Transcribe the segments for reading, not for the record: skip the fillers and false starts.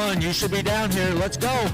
on. You should be down here. Let's go.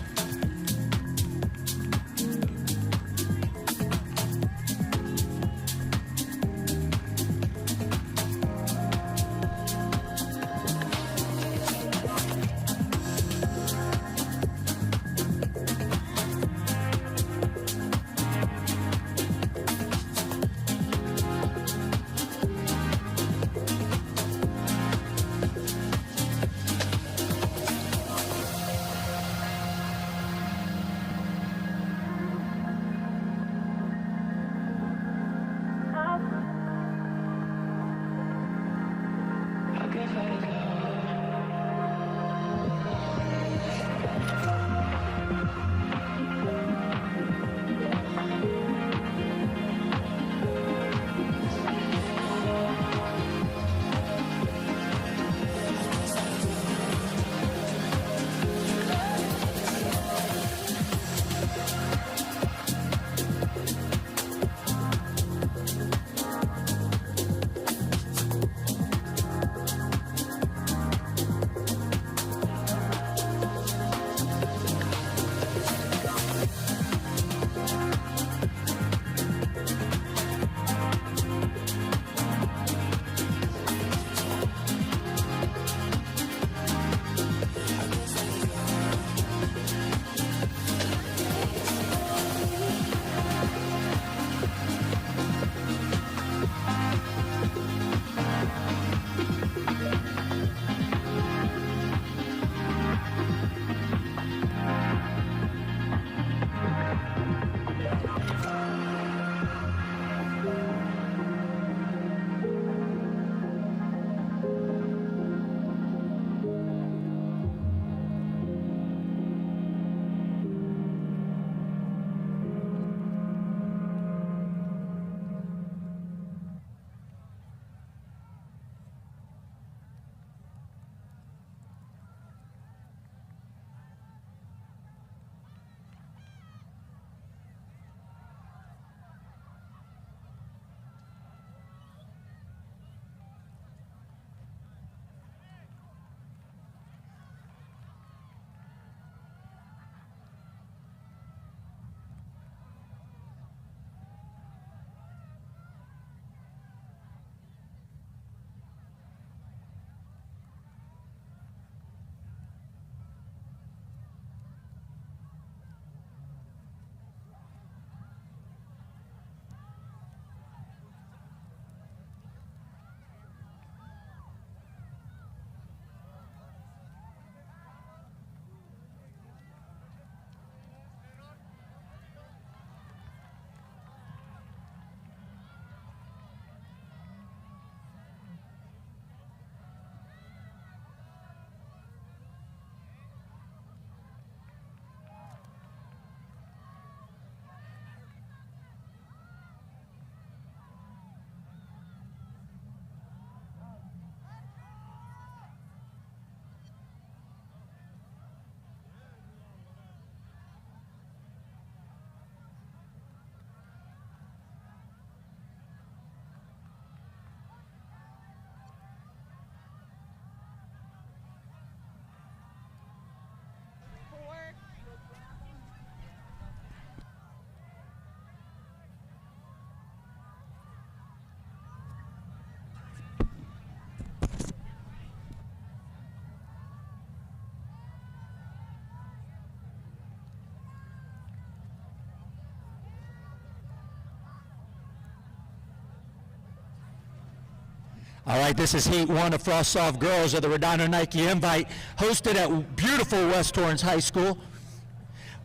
All right, this is Heat 1 of Frosh-Soph girls of the Redondo Nike Invite, hosted at beautiful West Torrance High School.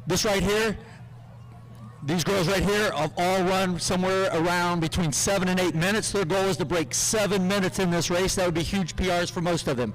This right here, these girls right here have all run somewhere around between 7 and 8 minutes. Their goal is to break 7 minutes in this race. That would be huge PRs for most of them.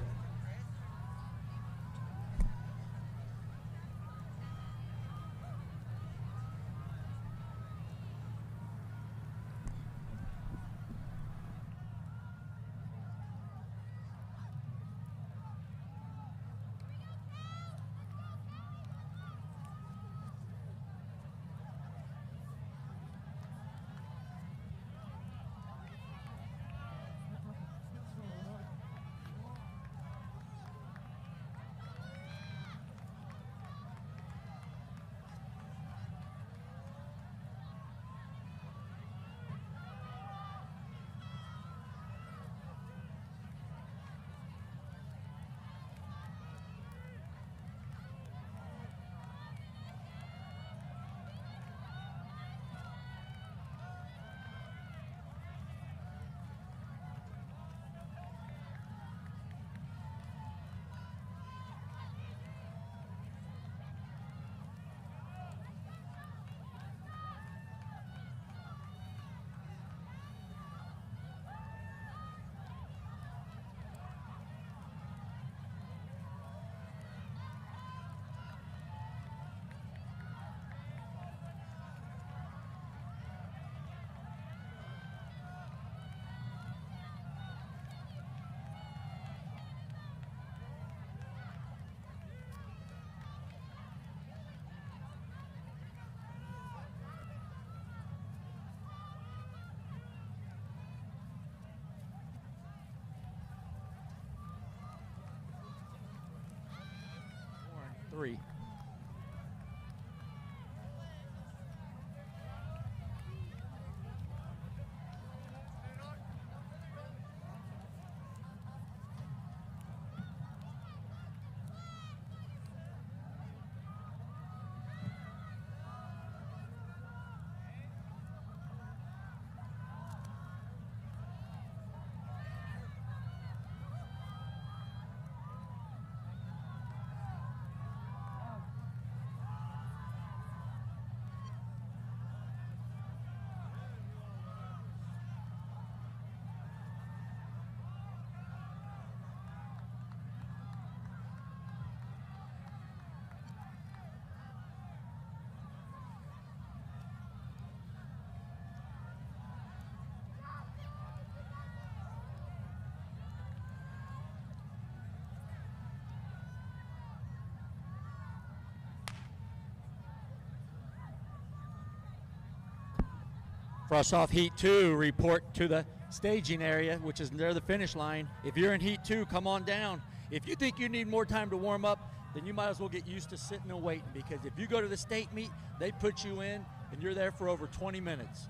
Frosh-Soph Heat 2, report to the staging area, which is near the finish line. If you're in Heat 2, come on down. If you think you need more time to warm up, then you might as well get used to sitting and waiting, because if you go to the state meet, they put you in and you're there for over 20 minutes.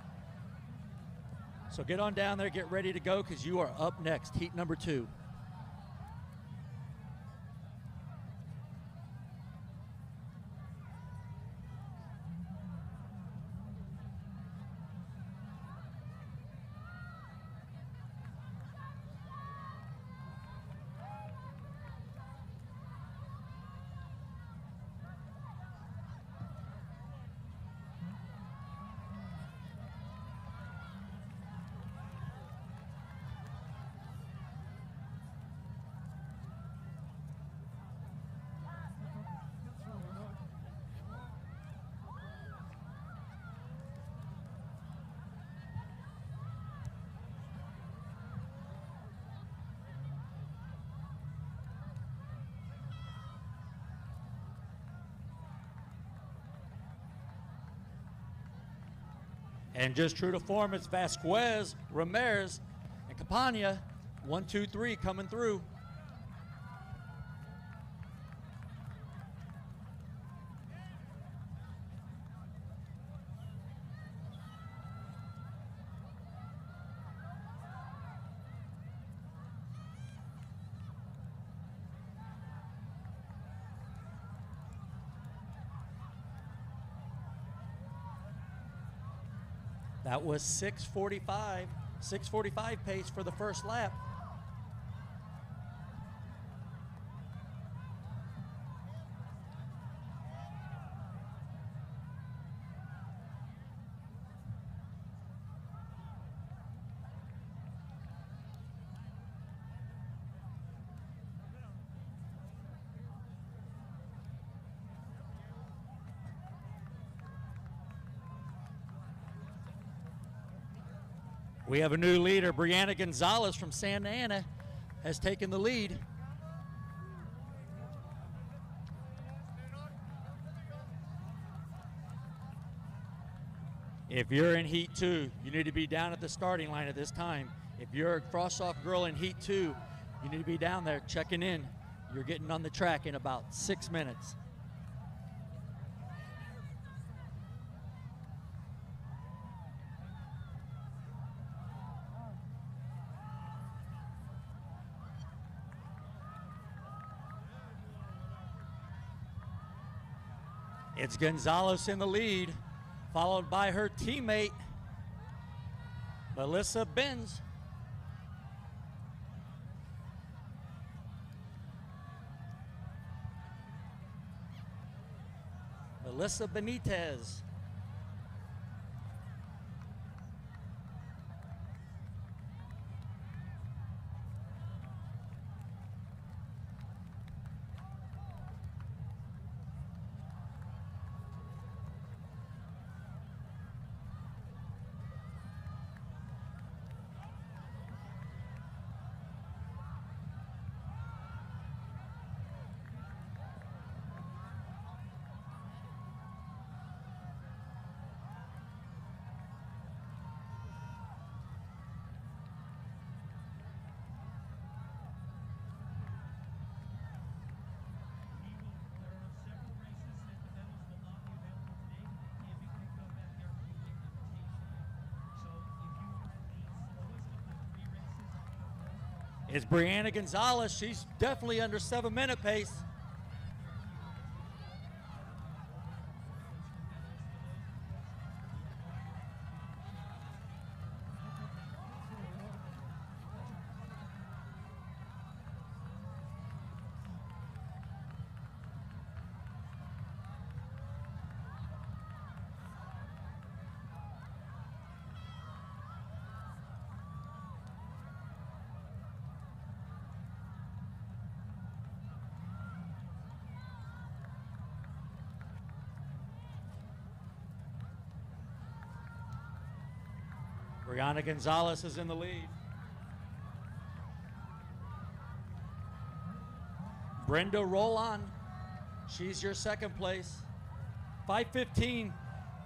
So get on down there, get ready to go, because you are up next, Heat number 2. And just true to form, it's Vasquez, Ramirez, and Campagna. 1, 2, 3 coming through. That was 6:45 pace for the first lap. We have a new leader. Brianna Gonzalez from Santa Ana has taken the lead. If you're in Heat 2, you need to be down at the starting line at this time. If you're a Frosh-Soph girl in Heat 2, you need to be down there checking in. You're getting on the track in about 6 minutes. It's Gonzalez in the lead, followed by her teammate, Melissa Benz. Melissa Benitez. It's Brianna Gonzalez. She's definitely under 7-minute pace. Brianna Gonzalez is in the lead. Brenda Rollon, she's your second place. 5:15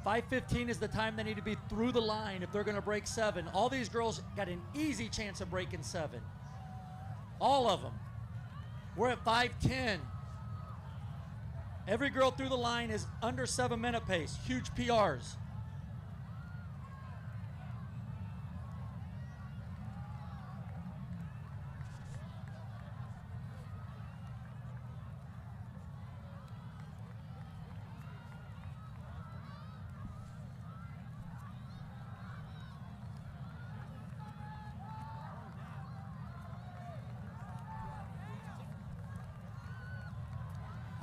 5:15 is the time they need to be through the line if they're going to break 7. All these girls got an easy chance of breaking 7. All of them. We're at 5:10. Every girl through the line is under 7-minute pace. Huge PRs.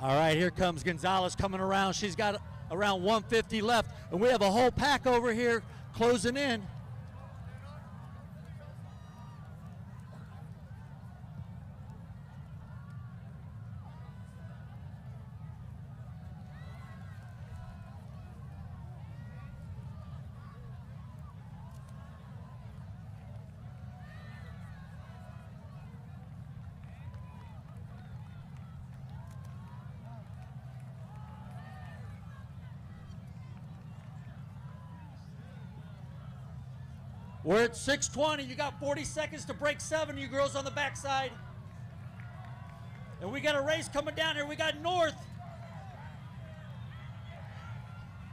All right, here comes Gonzalez coming around. She's got around 150 left, and we have a whole pack over here closing in. We're at 6:20. You got 40 seconds to break 7, you girls on the backside. And we got a race coming down here. We got North.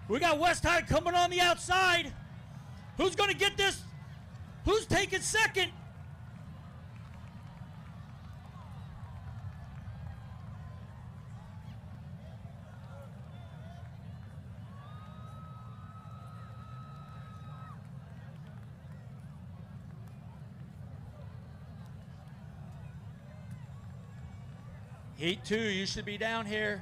We got West High coming on the outside. Who's going to get this? Who's taking second? Heat 2, you should be down here.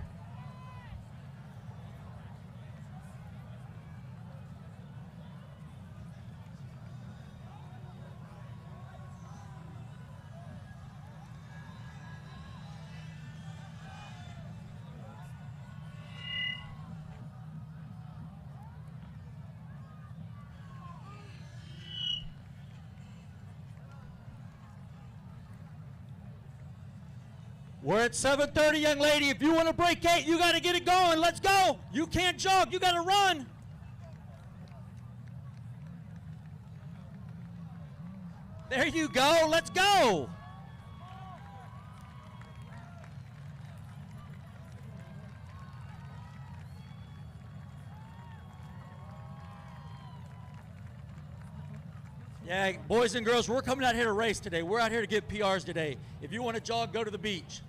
We're at 7:30, young lady. If you want to break 8, you got to get it going. Let's go. You can't jog. You got to run. There you go. Let's go. Yeah, boys and girls, we're coming out here to race today. We're out here to get PRs today. If you want to jog, go to the beach.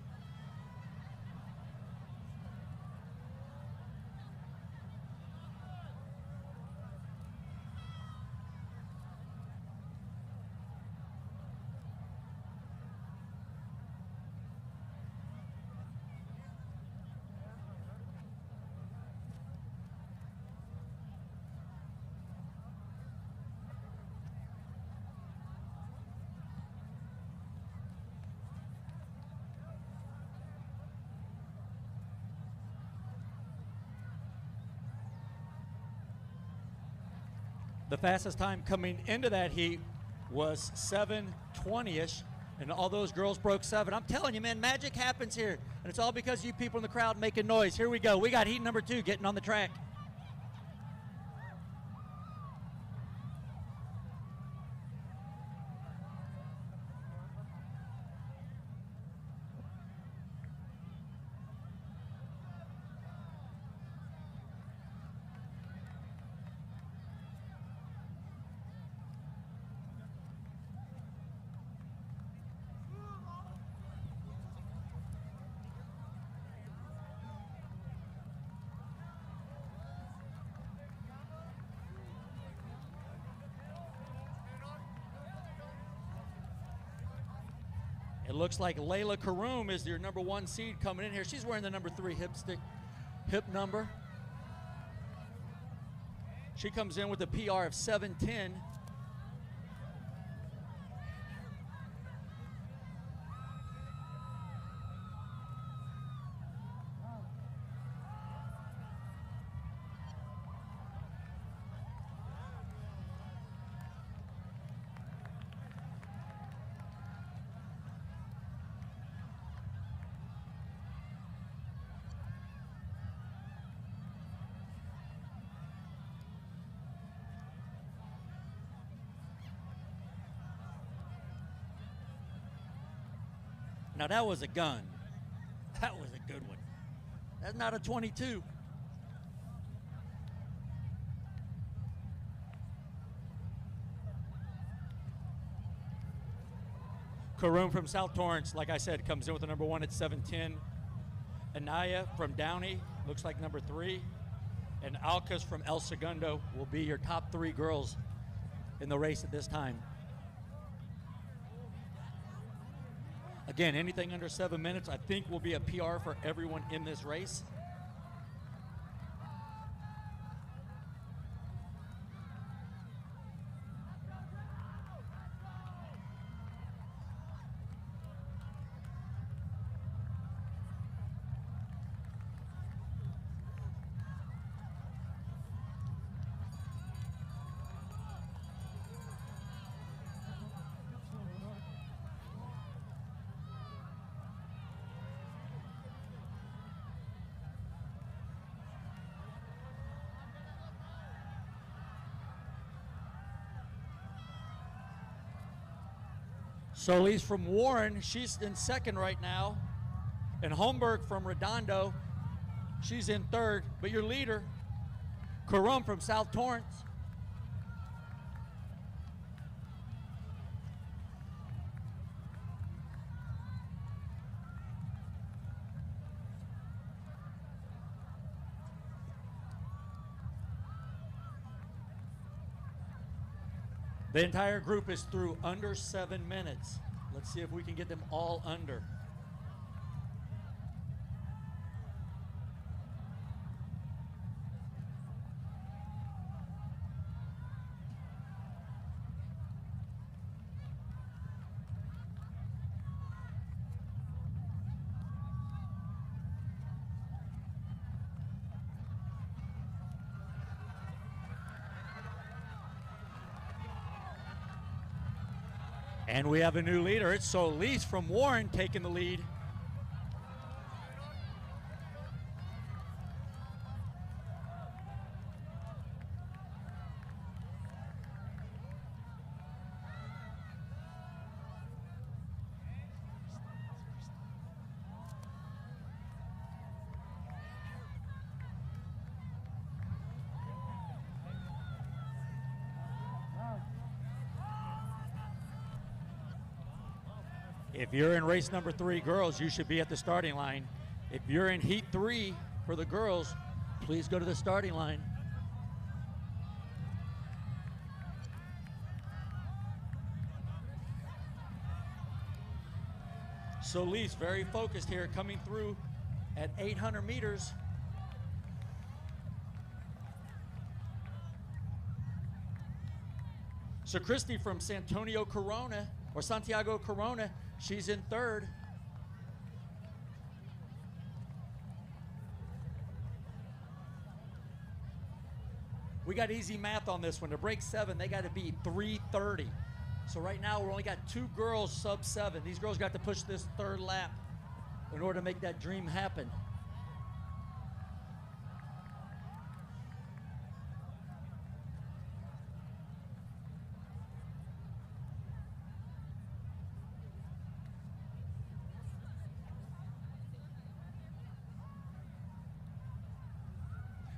The fastest time coming into that heat was 7:20-ish, and all those girls broke 7. I'm telling you, man, magic happens here, and it's all because you people in the crowd making noise. Here we go. We got heat number 2 getting on the track. It looks like Layla Karoom is your number 1 seed coming in here. She's wearing the number 3 hip number. She comes in with a PR of 7:10. Now that was a gun. That was a good one. That's not a 22. Karoon from South Torrance, like I said, comes in with the number 1 at 7:10. Anaya from Downey looks like number 3. And Alcas from El Segundo will be your top 3 girls in the race at this time. Again, anything under 7 minutes, I think, will be a PR for everyone in this race. Solis from Warren, she's in second right now. And Holmberg from Redondo, she's in third. But your leader, Karum from South Torrance. The entire group is through under 7 minutes. Let's see if we can get them all under. And we have a new leader. It's Solis from Warren taking the lead. If you're in race number 3, girls, you should be at the starting line. If you're in heat 3 for the girls, please go to the starting line. Solis very focused here, coming through at 800 meters. So Christy from Santiago Corona, she's in third. We got easy math on this one. To break 7, they got to beat 3:30. So right now we only got 2 girls sub 7. These girls got to push this 3rd lap in order to make that dream happen.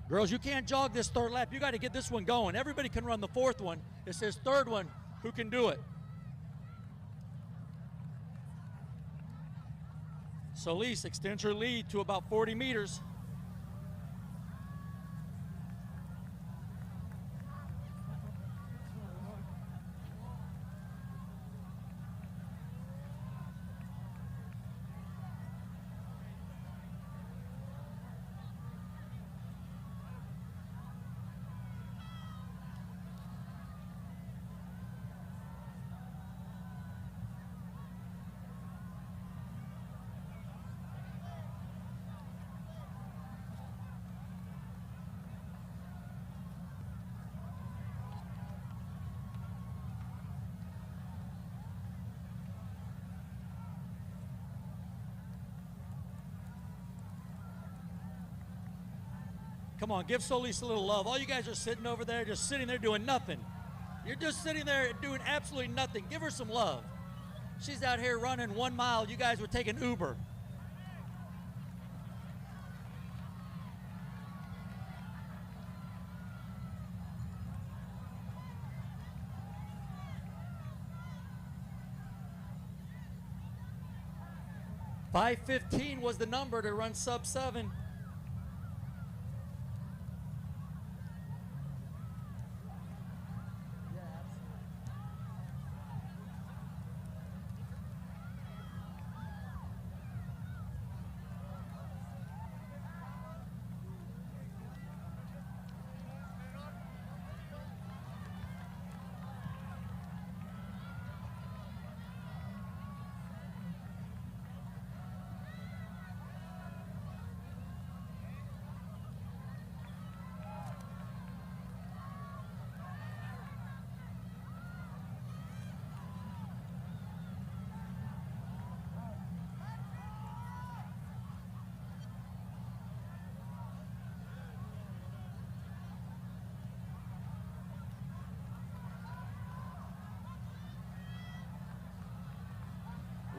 Girls, you can't jog this 3rd lap. You got to get this one going. Everybody can run the 4th one. It says 3rd one. Who can do it? Solis extends her lead to about 40 meters. Come on, give Solis a little love. All you guys are sitting over there, just sitting there doing nothing. You're just sitting there doing absolutely nothing. Give her some love. She's out here running 1 mile. You guys were taking Uber. $5:15 was the number to run sub 7.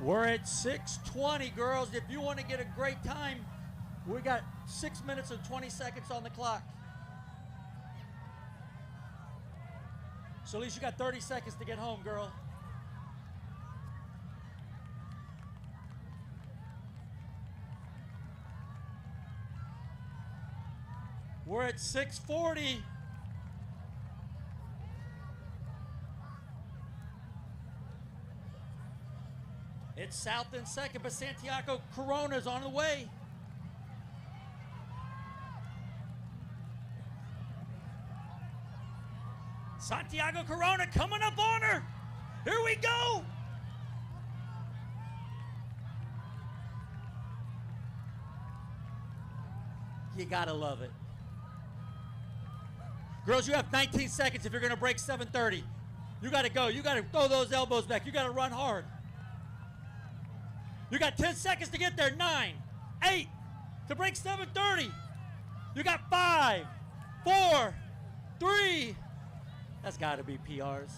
We're at 6:20, girls. If you want to get a great time, we got 6 minutes and 20 seconds on the clock. So at least you got 30 seconds to get home, girl. We're at 6:40. It's South in second, but Santiago Corona's on the way. Santiago Corona coming up on her. Here we go. You gotta love it. Girls, you have 19 seconds if you're gonna break 7:30. You gotta go. You gotta throw those elbows back. You gotta run hard. You got 10 seconds to get there. 9, 8, to break 7:30. You got 5, 4, 3. That's got to be PRs.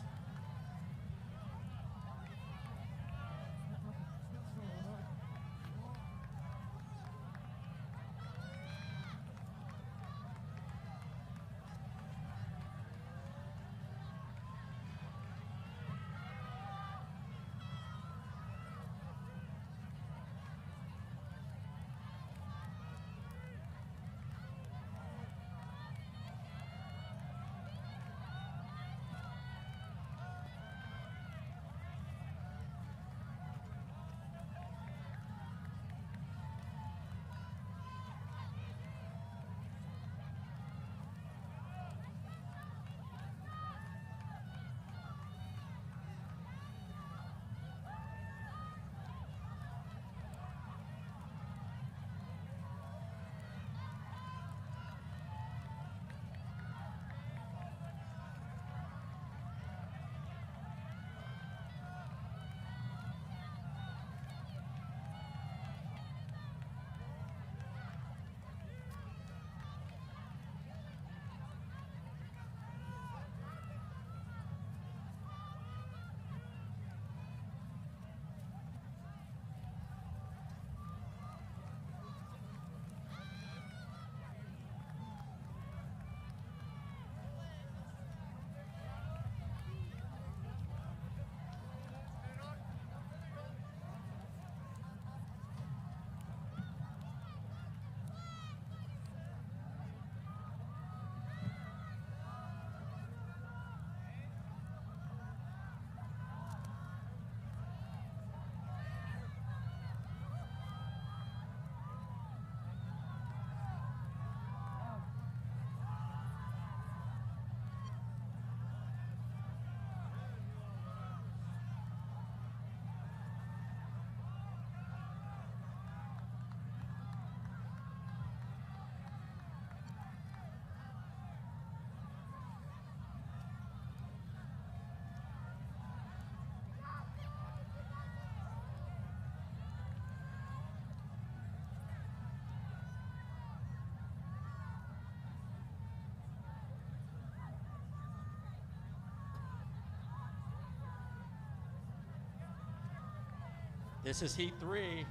This is heat 3.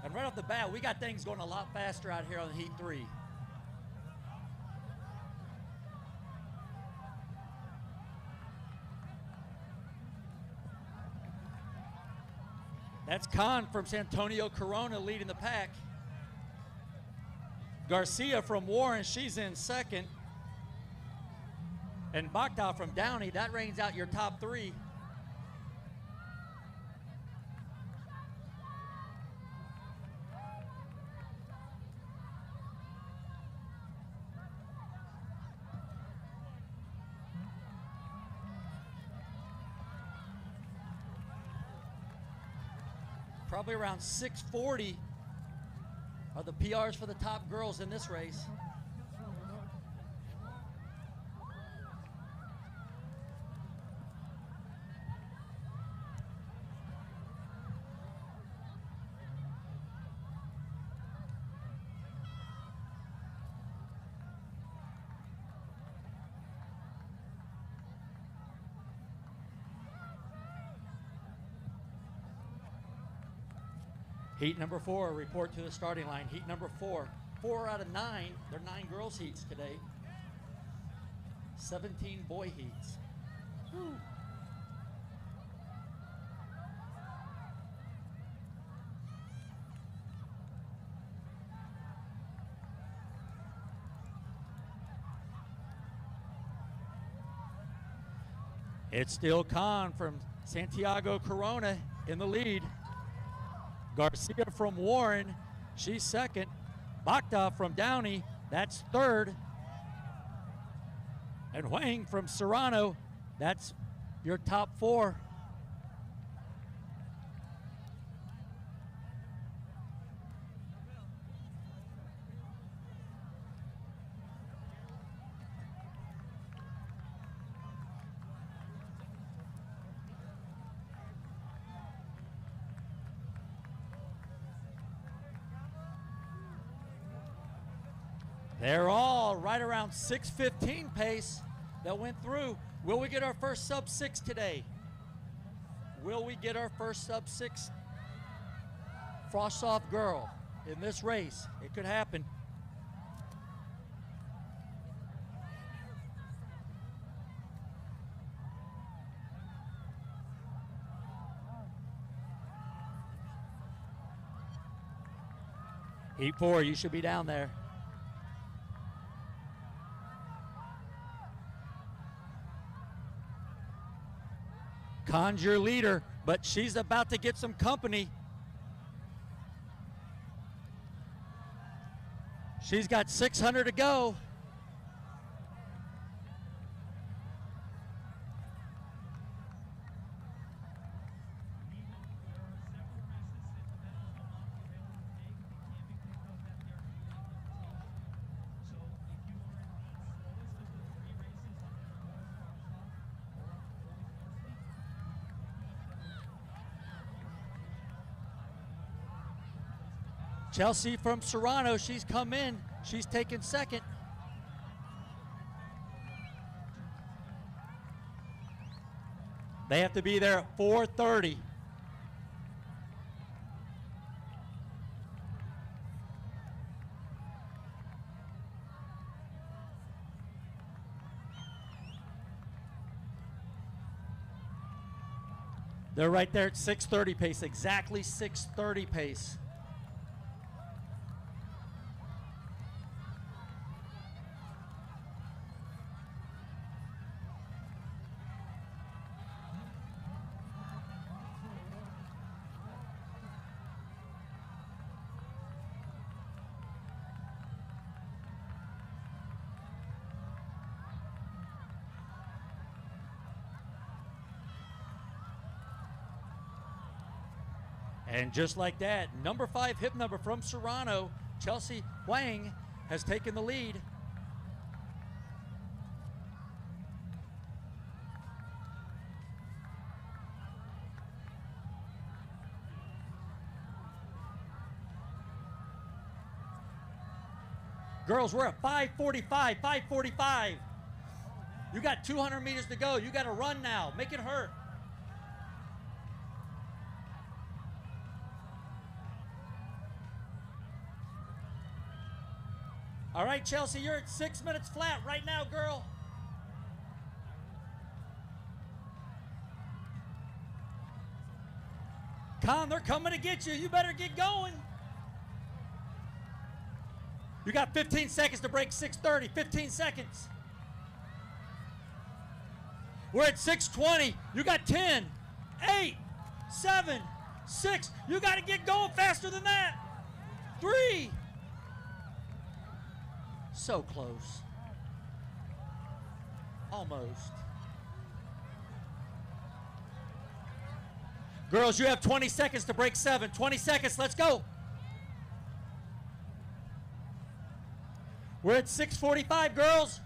And right off the bat, we got things going a lot faster out here on heat 3. That's Khan from San Antonio Corona leading the pack. Garcia from Warren, she's in second. And Bakhta from Downey, that rains out your top 3. Probably around 640 are the PRs for the top girls in this race. Heat number 4, report to the starting line. Heat number 4, 4 out of 9. There are 9 girls heats today. 17 boy heats. Whew. It's still Khan from Santiago Corona in the lead. Garcia from Warren, she's second. Bakhta from Downey, that's third. And Huang from Serrano, that's your top 4. They're all right around 6:15 pace that went through. Will we get our first sub-6 today? Will we get our first sub-6 Frosh-Soph girl in this race? It could happen. Heat 4, you should be down there. Khan's your leader, but she's about to get some company. She's got 600 to go. Chelsea from Serrano, she's come in. She's taken second. They have to be there at 4:30. They're right there at 6:30 pace, exactly 6:30 pace. And just like that, number 5 hip number from Serrano, Chelsea Huang, has taken the lead. Girls, we're at 5:45, 5:45. You got 200 meters to go. You got to run now. Make it hurt. All right, Chelsea, you're at 6 minutes flat right now, girl. Con, they're coming to get you. You better get going. You got 15 seconds to break 6:30. 15 seconds. We're at 6:20. You got 10, 8, 7, 6. You got to get going faster than that. 3. So close. Almost. Girls, you have 20 seconds to break 7. 20 seconds. Let's go. We're at 6:45, girls.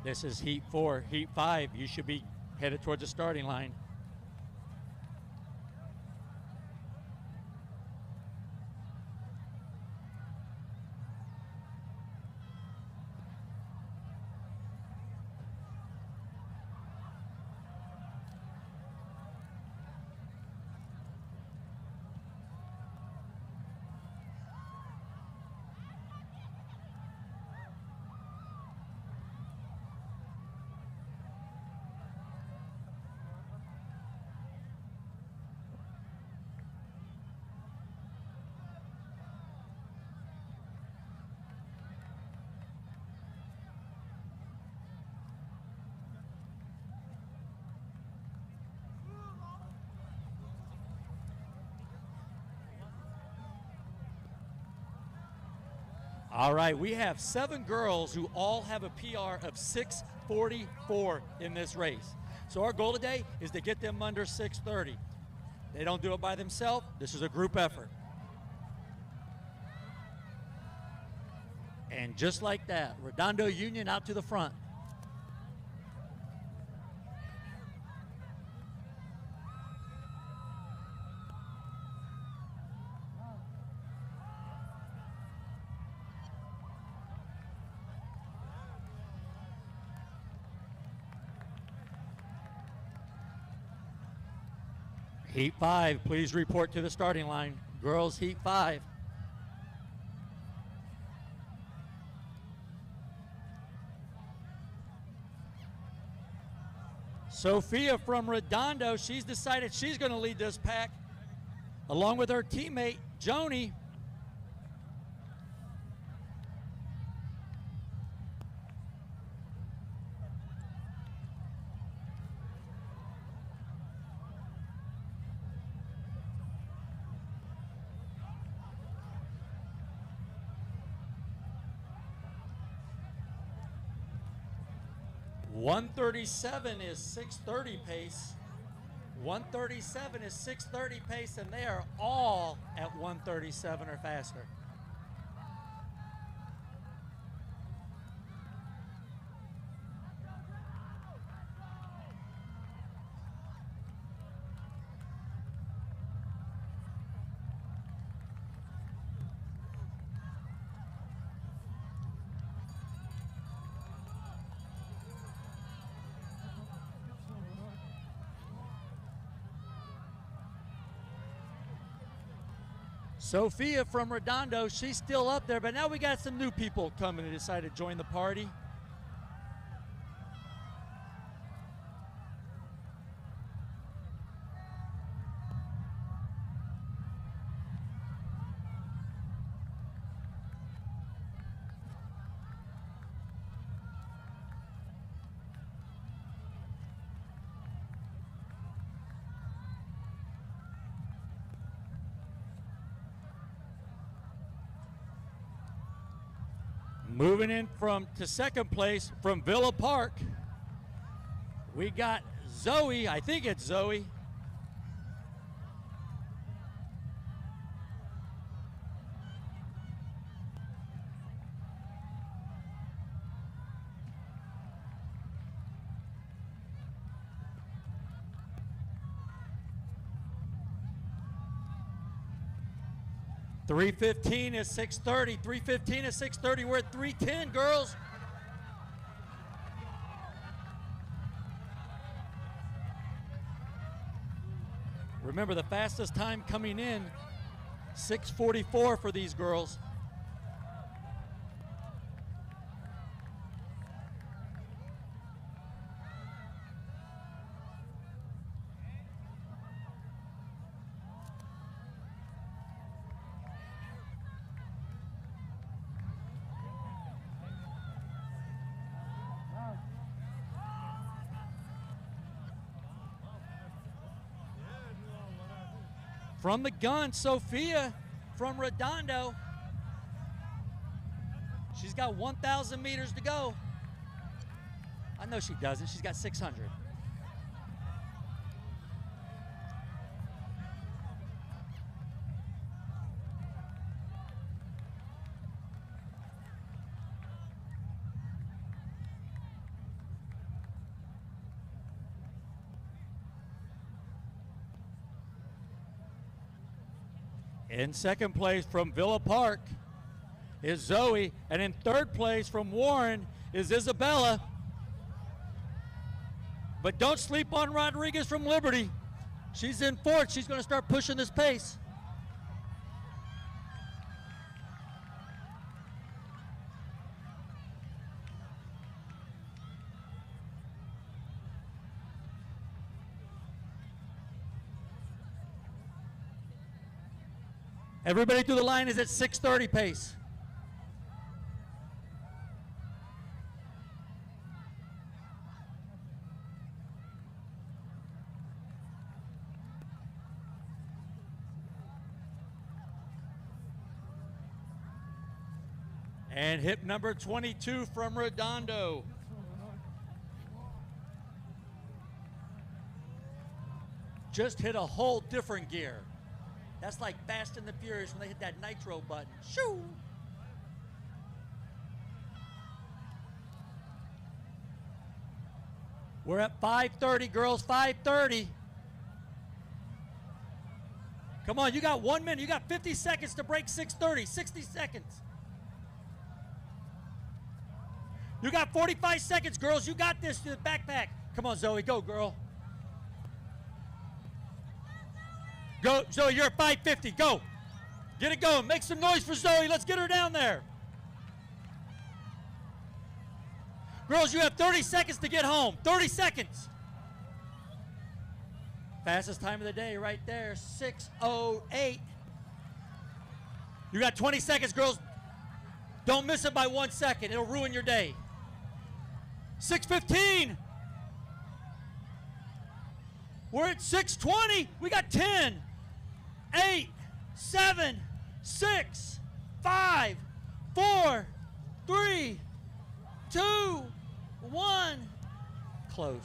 This is heat 4. Heat 5, you should be headed towards the starting line. All right, we have 7 girls who all have a PR of 6:44 in this race. So our goal today is to get them under 6:30. They don't do it by themselves. This is a group effort. And just like that, Redondo Union out to the front. Heat 5, please report to the starting line. Girls, Heat 5. Sophia from Redondo, she's decided she's going to lead this pack, along with her teammate, Joni. .137 is 6:30 pace. 137 is 6:30 pace, and they are all at 137 or faster. Sophia from Redondo, she's still up there, but now we got some new people coming to decide to join the party. Moving in to second place from Villa Park, we got Zoe. I think it's Zoe. .315 is 6:30. 3:15 is 6:30. We're at 3:10, girls. Remember, the fastest time coming in, 6:44 for these girls. From the gun, Sophia from Redondo. She's got 1,000 meters to go. I know she doesn't. She's got 600. In second place from Villa Park is Zoe, and in third place from Warren is Isabella. But don't sleep on Rodriguez from Liberty. She's in fourth. She's going to start pushing this pace. Everybody through the line is at 6:30 pace. And hip number 22 from Redondo. Just hit a whole different gear. That's like Fast and the Furious when they hit that nitro button. Shoo! We're at 5:30, girls, 5:30. Come on, you got 1 minute. You got 50 seconds to break 6:30, 60 seconds. You got 45 seconds, girls. You got this to the backpack. Come on, Zoe, go, girl. Go, Zoe, you're at 5:50. Go. Get it going. Make some noise for Zoe. Let's get her down there. Girls, you have 30 seconds to get home. 30 seconds. Fastest time of the day right there, 6:08. You got 20 seconds, girls. Don't miss it by 1 second. It'll ruin your day. 6:15. We're at 6:20. We got 10, 8, 7, 6, 5, 4, 3, 2, 1. Close.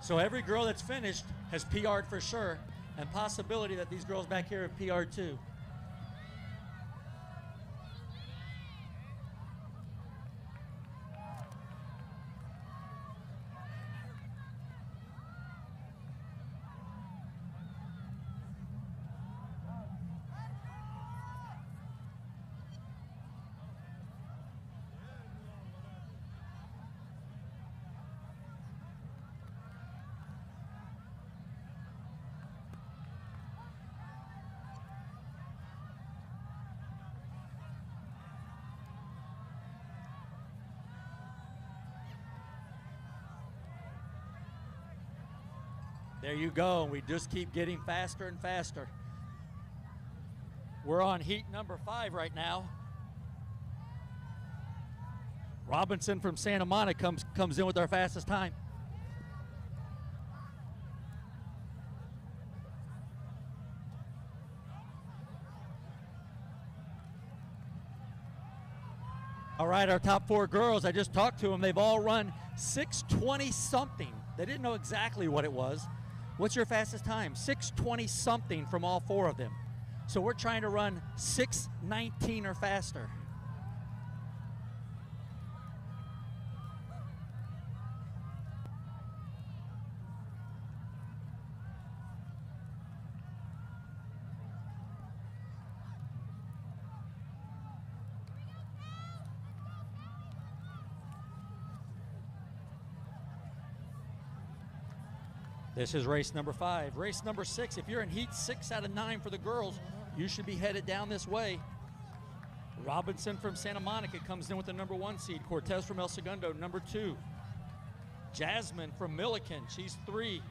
So every girl that's finished has PR'd for sure, and possibility that these girls back here have PR'd too. There you go. And we just keep getting faster and faster. We're on heat number 5 right now. Robinson from Santa Monica comes in with our fastest time. All right, our top 4 girls, I just talked to them. They've all run 6:20 something. They didn't know exactly what it was. What's your fastest time? 6:20 something from all 4 of them. So we're trying to run 6:19 or faster. This is race number 5. Race number 6, if you're in heat 6 out of 9 for the girls, you should be headed down this way. Robinson from Santa Monica comes in with the number 1 seed. Cortez from El Segundo, number 2. Jasmine from Milliken, she's 3.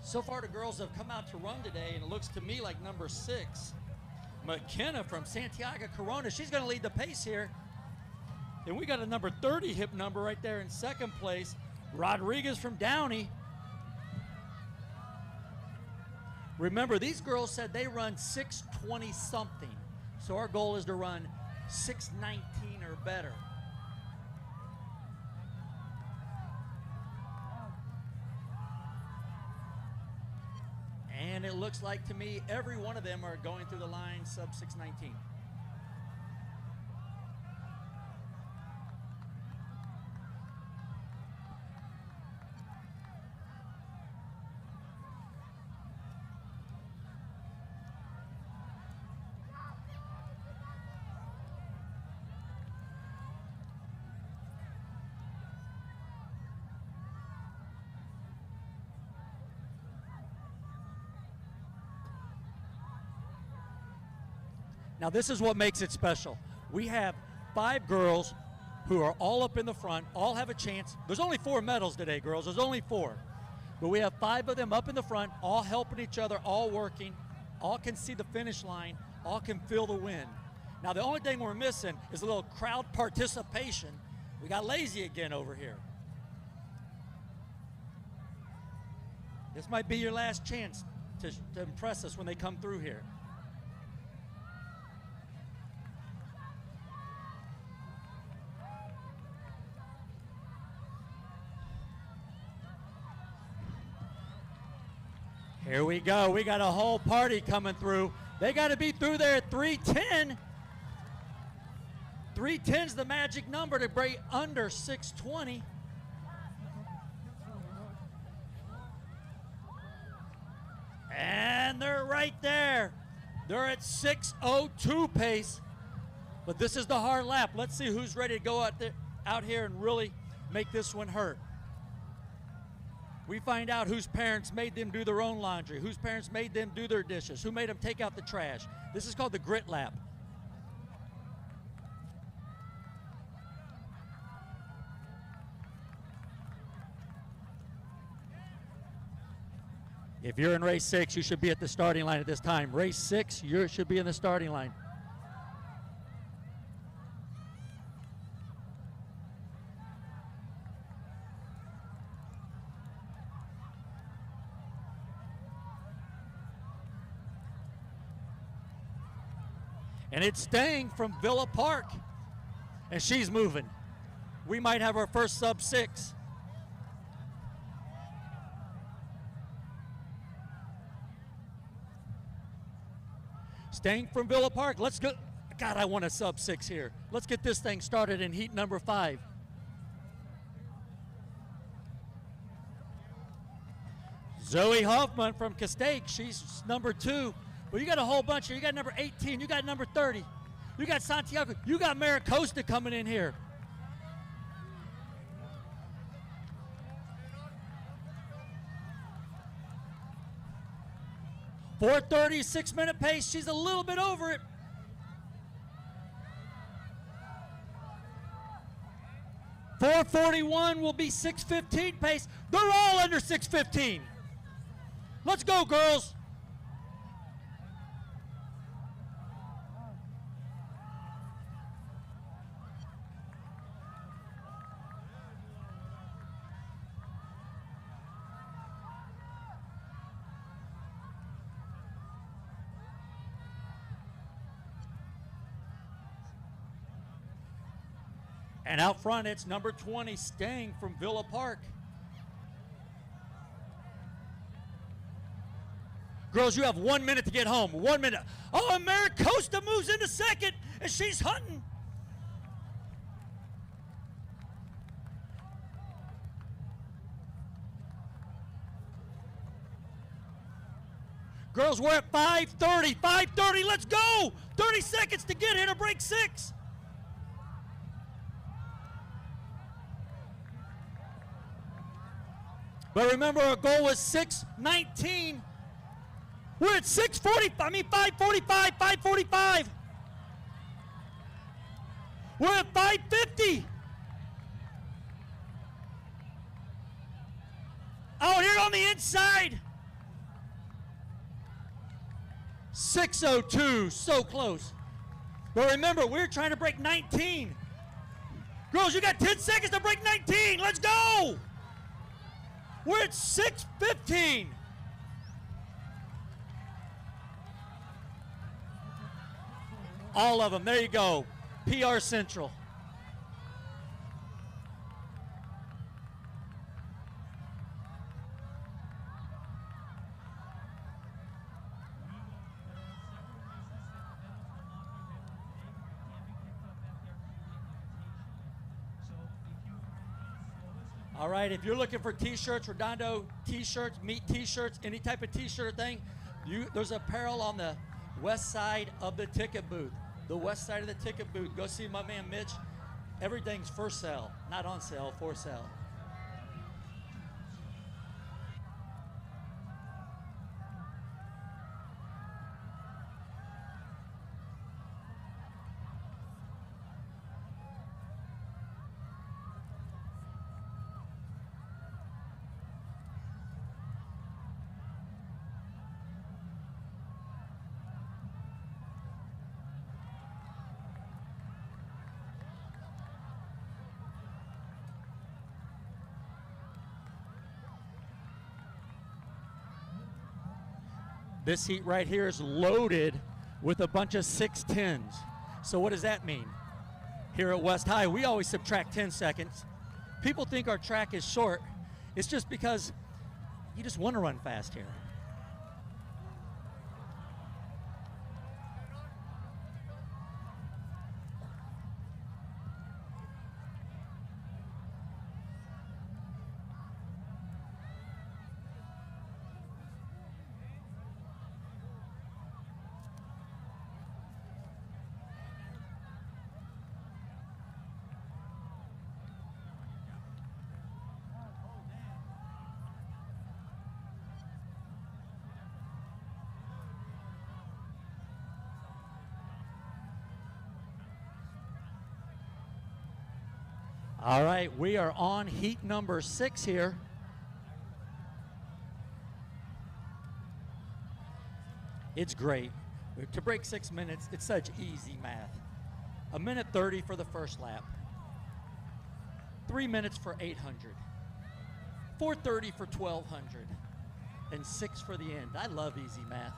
So far, the girls have come out to run today, and it looks to me like number 6, McKenna from Santiago Corona. She's going to lead the pace here. And we got a number 30 hip number right there in second place. Rodriguez from Downey. Remember, these girls said they run 6:20 something. So our goal is to run 6:19 or better. And it looks like to me every one of them are going through the line sub 6:19. Now this is what makes it special. We have 5 girls who are all up in the front, all have a chance. There's only 4 medals today, girls. There's only 4. But we have 5 of them up in the front, all helping each other, all working, all can see the finish line, all can feel the wind. Now the only thing we're missing is a little crowd participation. We got lazy again over here. This might be your last chance to impress us when they come through here. Here we go. We got a whole party coming through. They got to be through there at 3:10. 3:10's the magic number to break under 6:20. And they're right there. They're at 6:02 pace. But this is the hard lap. Let's see who's ready to go out here and really make this one hurt. We find out whose parents made them do their own laundry, whose parents made them do their dishes, who made them take out the trash. This is called the grit lap. If you're in race 6, you should be at the starting line at this time. Race 6, you should be in the starting line. And it's Stang from Villa Park. And she's moving. We might have our first sub 6. Stang from Villa Park. Let's go. God, I want a sub 6 here. Let's get this thing started in heat number 5. Zoe Hoffman from Castaic. She's number 2. Well, you got a whole bunch here. You got number 18. You got number 30. You got Santiago. You got Maricosta coming in here. .430, 6-minute pace. She's a little bit over it. .441 will be 6:15 pace. They're all under 6:15. Let's go, girls. And out front, it's number 20, Stang from Villa Park. Girls, you have 1 minute to get home. 1 minute. Oh, and Maricosta moves into second, and she's hunting. Girls, we're at 5:30. 5:30, let's go. 30 seconds to get here to break 6. But remember, our goal was 6:19. We're at 5:45, 5:45. We're at 5:50. Out here on the inside. 6:02, so close. But remember, we're trying to break 19. Girls, you got 10 seconds to break 19. Let's go. We're at 6:15. All of them. There you go. PR Central. All right, if you're looking for t-shirts, Redondo t-shirts, meat t-shirts, any type of t-shirt thing, there's apparel on the west side of the ticket booth. The west side of the ticket booth. Go see my man Mitch. Everything's for sale, not on sale, for sale. This heat right here is loaded with a bunch of 6:10s. So what does that mean? Here at West High, we always subtract 10 seconds. People think our track is short. It's just because you just want to run fast here. All right, we are on heat number 6 here. It's great. To break 6 minutes, it's such easy math. 1:30 for the first lap. 3 minutes for 800. 4:30 for 1200. And 6 for the end. I love easy math.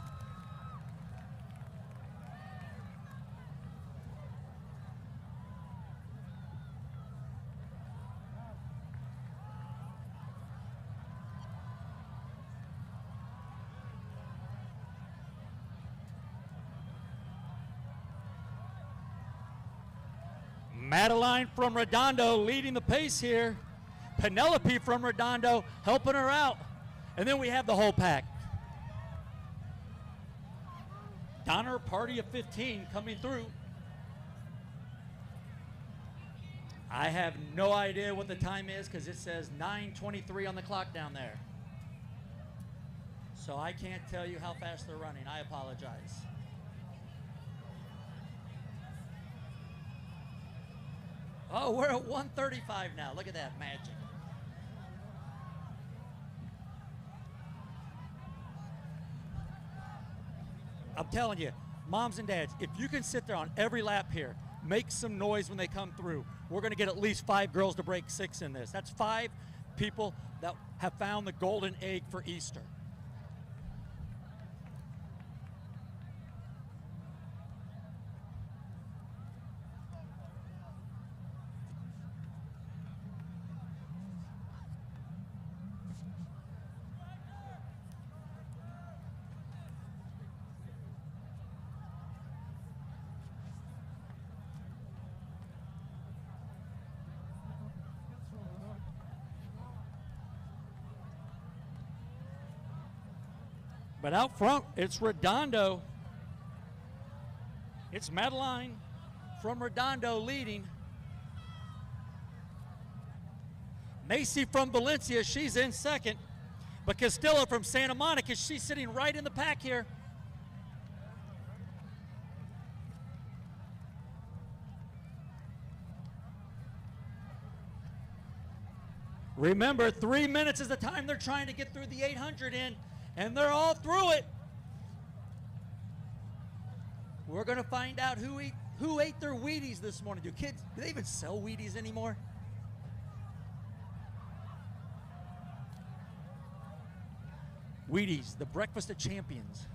Madeline from Redondo leading the pace here. Penelope from Redondo helping her out. And then we have the whole pack. Donner Party of 15 coming through. I have no idea what the time is because it says 9:23 on the clock down there. So I can't tell you how fast they're running. I apologize. Oh, we're at 1:35 now. Look at that magic. I'm telling you, moms and dads, if you can sit there on every lap here, make some noise when they come through. We're going to get at least 5 girls to break 6 in this. That's 5 people that have found the golden egg for Easter. But out front, it's Redondo. It's Madeline from Redondo leading. Macy from Valencia, she's in second. But Castillo from Santa Monica, she's sitting right in the pack here. Remember, 3 minutes is the time they're trying to get through the 800 in. And they're all through it. We're going to find out who ate their Wheaties this morning. Do they even sell Wheaties anymore? Wheaties, the breakfast of champions.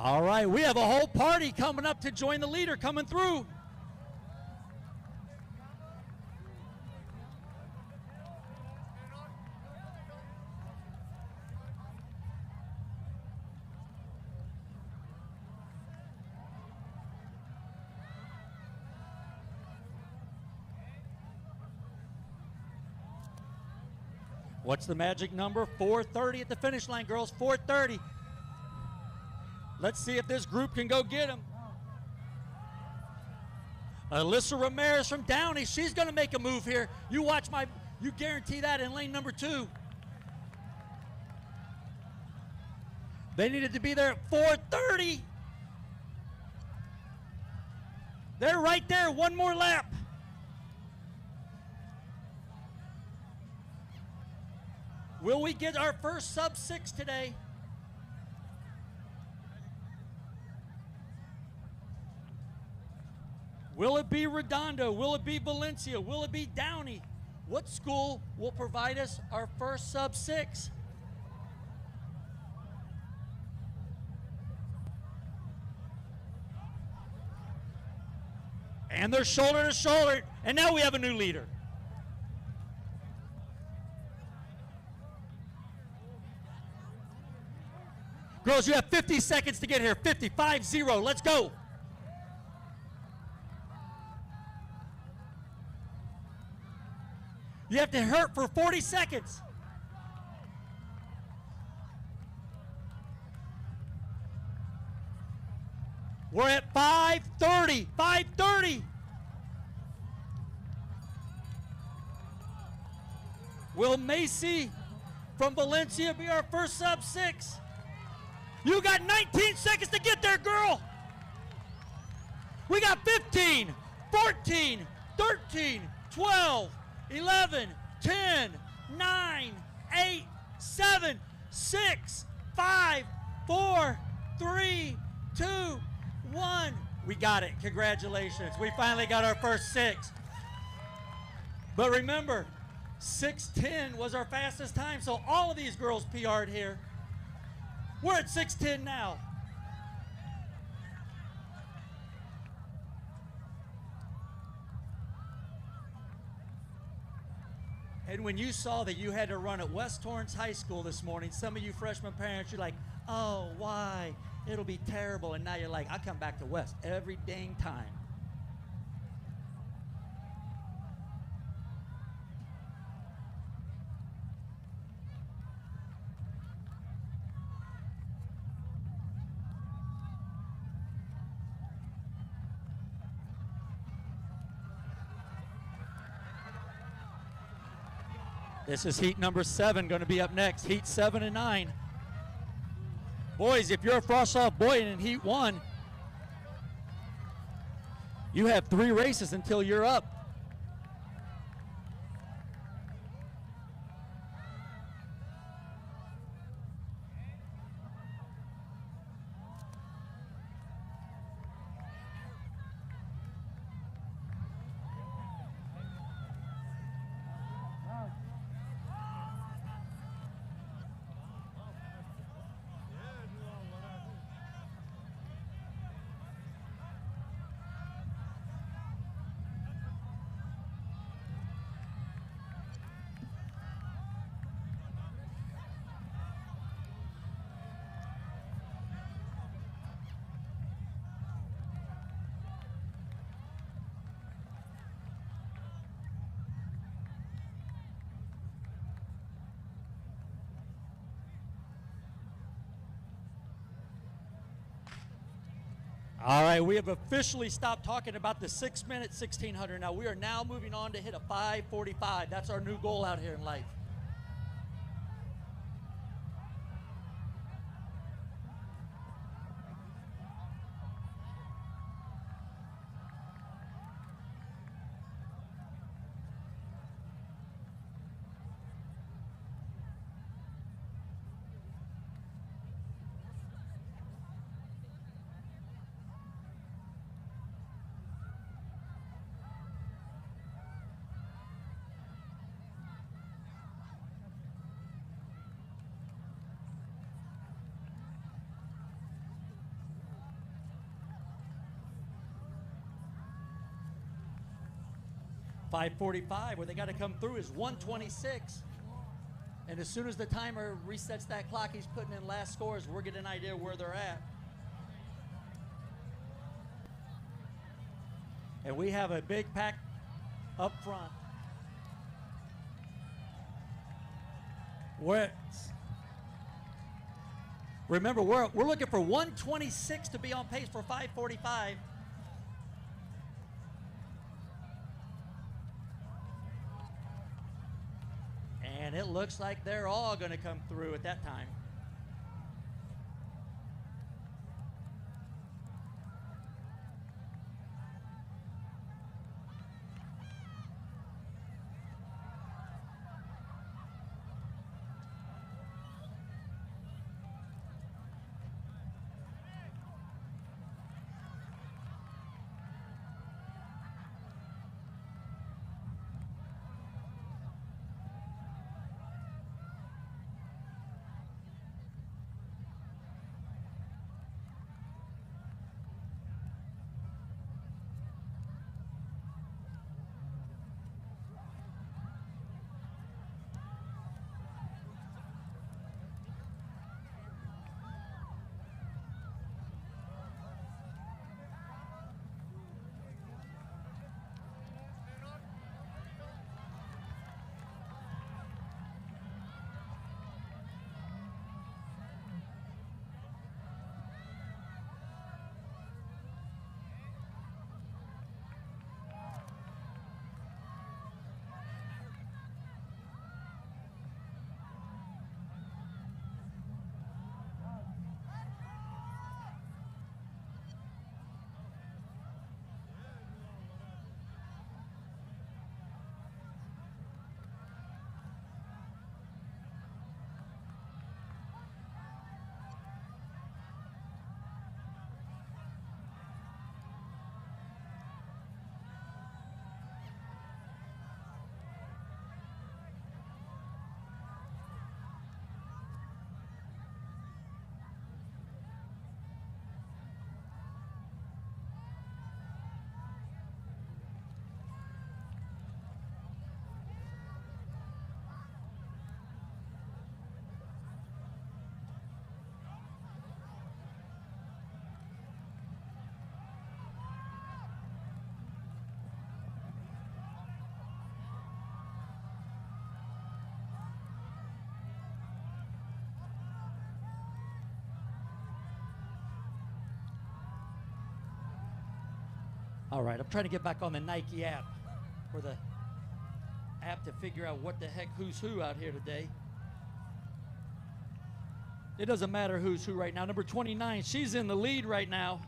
All right, we have a whole party coming up to join the leader coming through. What's the magic number? 4:30 at the finish line, girls, 4:30. Let's see if this group can go get him. Alyssa Ramirez from Downey, she's going to make a move here. You guarantee that in lane number 2. They needed to be there at 4:30. They're right there, one more lap. Will we get our first sub-6 today? Will it be Redondo? Will it be Valencia? Will it be Downey? What school will provide us our first sub-6? And they're shoulder to shoulder, and now we have a new leader. Girls, you have 50 seconds to get here. 50, 5-0, let's go. You have to hurt for 40 seconds. We're at 5:30. 5:30. Will Macy from Valencia be our first sub 6? You got 19 seconds to get there, girl. We got 15, 14, 13, 12, 11, 10, 9, 8, 7, 6, 5, 4, 3, 2, 1. We got it. Congratulations. We finally got our first 6. But remember, 6:10 was our fastest time, so all of these girls PR'd here. We're at 6:10 now. And when you saw that you had to run at West Torrance High School this morning, some of you freshman parents, you're like, oh, why? It'll be terrible. And now you're like, I come back to West every dang time. This is heat number 7 going to be up next. Heat 7 and 9. Boys, if you're a Frosh-Soph boy in heat 1, you have 3 races until you're up. All right, we have officially stopped talking about the 6-minute 1600. Now we are now moving on to hit a 5:45. That's our new goal out here in life. .545, where they got to come through is 126. And as soon as the timer resets that clock, he's putting in last scores. We're getting an idea where they're at. And we have a big pack up front. Remember, we're looking for 126 to be on pace for 545. And it looks like they're all going to come through at that time. All right, I'm trying to get back on the Nike app for the app to figure out what the heck who's who out here today. It doesn't matter who's who right now. Number 29, she's in the lead right now.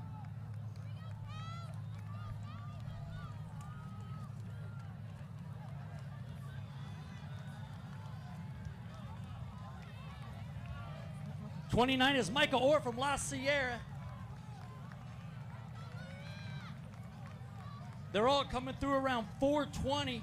'29 is Michael Orr from La Sierra. They're all coming through around 4:20.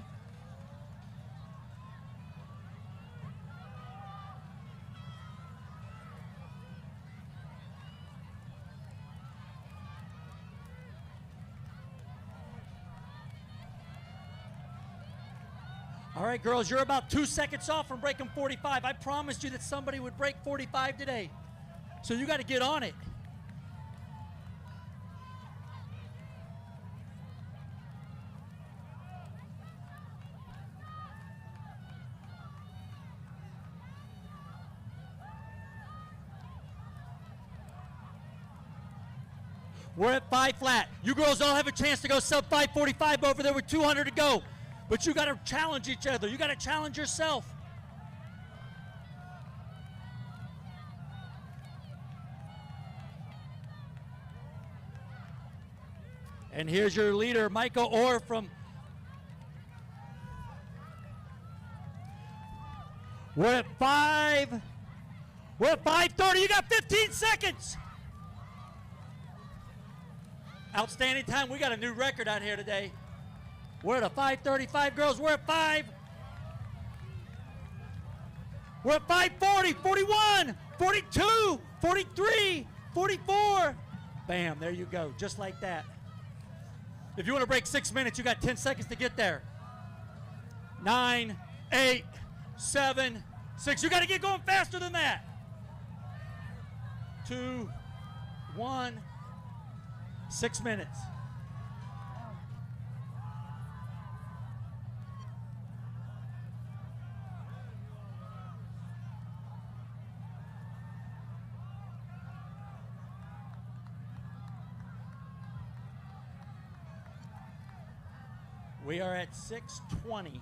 All right, girls, you're about 2 seconds off from breaking 45. I promised you that somebody would break 45 today. So you got to get on it. We're at 5 flat. You girls all have a chance to go sub 5:45 over there with 200 to go. But you got to challenge each other. You got to challenge yourself. And here's your leader, Michael Orr from... We're at 5. We're at 5:30. You got 15 seconds. Outstanding time. We got a new record out here today. We're at a 5:35, girls. We're at 5. We're at 5:40, 41, 42, 43, 44. Bam, there you go, just like that. If you want to break 6 minutes, you got 10 seconds to get there. 9, 8, 7, 6. You got to get going faster than that. 2, 1, 6 minutes. We are at 6:20.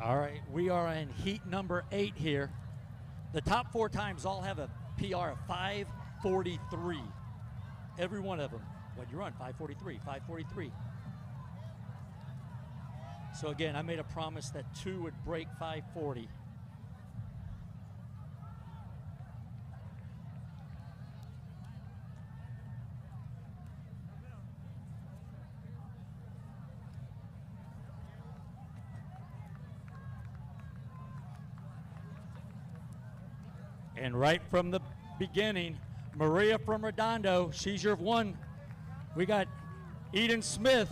All right, we are in heat number 8 here. The top 4 times all have a PR of 5:43. Every one of them. When you run 5:43, 5:43. So again, I made a promise that 2 would break 5:40. And right from the beginning, Maria from Redondo, she's your one. We got Eden Smith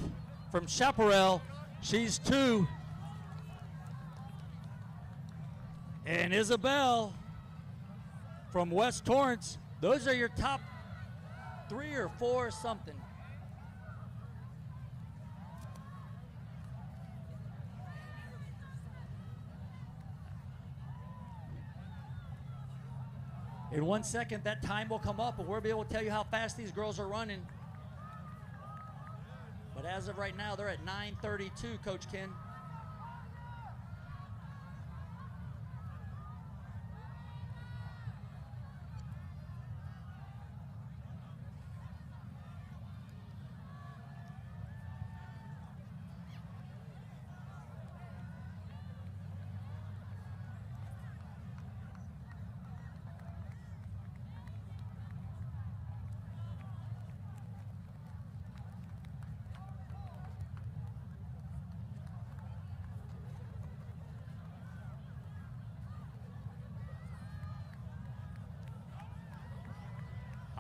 from Chaparral, she's 2. And Isabel from West Torrance, those are your top 3 or 4 or something. In 1 second, that time will come up, and we'll be able to tell you how fast these girls are running. But as of right now, they're at 9:32, Coach Ken.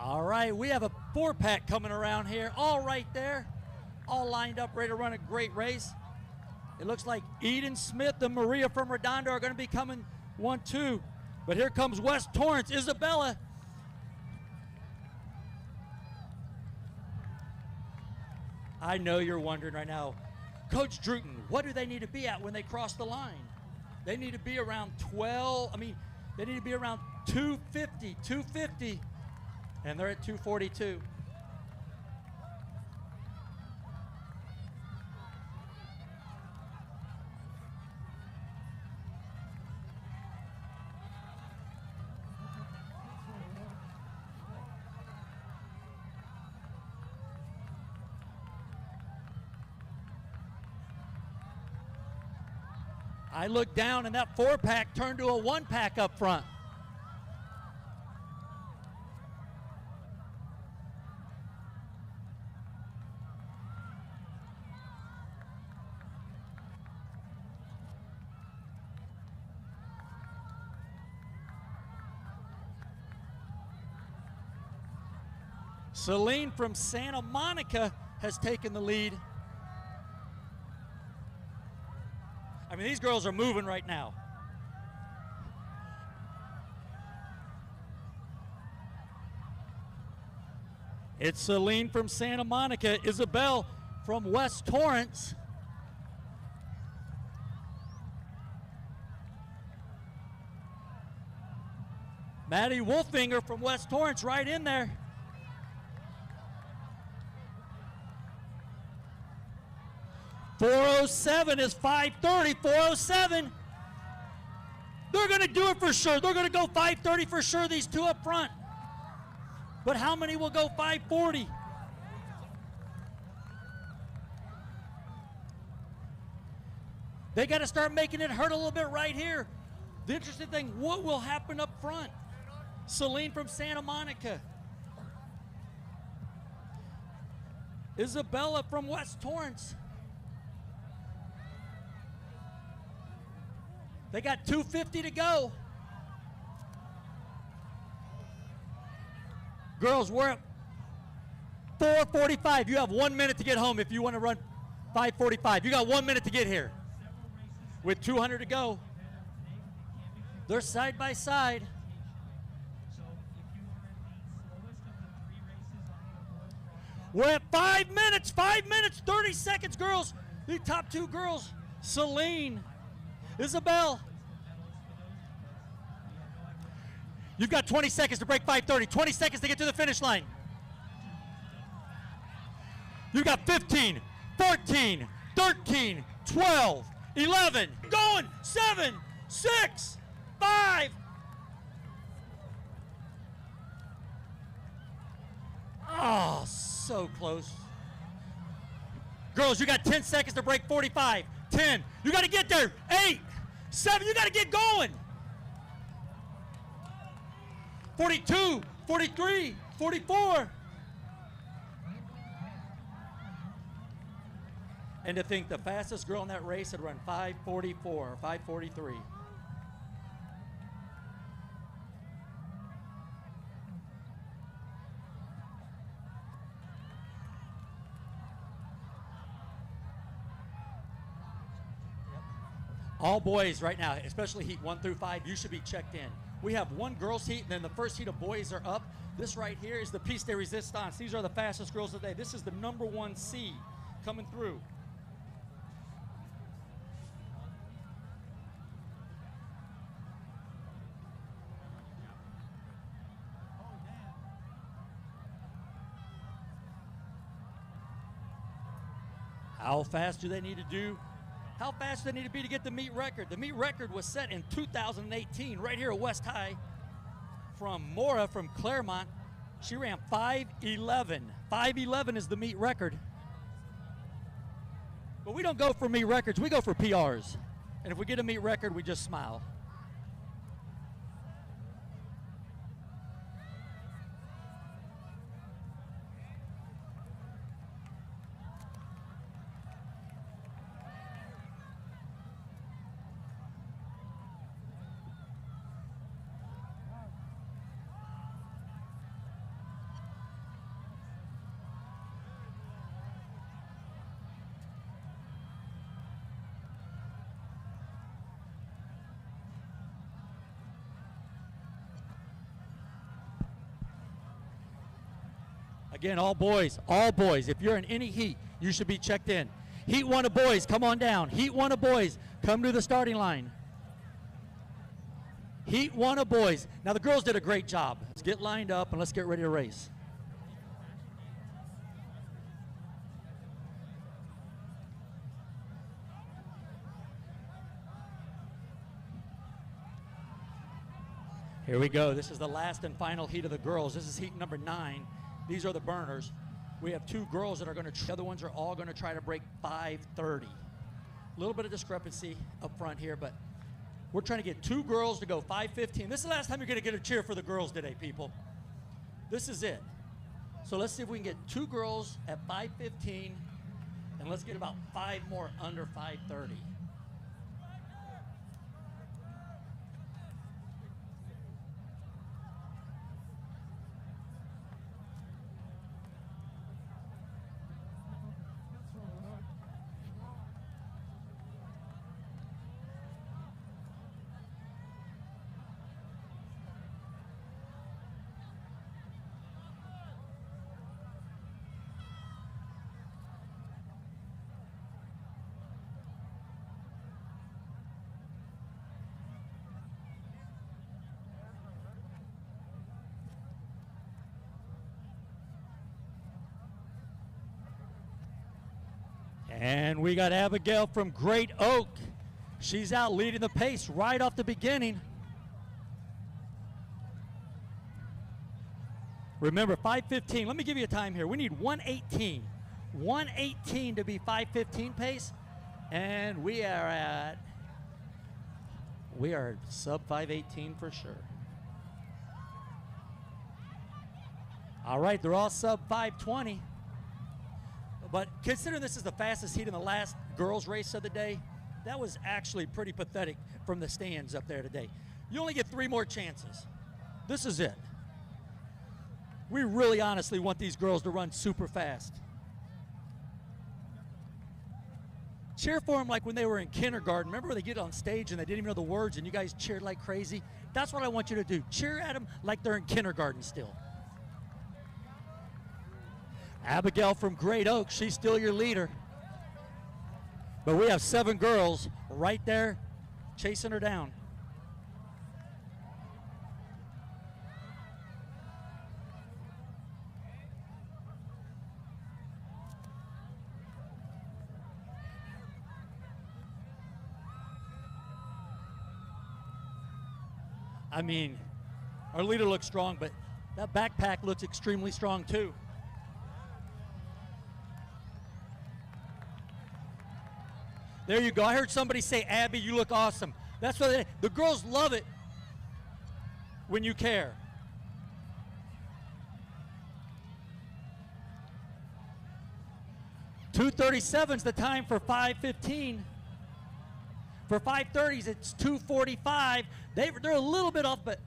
All right, we have a 4-pack coming around here, all right there, all lined up, ready to run a great race. It looks like Eden Smith and Maria from Redondo are going to be coming 1-2. But here comes West Torrance, Isabella. I know you're wondering right now, Coach Druten, what do they need to be at when they cross the line? They need to be around 12, they need to be around 250. And they're at 242. I looked down and that 4-pack turned to a 1-pack up front. Celine from Santa Monica has taken the lead. These girls are moving right now. It's Celine from Santa Monica, Isabel from West Torrance. Maddie Wolfinger from West Torrance right in there. .407 is 5:30, 407. They're going to do it for sure. They're going to go 5:30 for sure, these 2 up front. But how many will go 5:40? They got to start making it hurt a little bit right here. The interesting thing, what will happen up front? Celine from Santa Monica. Isabella from West Torrance. They got 250 to go. Girls, we're at 4:45. You have 1 minute to get home if you want to run 5:45. You got 1 minute to get here. With 200 to go. They're side by side. We're at 5 minutes, 30 seconds, girls. The top 2 girls, Celine, Isabel. You've got 20 seconds to break 5:30, 20 seconds to get to the finish line. You got 15, 14, 13, 12, 11, going, 7, 6, 5. Oh, so close. Girls, you got 10 seconds to break 45. 10, you got to get there. 8, 7, you got to get going. 42, 43, 44. And to think the fastest girl in that race had run 5:44 or 5:43. All boys right now, especially heat 1 through 5, you should be checked in. We have one girls heat, and then the first heat of boys are up. This right here is the piece de resistance. These are the fastest girls of the day. This is the #1 seed coming through. How fast do they need to do? How fast do they need to be to get the meet record? The meet record was set in 2018 right here at West High from Mora from Claremont. She ran 5:11. 5:11 is the meet record. But we don't go for meet records, we go for PRs. And if we get a meet record, we just smile. Again, all boys, all boys. If you're in any heat, you should be checked in. Heat 1 of boys, come on down. Heat 1 of boys, come to the starting line. Heat 1 of boys. Now the girls did a great job. Let's get lined up and let's get ready to race. Here we go. This is the last and final heat of the girls. This is heat number 9. These are the burners. We have 2 girls that are going to, the other ones are all going to try to break 5:30. A little bit of discrepancy up front here, but we're trying to get 2 girls to go 5:15. This is the last time you're going to get a cheer for the girls today, people. This is it. So let's see if we can get 2 girls at 5:15, and let's get about 5 more under 5:30. And we got Abigail from Great Oak. She's out leading the pace right off the beginning. Remember, 5:15. Let me give you a time here. We need 1:18. 1:18 to be 5:15 pace. And we are sub 5:18 for sure. All right, they're all sub 5:20. But considering this is the fastest heat in the last girls race of the day, that was actually pretty pathetic from the stands up there today. You only get 3 more chances. This is it. We really honestly want these girls to run super fast. Cheer for them like when they were in kindergarten. Remember when they get on stage and they didn't even know the words and you guys cheered like crazy? That's what I want you to do. Cheer at them like they're in kindergarten still. Abigail from Great Oak, she's still your leader. But we have 7 girls right there chasing her down. I mean, our leader looks strong, but that backpack looks extremely strong too. There you go. I heard somebody say, Abby, you look awesome. That's what the girls love it when you care. .237 is the time for 5:15. For 5:30s, it's 2:45. They're a little bit off, but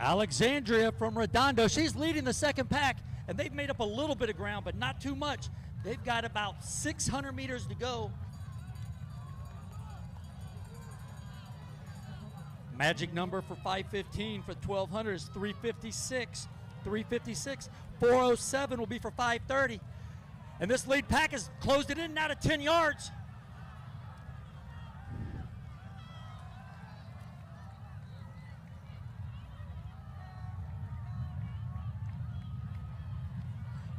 Alexandria from Redondo, she's leading the second pack, and they've made up a little bit of ground, but not too much. They've got about 600 meters to go. Magic number for 515 for 1200 is 356. 356. 407 will be for 530. And this lead pack has closed it in now to 10 yards.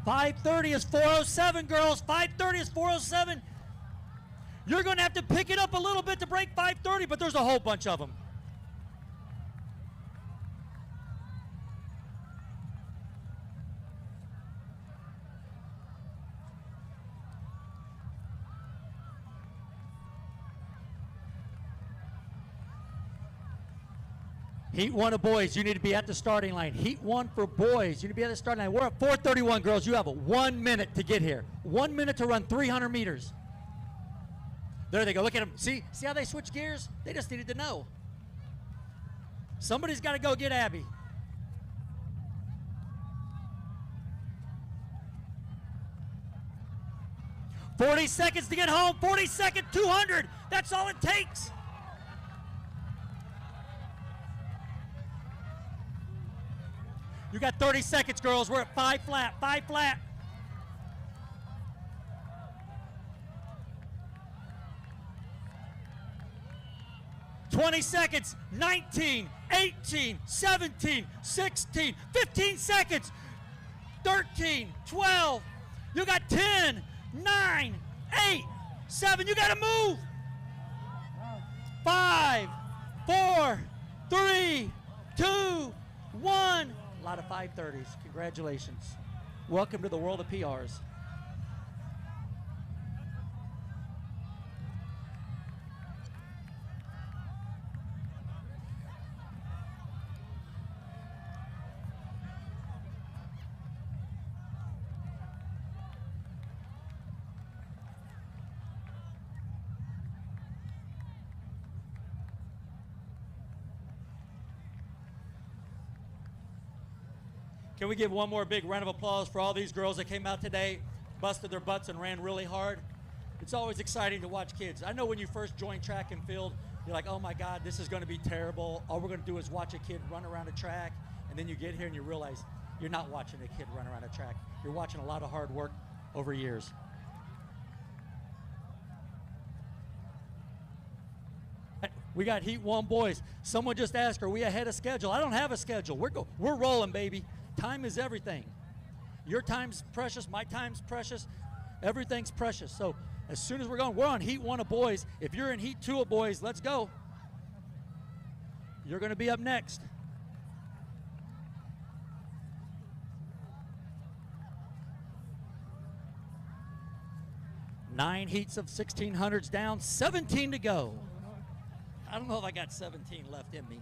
.530 is 407, girls. 530 is 407. You're going to have to pick it up a little bit to break 530, but there's a whole bunch of them. Heat 1 of boys, you need to be at the starting line. Heat 1 for boys, you need to be at the starting line. We're at 4:31, girls. You have 1 minute to get here. 1 minute to run 300 meters. There they go. Look at them. See how they switch gears? They just needed to know. Somebody's got to go get Abby. .40 seconds to get home. 40-second, 200. That's all it takes. You got 30 seconds, girls. We're at 5 flat, 5 flat. .20 seconds, 19, 18, 17, 16, 15 seconds, 13, 12. You got 10, 9, 8, 7. You got to move. 5, 4, 3, 2, 1. A lot of 530s. Congratulations. Welcome to the world of PRs. Can we give one more big round of applause for all these girls that came out today, busted their butts and ran really hard? It's always exciting to watch kids. I know when you first join track and field, you're like, oh my God, this is gonna be terrible. All we're gonna do is watch a kid run around a track, and then you get here and you realize you're not watching a kid run around a track. You're watching a lot of hard work over years. We got Heat 1 boys. Someone just asked, are we ahead of schedule? I don't have a schedule. We're rolling, baby. Time is everything. Your time's precious, my time's precious, everything's precious. So as soon as we're on Heat 1 of boys. If you're in Heat 2 of boys, let's go. You're gonna be up next. Nine heats of 1600s down, 17 to go. I don't know if I got 17 left in me.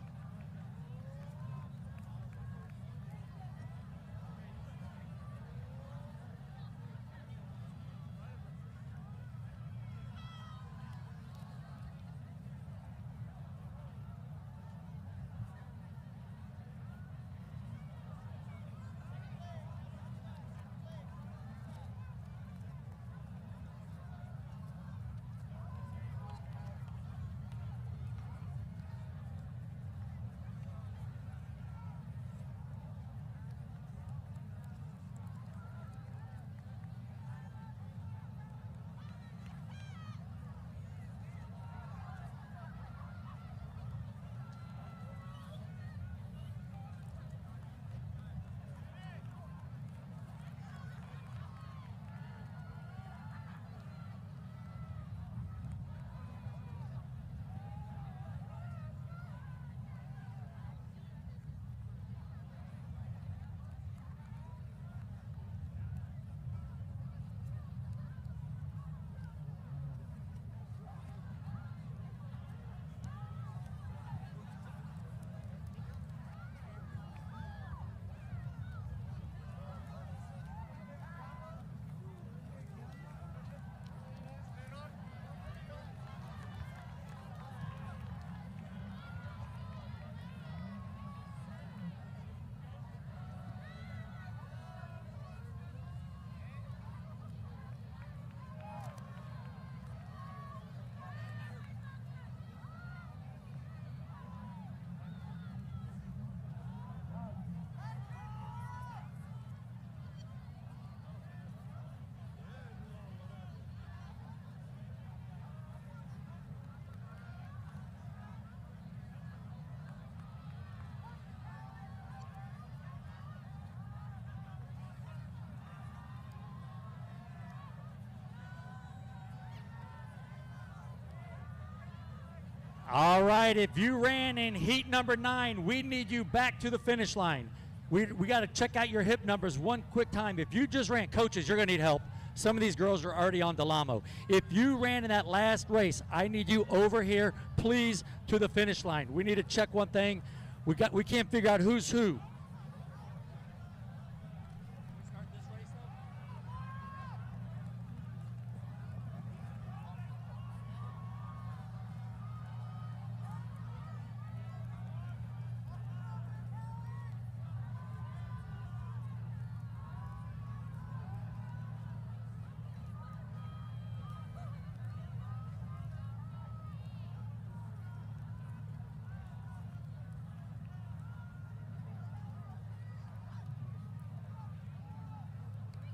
All right, if you ran in heat number 9, we need you back to the finish line. We got to check out your hip numbers one quick time. If you just ran, coaches, you're going to need help. Some of these girls are already on Delamo. If you ran in that last race, I need you over here, please, to the finish line. We need to check one thing. We can't figure out who's who.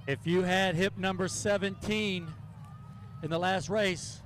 If you had hip number 17 in the last race,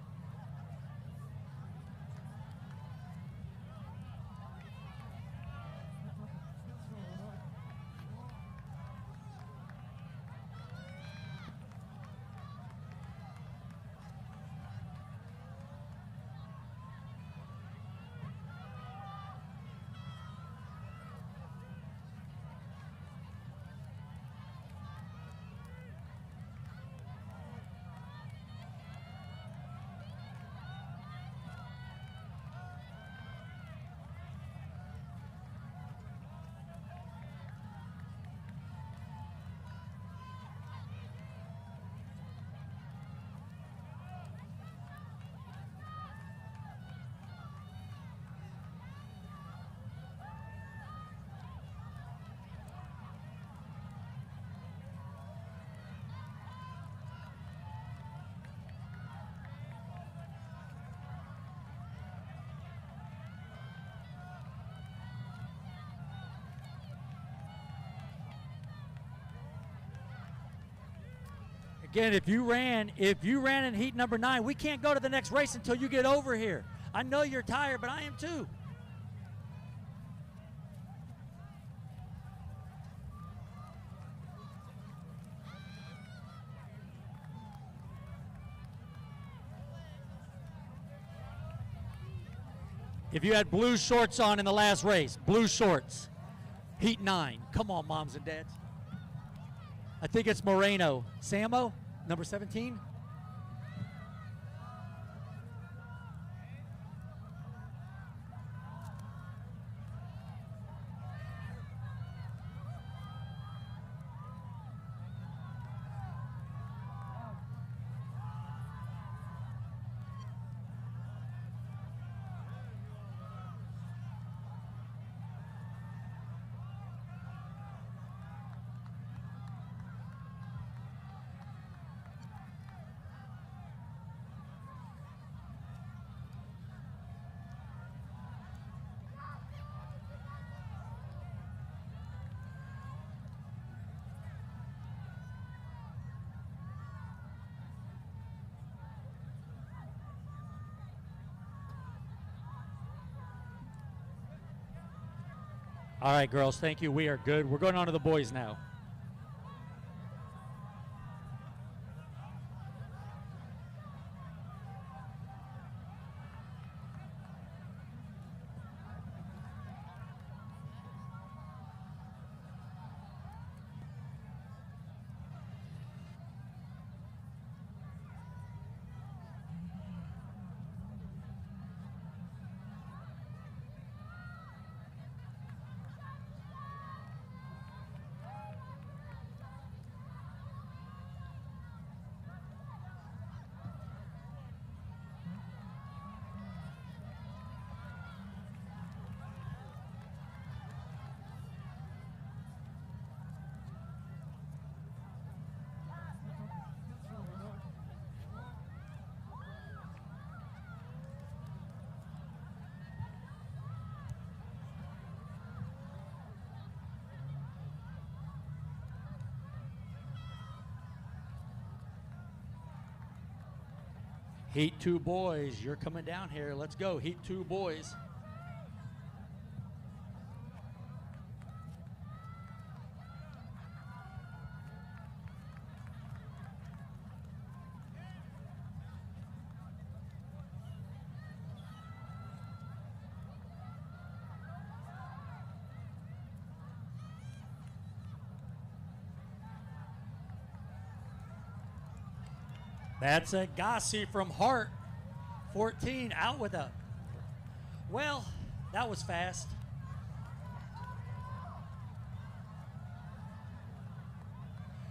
again, if you ran in heat number 9, we can't go to the next race until you get over here. I know you're tired, but I am too. If you had blue shorts on in the last race, blue shorts, heat 9. Come on, moms and dads. I think it's Moreno. Samo, number 17. All right, girls, thank you. We are good. We're going on to the boys now. Heat 2 boys, you're coming down here. Let's go, Heat 2 boys. That's a Gassi from Hart. 14 out with a, well, that was fast.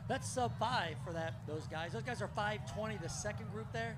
That's sub 5 for those guys. Those guys are 5:20, the second group there.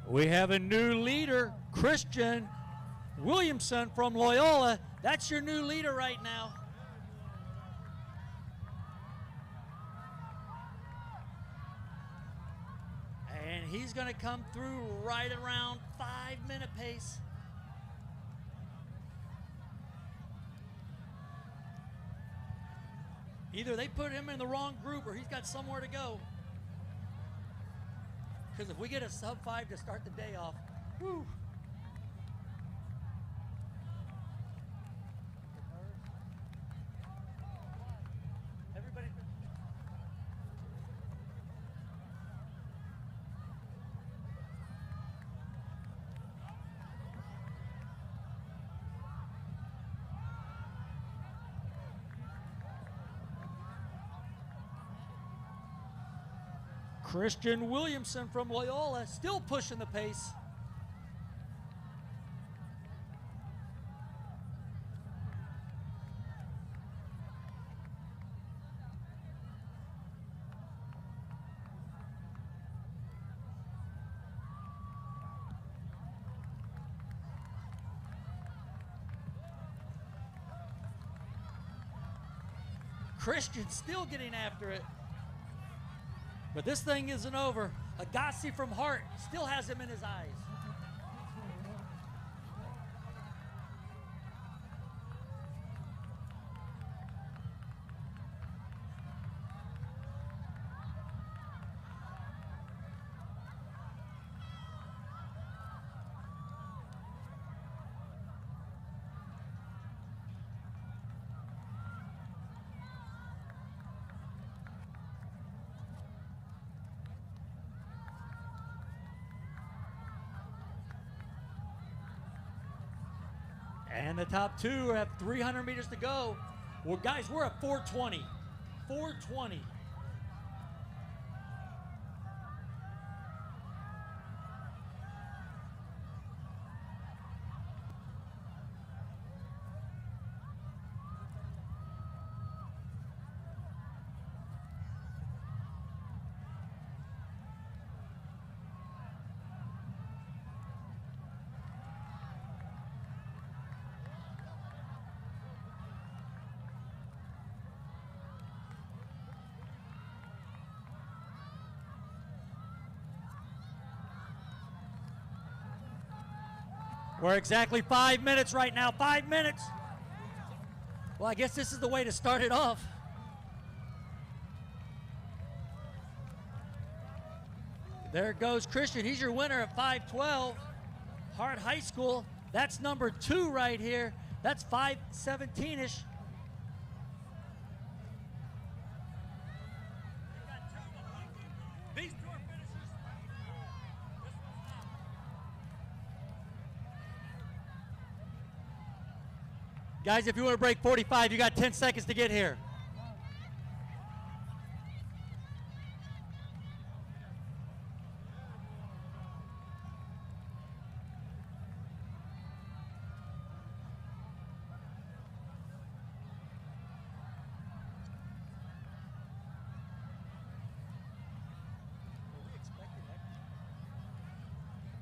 We have a new leader, Christian Williamson from Loyola. That's your new leader right now. And he's going to come through right around 5-minute pace. Either they put him in the wrong group or he's got somewhere to go. Because if we get a sub 5 to start the day off, woo. Everybody. Christian Williamson from Loyola still pushing the pace. Christian still getting after it. But this thing isn't over. Agassi from Hart still has him in his eyes. And the top two have 300 meters to go. Well, guys, we're at 4:20. 4:20. We're exactly 5 minutes right now. 5 minutes. Well, I guess this is the way to start it off. There goes Christian. He's your winner at 5:12. Hart High School. That's number 2 right here. That's 5:17-ish. Guys, if you want to break 45, you got 10 seconds to get here.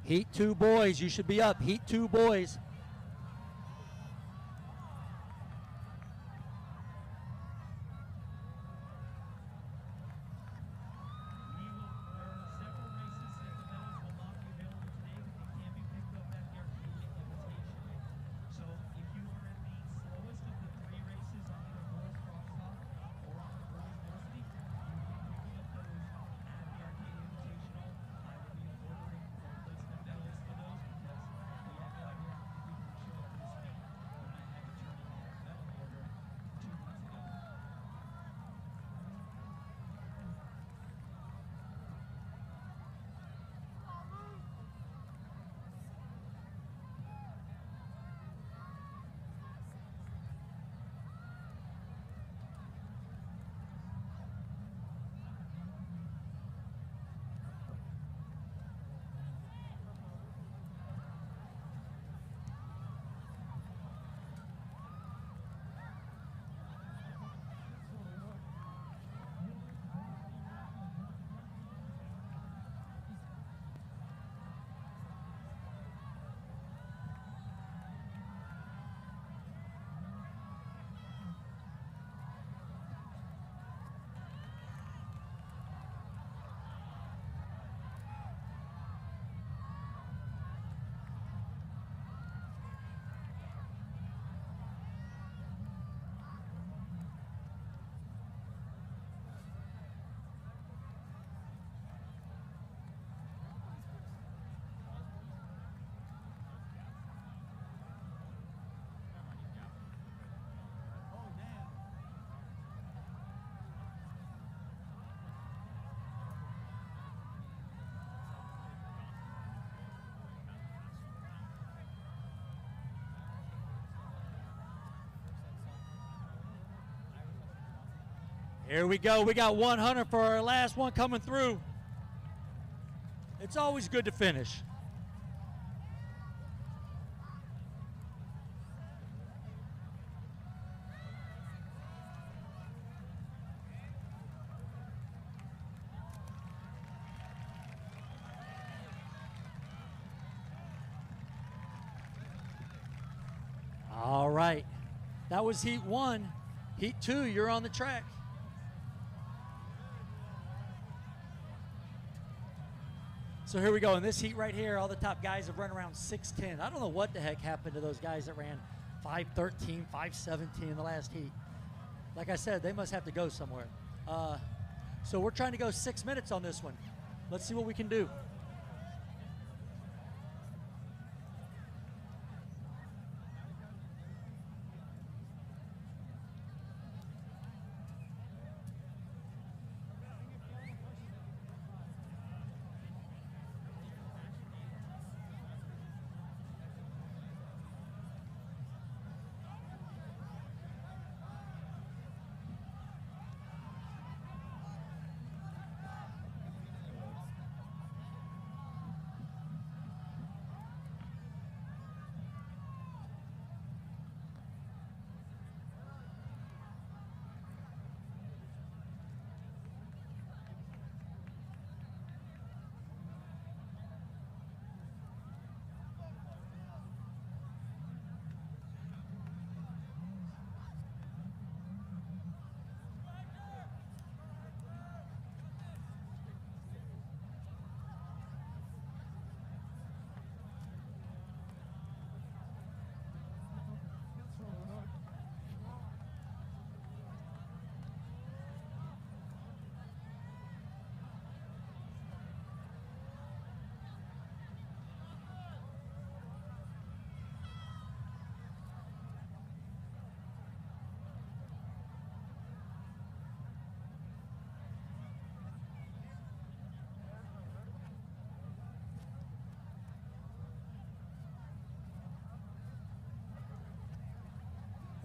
Heat 2 boys, you should be up. Heat 2 boys. Here we go. We got 100 for our last one coming through. It's always good to finish. All right. That was heat 1. Heat 2, you're on the track. So here we go. In this heat right here, all the top guys have run around 6:10. I don't know what the heck happened to those guys that ran 5:13, 5:17 in the last heat. Like I said, they must have to go somewhere. So we're trying to go 6 minutes on this one. Let's see what we can do.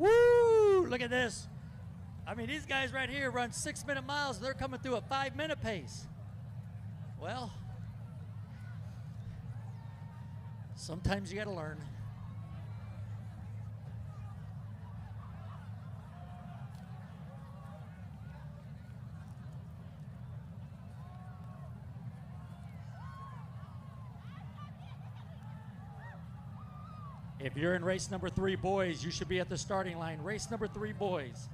Woo! Look at this. I mean, these guys right here run 6-minute miles, and they're coming through a 5-minute pace. Well, sometimes you got to learn. If you're in race number 3, boys, you should be at the starting line. Race number 3, boys.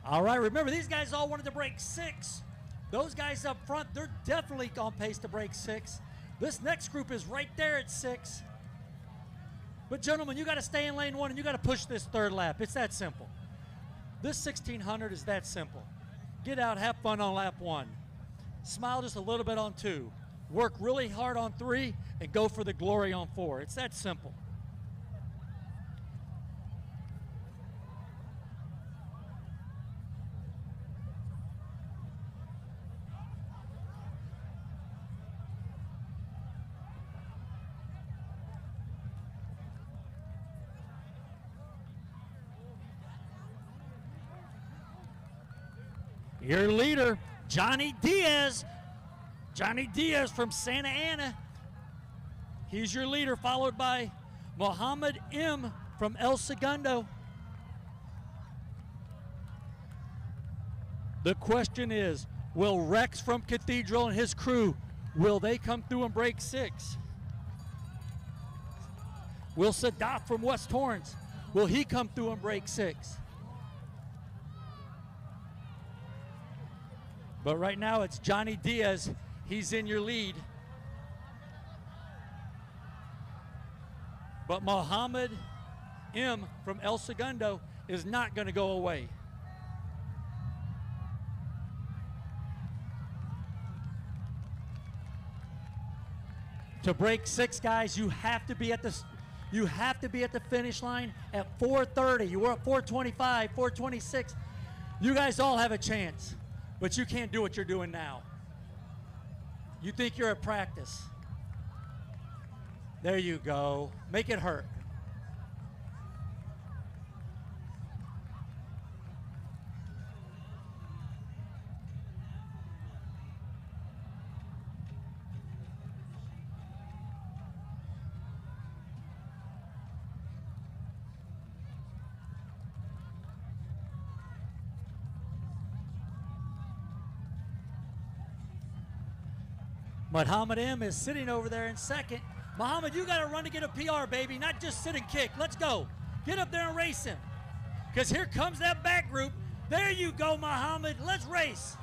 All right, remember, these guys all wanted to break 6. Those guys up front, they're definitely on pace to break 6. This next group is right there at 6. But gentlemen, you got to stay in lane 1 and you got to push this 3rd lap. It's that simple. This 1600 is that simple. Get out, have fun on lap 1. Smile just a little bit on 2. Work really hard on 3 and go for the glory on 4. It's that simple. Your leader, Johnny Diaz. Johnny Diaz from Santa Ana. He's your leader, followed by Mohammed M. from El Segundo. The question is, will Rex from Cathedral and his crew, will they come through and break 6? Will Sadat from West Torrance, will he come through and break 6? But right now it's Johnny Diaz. He's in your lead. But Muhammad M from El Segundo is not going to go away. To break 6, guys, you have to be at the finish line at 4:30. You were at 4:25, 4:26. You guys all have a chance, but you can't do what you're doing now. You think you're at practice. There you go. Make it hurt. Muhammad M is sitting over there in second. Muhammad, you got to run to get a PR, baby, not just sit and kick. Let's go. Get up there and race him. Because here comes that back group. There you go, Muhammad. Let's race.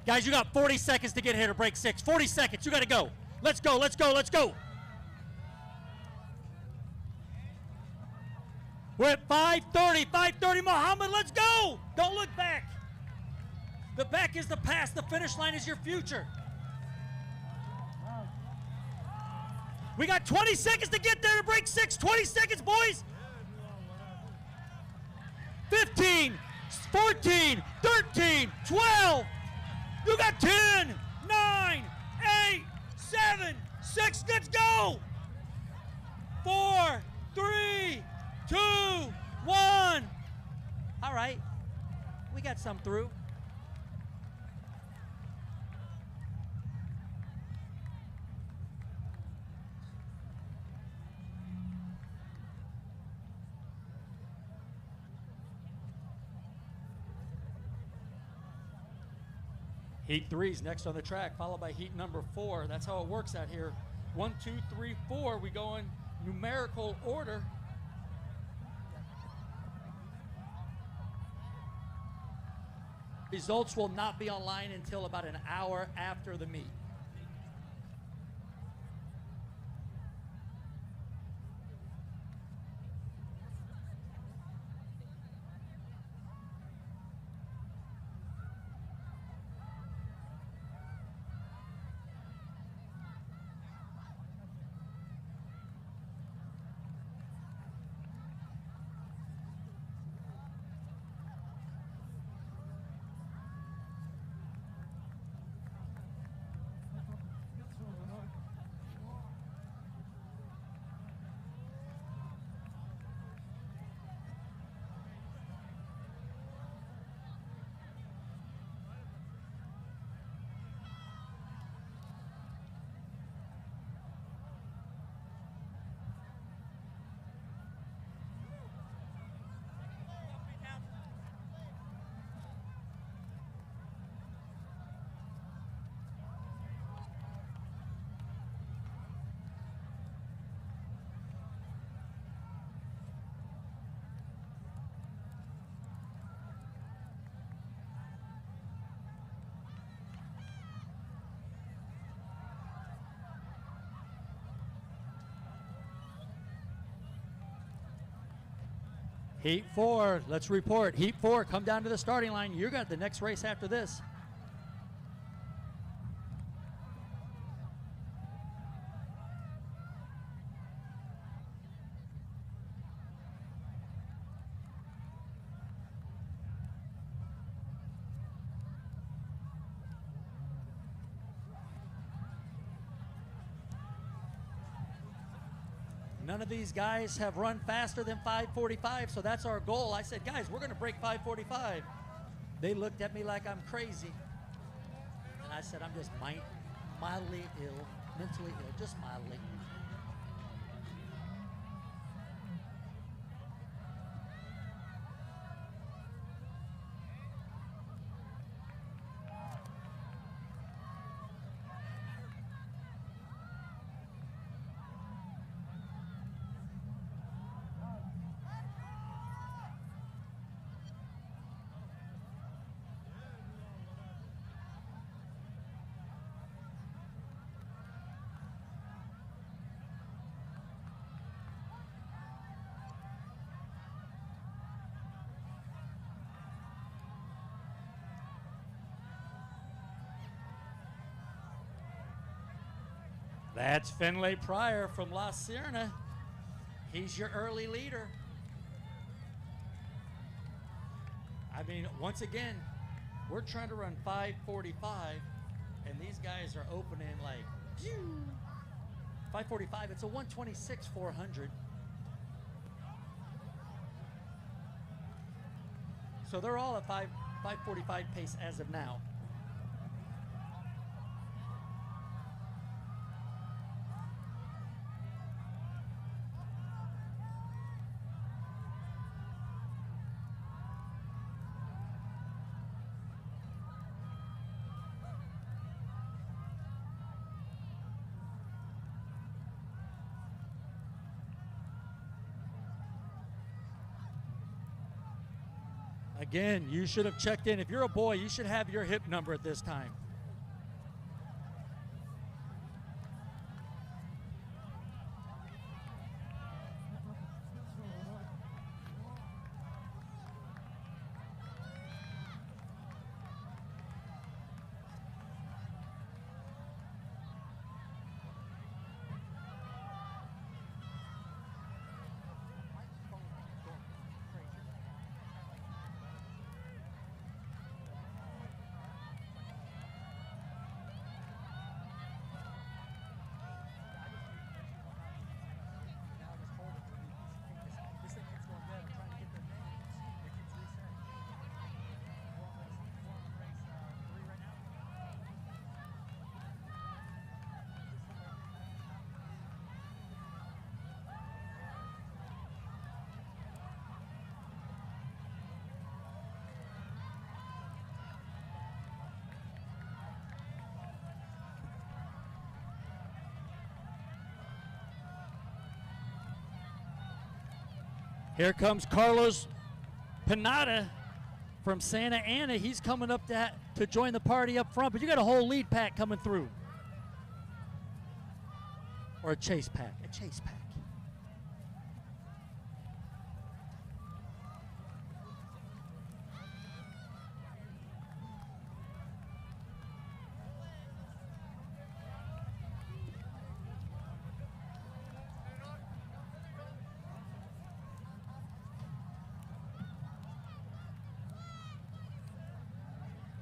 Guys, you got 40 seconds to get here to break 6. 40 seconds. You got to go. Let's go, let's go, let's go. We're at 5:30. 5:30, Muhammad. Let's go. Don't look back. The back is the past. The finish line is your future. We got 20 seconds to get there to break 6. 20 seconds, boys. 15, 14, 13, 12. You got 10, 9, 8, 7, 6. Let's go. 4, 3, 2, 1. All right. We got some through. Heat 3 is next on the track, followed by heat number 4. That's how it works out here. 1, 2, 3, 4. We go in numerical order. Results will not be online until about an hour after the meet. Heat 4, let's report. Heat 4, come down to the starting line. You got the next race after this. None of these guys have run faster than 5:45, so that's our goal. I said, guys, we're going to break 5:45. They looked at me like I'm crazy. And I said, I'm just mildly ill, mentally ill, just mildly. That's Finlay Pryor from La Serna. He's your early leader. I mean, once again, we're trying to run 5:45, and these guys are opening like, phew. 5:45, it's a 1:26 400. So they're all at 5:45 pace as of now. Again, you should have checked in. If you're a boy, you should have your hip number at this time. Here comes Carlos Pinata from Santa Ana. He's coming up to join the party up front, but you got a whole lead pack coming through. Or a chase pack,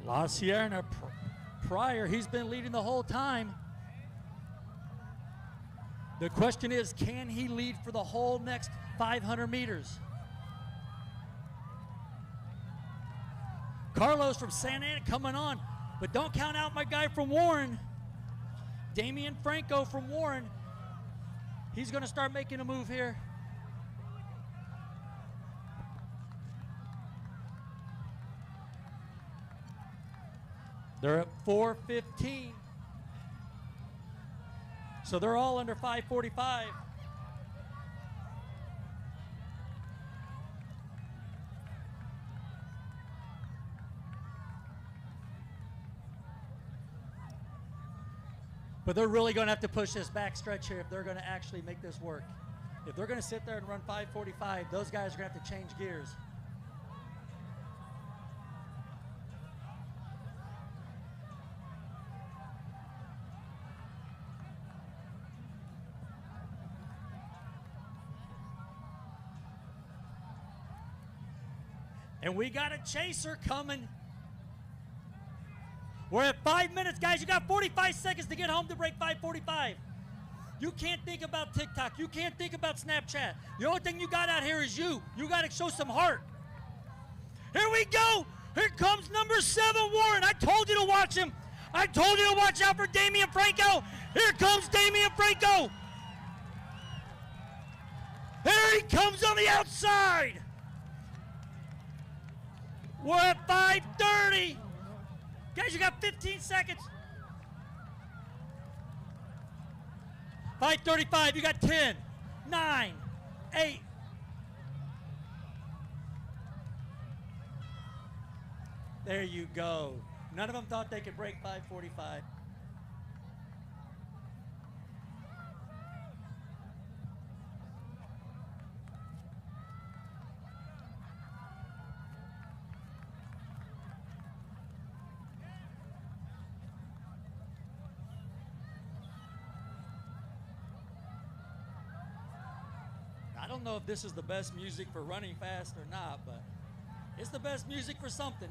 La Sierra Pryor, he's been leading the whole time. The question is, can he lead for the whole next 500 meters? Carlos from Santa Ana coming on, but don't count out my guy from Warren. Damian Franco from Warren. He's going to start making a move here. They're at 4:15. So they're all under 5:45. But they're really going to have to push this back stretch here if they're going to actually make this work. If they're going to sit there and run 5:45, those guys are going to have to change gears. And we got a chaser coming. We're at 5 minutes, guys. You got 45 seconds to get home to break 5:45. You can't think about TikTok. You can't think about Snapchat. The only thing you got out here is you. You got to show some heart. Here we go. Here comes number 7, Warren. I told you to watch him. I told you to watch out for Damian Franco. Here comes Damian Franco. Here he comes on the outside. We're at 5:30. Guys, you got 15 seconds. 5:35, you got 10, 9, 8. There you go. None of them thought they could break 5:45. don't know if this is the best music for running fast or not, but it's the best music for something.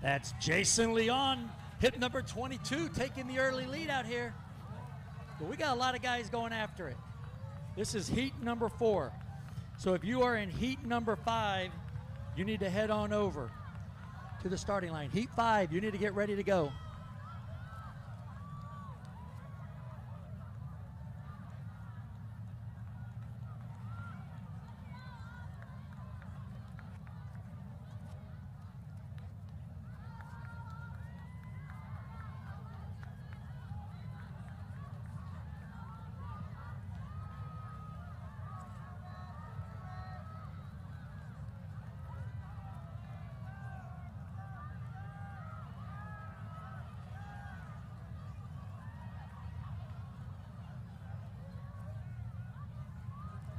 That's Jason Leon, hip number 22, taking the early lead out here. But we got a lot of guys going after it. This is heat number 4. So if you are in heat number 5, you need to head on over to the starting line. Heat 5, you need to get ready to go.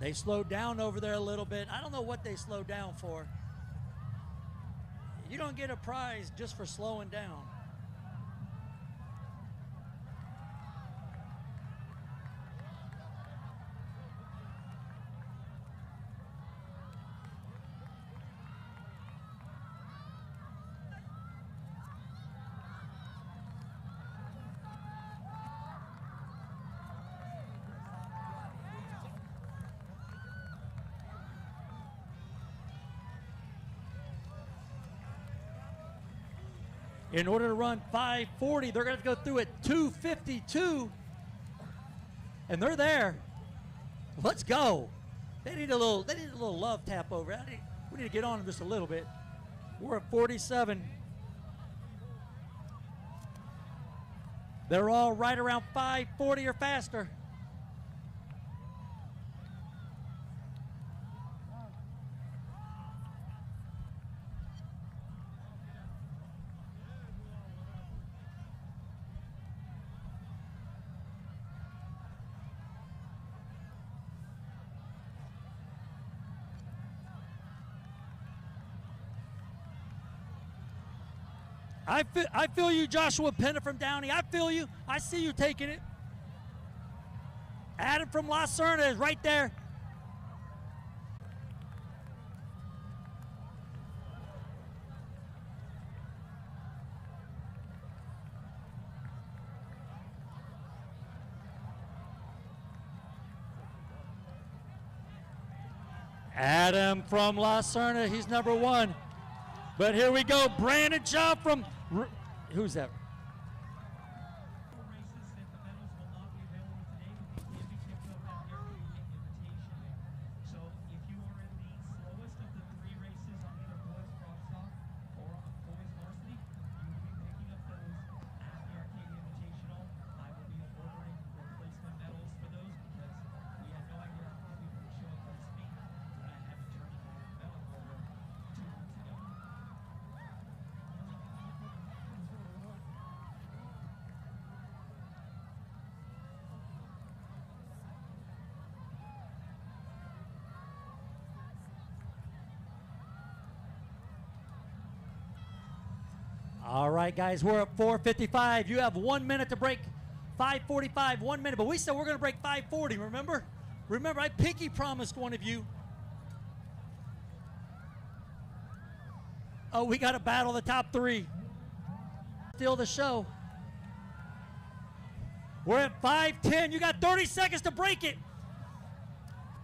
They slowed down over there a little bit. I don't know what they slowed down for. You don't get a prize just for slowing down. In order to run 5:40, they're going to go through at 2:52, and they're there. Let's go. They need a little love tap over. We need to get on them just a little bit. We're at 47. They're all right around 5:40 or faster. I feel you, Joshua Penna from Downey. I feel you. I see you taking it. Adam from La Serna is right there. Adam from La Serna, he's number 1. But here we go, Brandon Shaw from, who's that? All right, guys, we're at 4:55. You have 1 minute to break 5:45, 1 minute. But we said we're going to break 5:40, remember? Remember, I pinky promised one of you. Oh, we got to battle the top 3. Steal the show. We're at 5:10. You got 30 seconds to break it.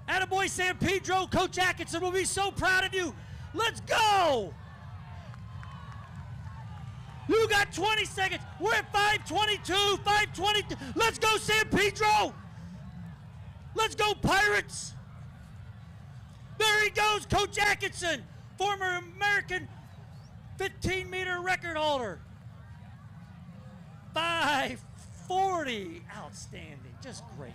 Attaboy San Pedro. Coach Atkinson will be so proud of you. Let's go. You got 20 seconds. We're at 5:22, 5:22. Let's go, San Pedro. Let's go, Pirates. There he goes, Coach Atkinson, former American 15-meter record holder. 5:40. Outstanding. Just great.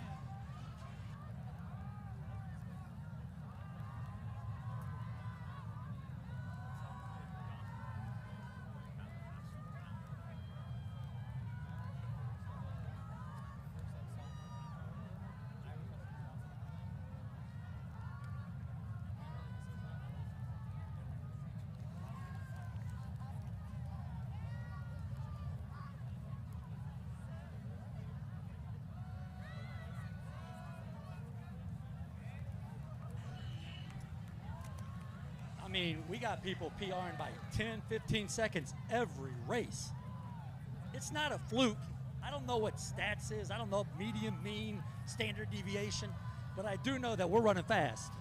I mean, we got people PRing by 10, 15 seconds every race. It's not a fluke. I don't know what stats is. I don't know median, mean, standard deviation, but I do know that we're running fast.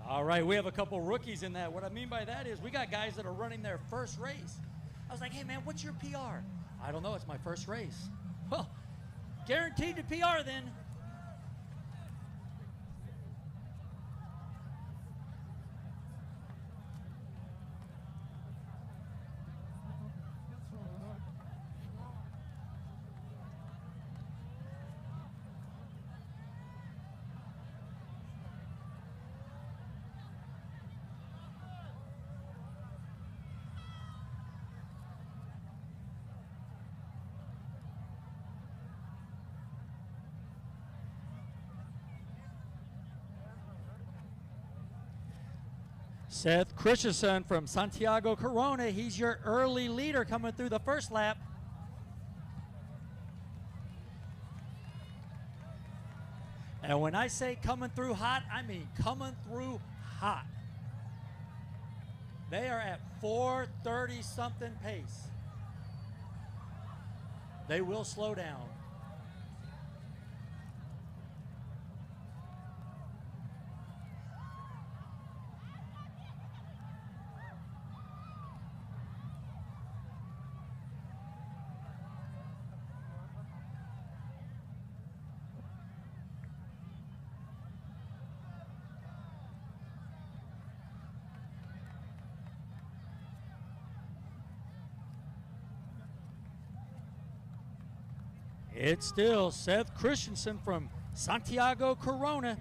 All right, we have a couple rookies in that. What I mean by that is we got guys that are running their first race. I was like, hey, man, what's your PR? I don't know. It's my first race. Well, guaranteed to PR then. Seth Christensen from Santiago Corona. He's your early leader coming through the first lap. And when I say coming through hot, I mean coming through hot. They are at 4:30 something pace. They will slow down. It's still Seth Christensen from Santiago, Corona.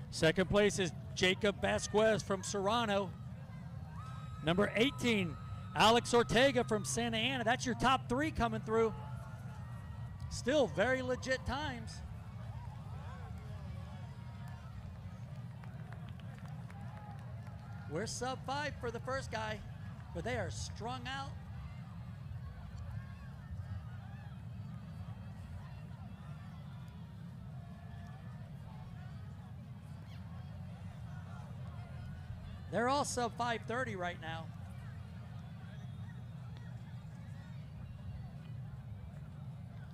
Second place is Jacob Vasquez from Serrano. Number 18, Alex Ortega from Santa Ana. That's your top three coming through. Still very legit times. We're sub 5 for the first guy, but they are strung out. They're all sub 5:30 right now.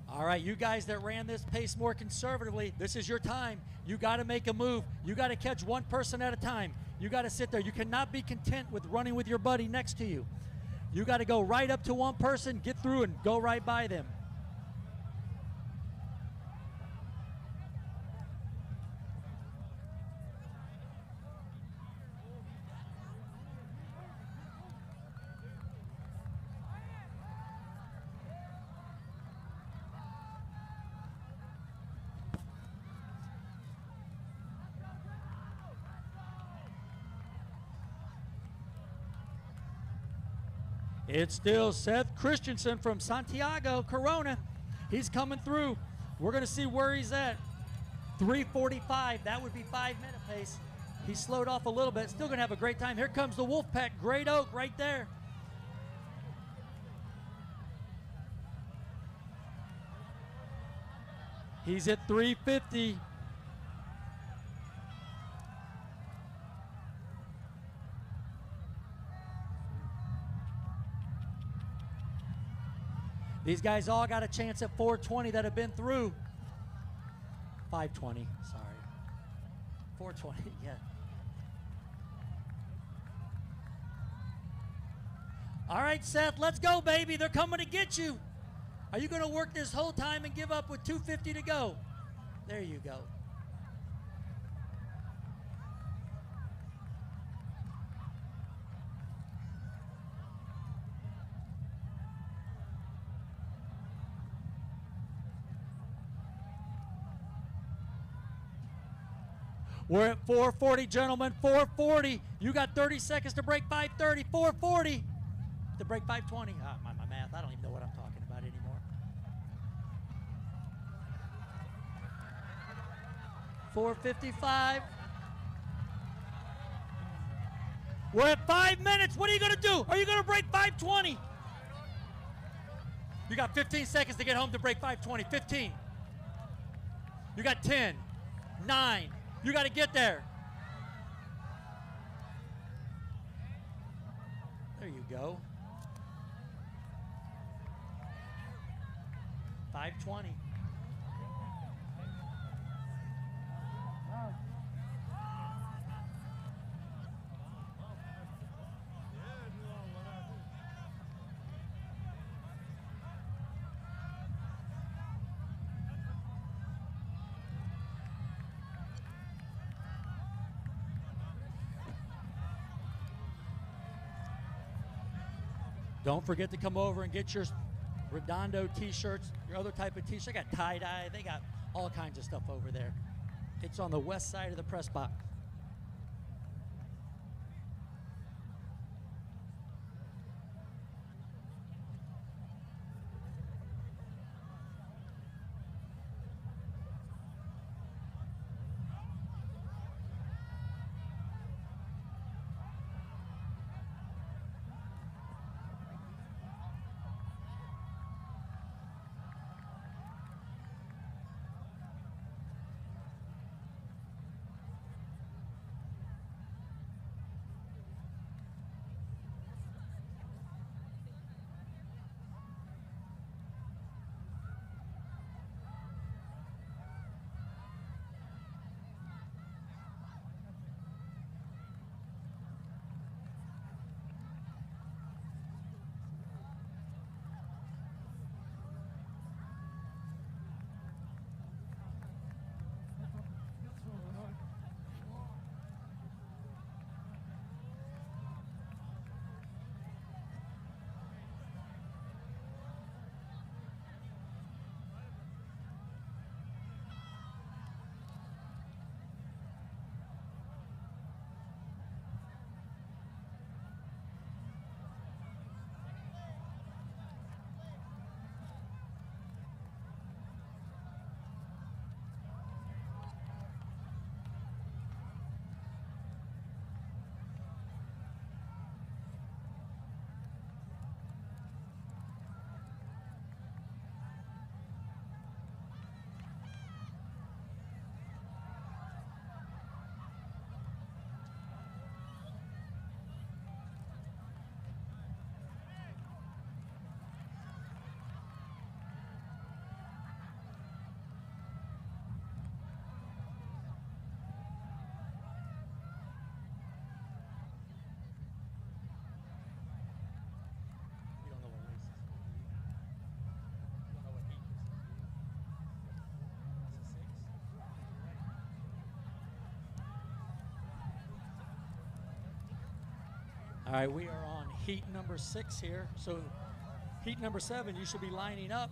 All right, you guys that ran this pace more conservatively, this is your time. You got to make a move. You got to catch one person at a time. You got to sit there. You cannot be content with running with your buddy next to you. You got to go right up to one person, get through, and go right by them. It's still Seth Christensen from Santiago, Corona. He's coming through. We're going to see where he's at. 3:45. That would be 5-minute pace. He slowed off a little bit. Still going to have a great time. Here comes the Wolfpack. Great Oak right there. He's at 3:50. These guys all got a chance at 4:20 that have been through. 5:20, sorry. 4:20, yeah. All right, Seth, let's go, baby. They're coming to get you. Are you going to work this whole time and give up with 2:50 to go? There you go. We're at 4:40, gentlemen. 4:40. You got 30 seconds to break 5:30. 4:40 to break 5:20. My math. I don't even know what I'm talking about anymore. 4:55. We're at 5 minutes. What are you going to do? Are you going to break 5:20? You got 15 seconds to get home to break 5:20. 15. You got 10, 9. You got to get there. There you go. 5:20. Don't forget to come over and get your Redondo t-shirts, your other type of t-shirt. They got tie-dye. They got all kinds of stuff over there. It's on the west side of the press box. All right, we are on heat number 6 here. So heat number 7, you should be lining up.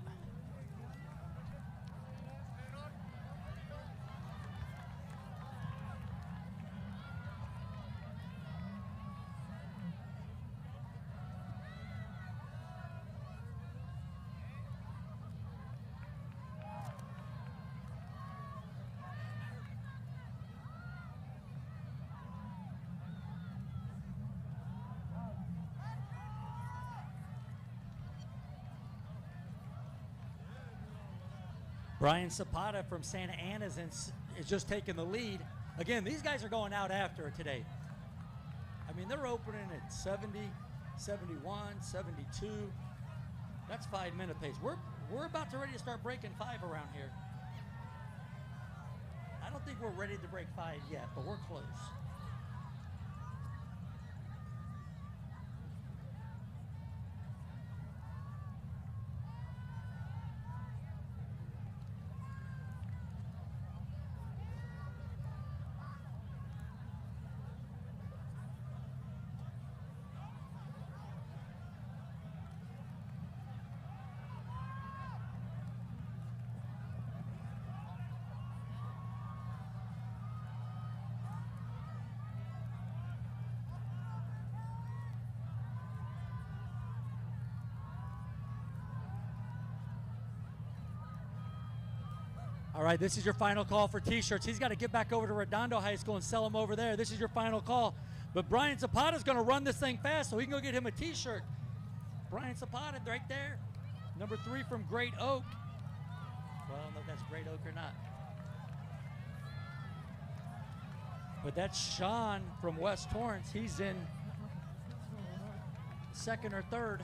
Brian Zapata from Santa Ana is just taking the lead. Again, these guys are going out after today. I mean, they're opening at 70, 71, 72. That's 5-minute pace. We're about to ready to start breaking 5 around here. I don't think we're ready to break 5 yet, but we're close. All right, this is your final call for T-shirts. He's got to get back over to Redondo High School and sell them over there. This is your final call. But Brian Zapata's going to run this thing fast, so he can go get him a T-shirt. Brian Zapata right there, number 3 from Great Oak. Well, I don't know if that's Great Oak or not. But that's Sean from West Torrance. He's in 2nd or 3rd.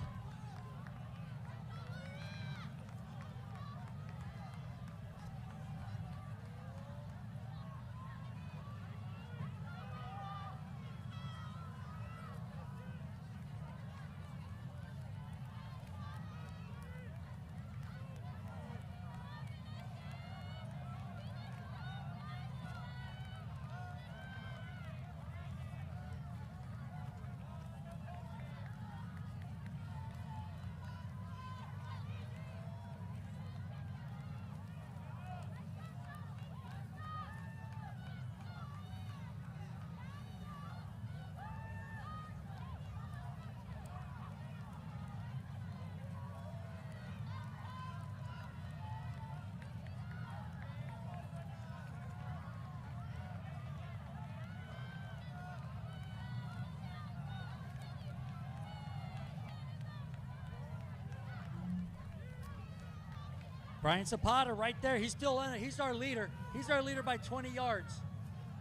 Brian Zapata right there. He's still in it. He's our leader. He's our leader by 20 yards,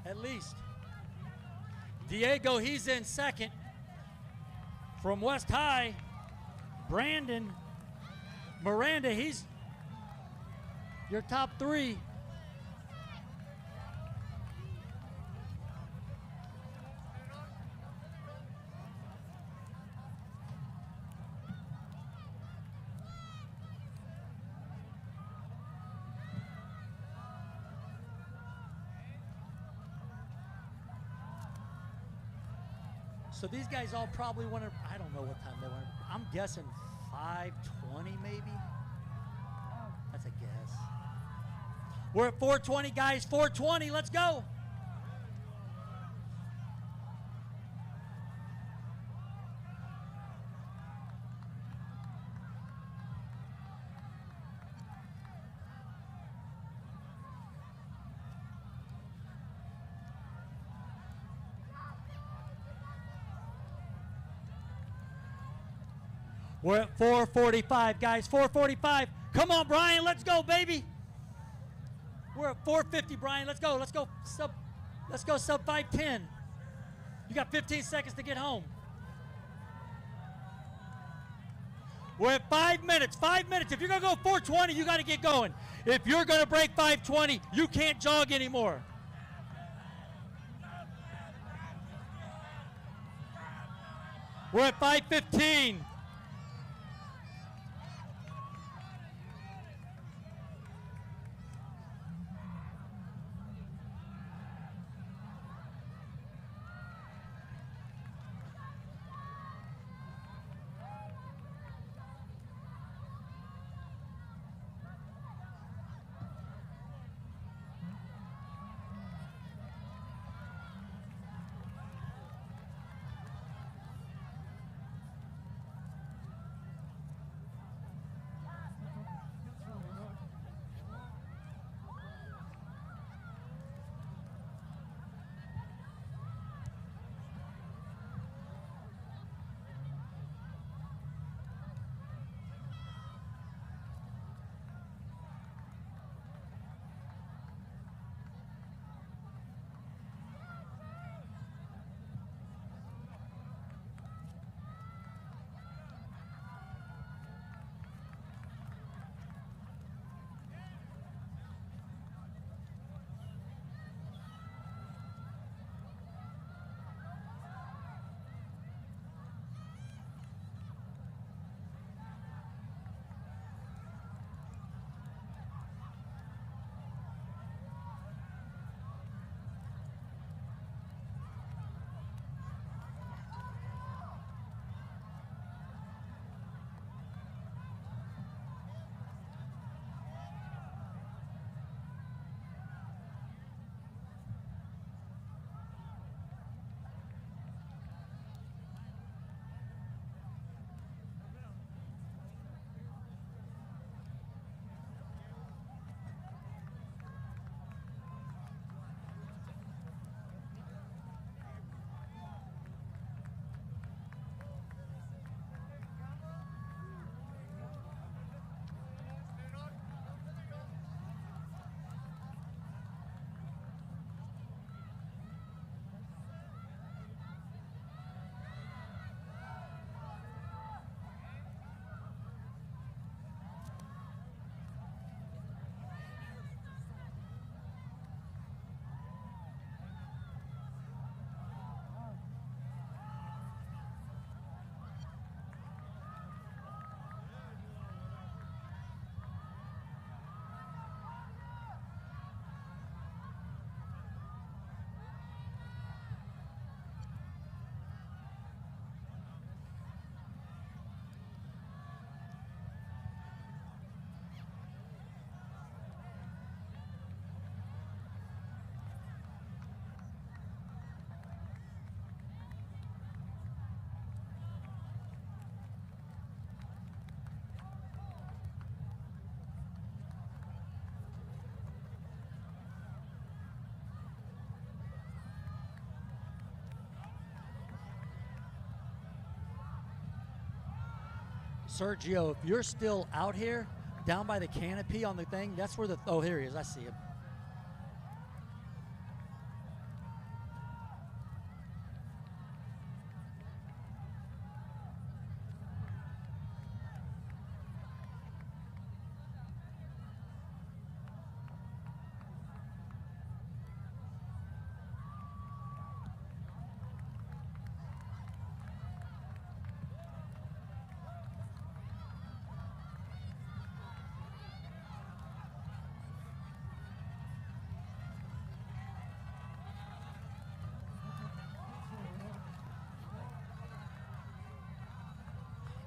at least. Diego, he's in 2nd. From West High, Brandon Miranda, he's your top 3. So these guys all probably want to, I don't know what time they want to, I'm guessing 5:20 maybe. That's a guess. We're at 4:20, guys, 4:20, let's go. We're at 4:45, guys, 4:45. Come on, Brian, let's go, baby. We're at 4:50, Brian, let's go. Let's go sub 5:10. You got 15 seconds to get home. We're at 5 minutes, 5 minutes. If you're gonna go 4:20, you gotta get going. If you're gonna break 5:20, you can't jog anymore. We're at 5:15. Sergio, if you're still out here, down by the canopy on the thing, that's where oh, here he is. I see him.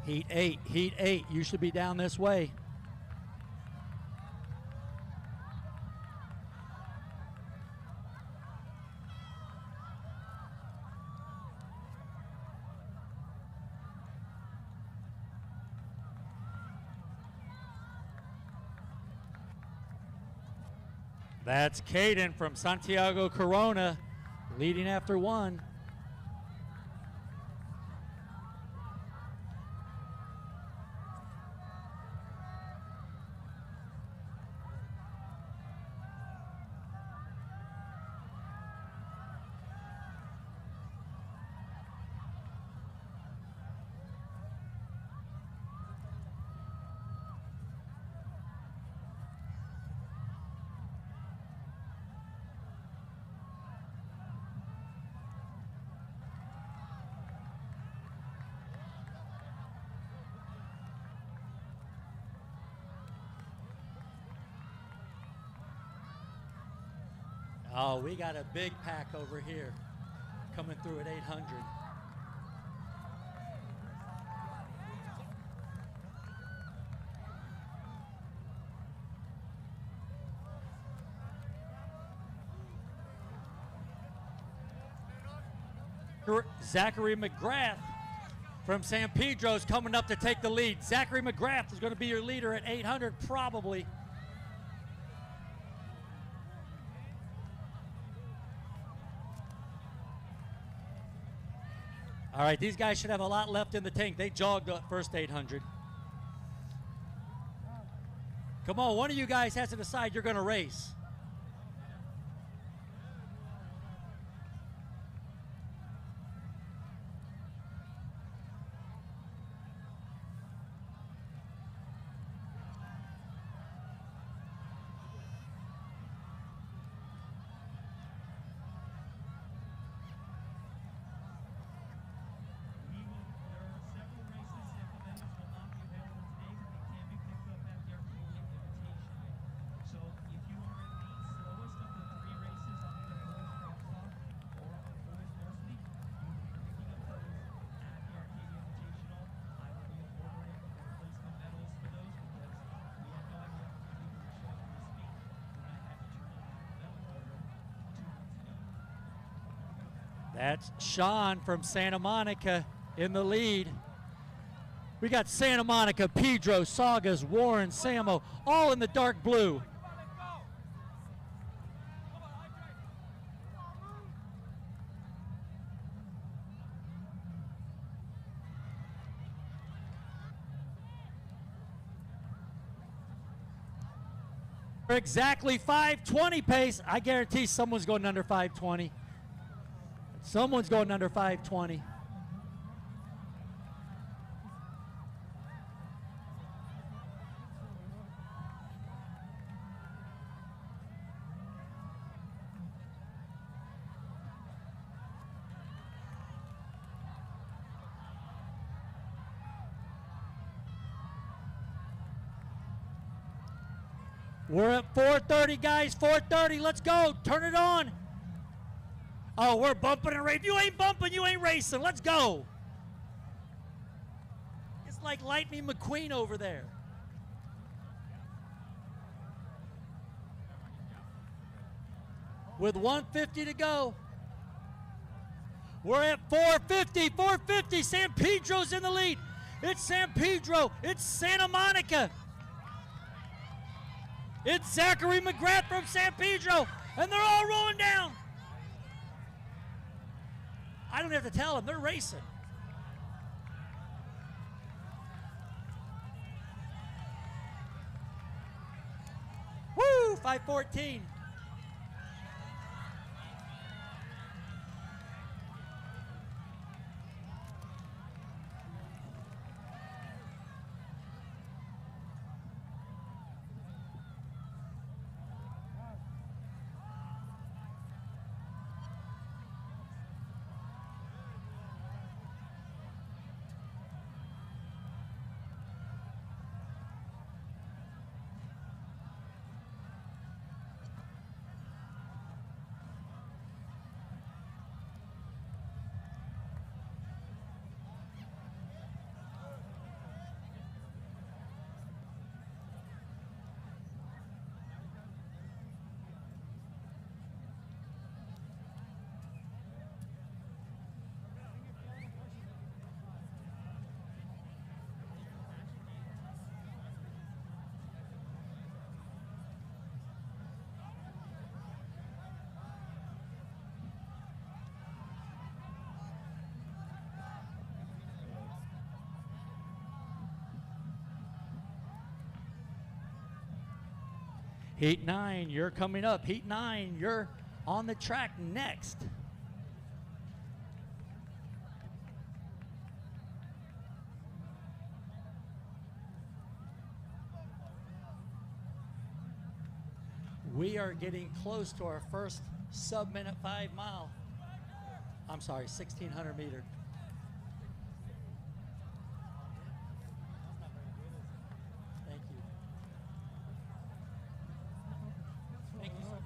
Heat 8, Heat 8. You should be down this way. That's Caden from Santiago Corona, leading after one. Oh, we got a big pack over here coming through at 800. Zachary McGrath from San Pedro is coming up to take the lead. Zachary McGrath is going to be your leader at 800 probably. All right, these guys should have a lot left in the tank. They jogged the first 800. Come on, one of you guys has to decide you're going to race. That's Sean from Santa Monica in the lead. We got Santa Monica, Pedro, Saugas, Warren, Samo, all in the dark blue. For exactly 5:20 pace, I guarantee someone's going under 5:20. Someone's going under 5:20. We're at 4:30, guys. 4:30. Let's go. Turn it on. Oh, we're bumping and racing. If you ain't bumping, you ain't racing. Let's go. It's like Lightning McQueen over there. With 150 to go. We're at 450. 450. San Pedro's in the lead. It's San Pedro. It's Santa Monica. It's Zachary McGrath from San Pedro. And they're all rolling down. I don't have to tell them, they're racing. 5:14. Heat 9, you're coming up. Heat 9, you're on the track next. We are getting close to our first sub-minute 5 mile. I'm sorry, 1,600 meter. Thank you. Thank you so much.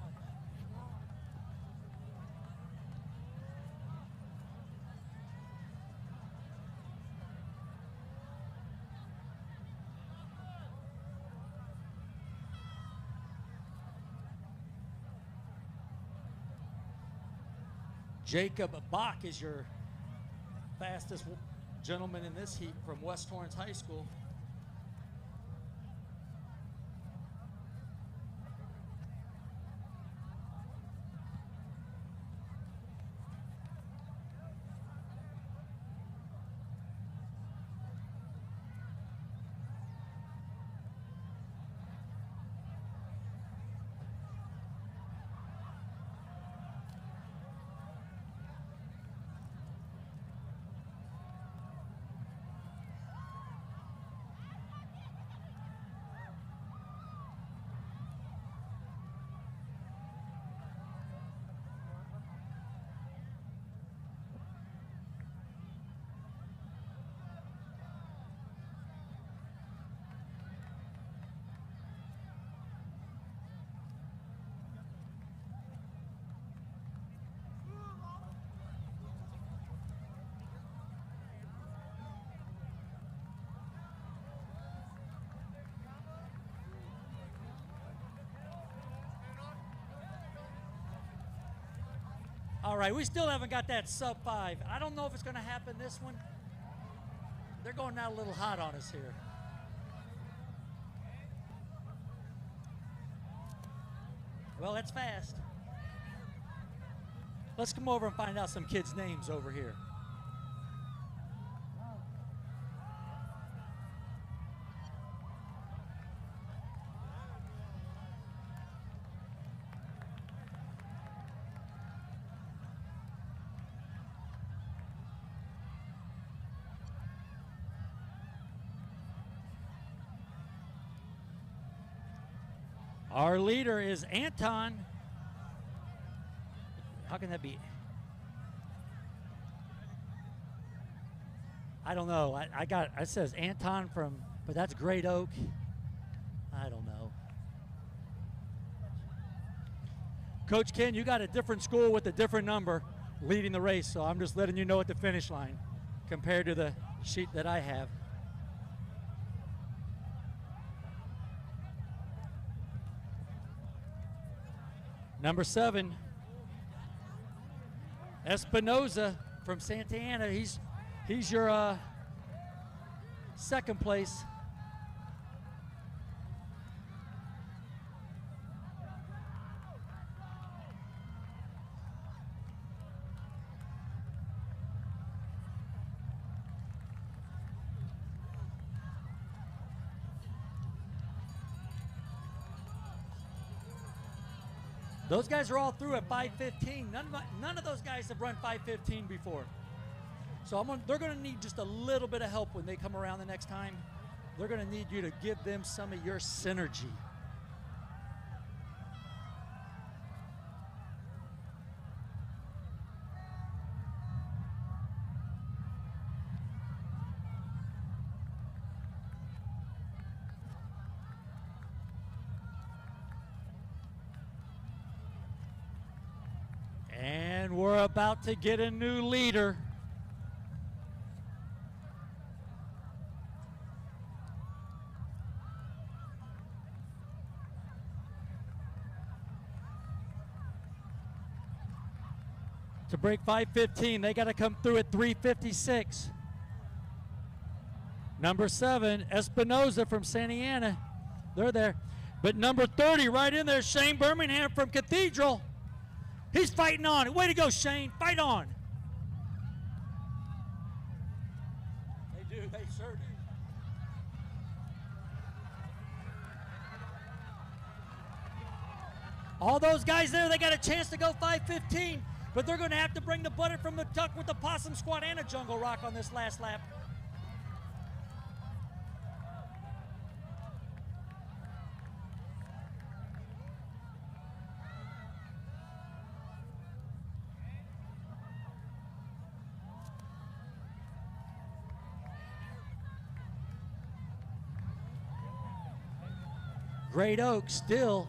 Jacob Bach is your fastest gentleman in this heat from West Torrance High School. All right, we still haven't got that sub 5. I don't know if it's going to happen this one. They're going out a little hot on us here. Well, that's fast. Let's come over and find out some kids' names over here. Our leader is Anton. How can that be? I don't know. It says Anton from, but that's Great Oak. I don't know. Coach Ken, you got a different school with a different number leading the race, so I'm just letting you know at the finish line compared to the sheet that I have. Number 7, Espinoza from Santa Ana. He's your second place. Those guys are all through at 5:15. None of those guys have run 5:15 before. So they're going to need just a little bit of help when they come around the next time. They're going to need you to give them some of your synergy. And we're about to get a new leader. To break 5:15, they got to come through at 3:56. Number 7, Espinoza from Santa Ana. They're there. But number 30 right in there, Shane Birmingham from Cathedral. He's fighting on. Way to go, Shane. Fight on. They do. They sure do. All those guys there, they got a chance to go 5:15, but they're going to have to bring the butter from the duck with the possum squat and a jungle rock on this last lap. Great Oak still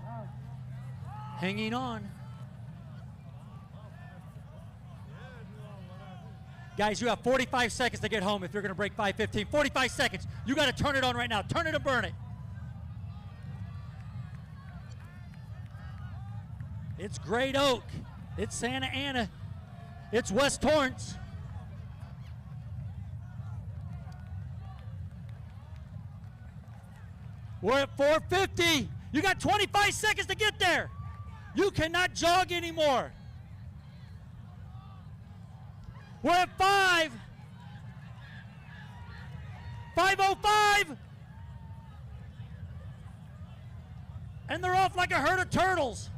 hanging on. Guys, you have 45 seconds to get home if you're going to break 5:15. 45 seconds. You got to turn it on right now. Turn it and burn it. It's Great Oak. It's Santa Ana. It's West Torrance. We're at 4:50. You got 25 seconds to get there. You cannot jog anymore. We're at 5:05. And they're off like a herd of turtles.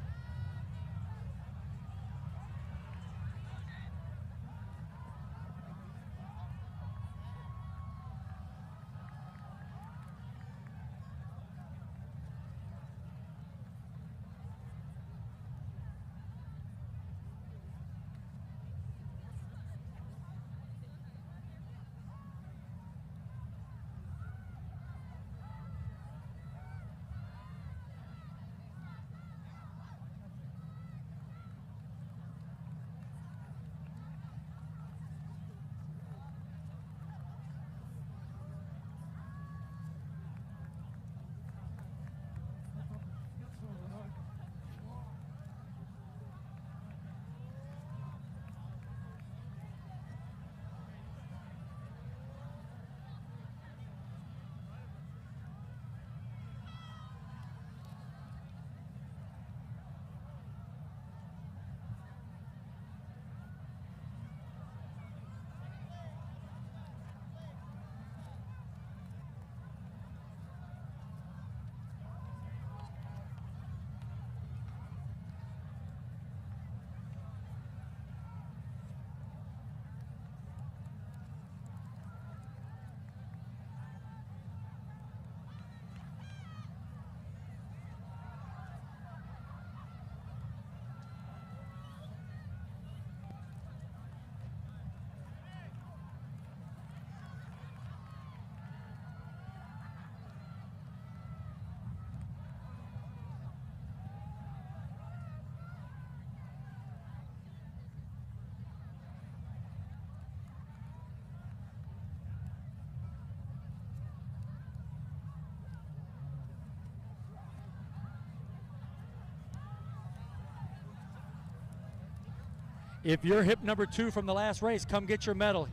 If you're hip number 2 from the last race, come get your medal.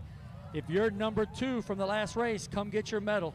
If you're number 2 from the last race, come get your medal.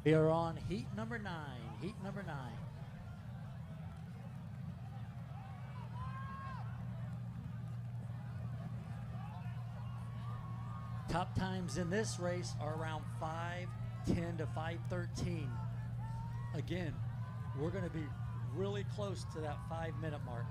We are on heat number 9. Heat number 9. Top times in this race are around 5:10 to 5:13. Again, we're going to be really close to that 5-minute mark.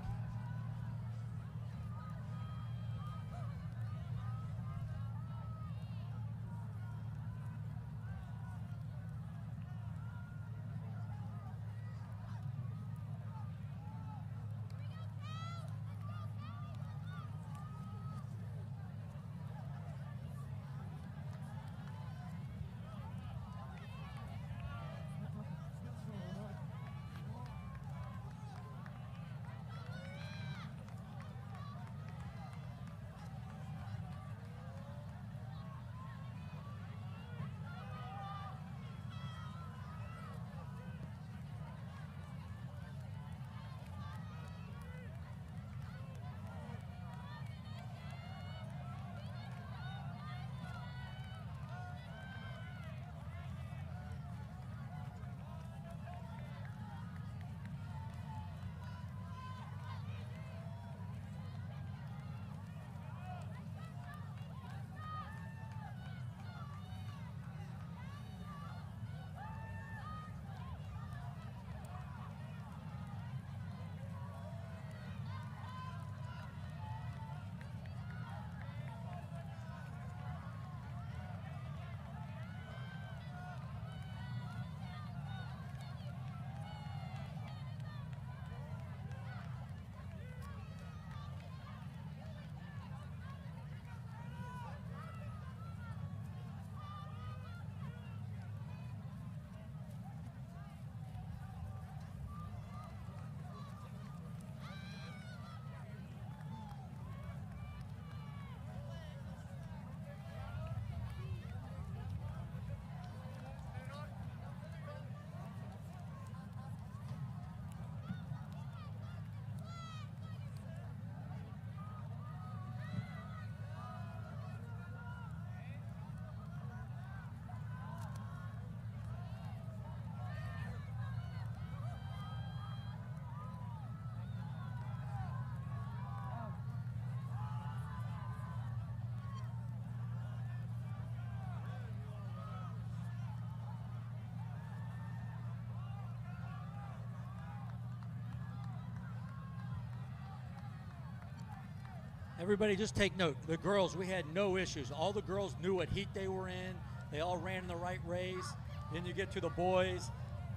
Everybody just take note. The girls, we had no issues. All the girls knew what heat they were in. They all ran in the right race. Then you get to the boys,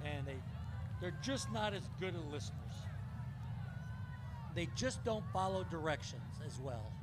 and they're just not as good as listeners. They just don't follow directions as well.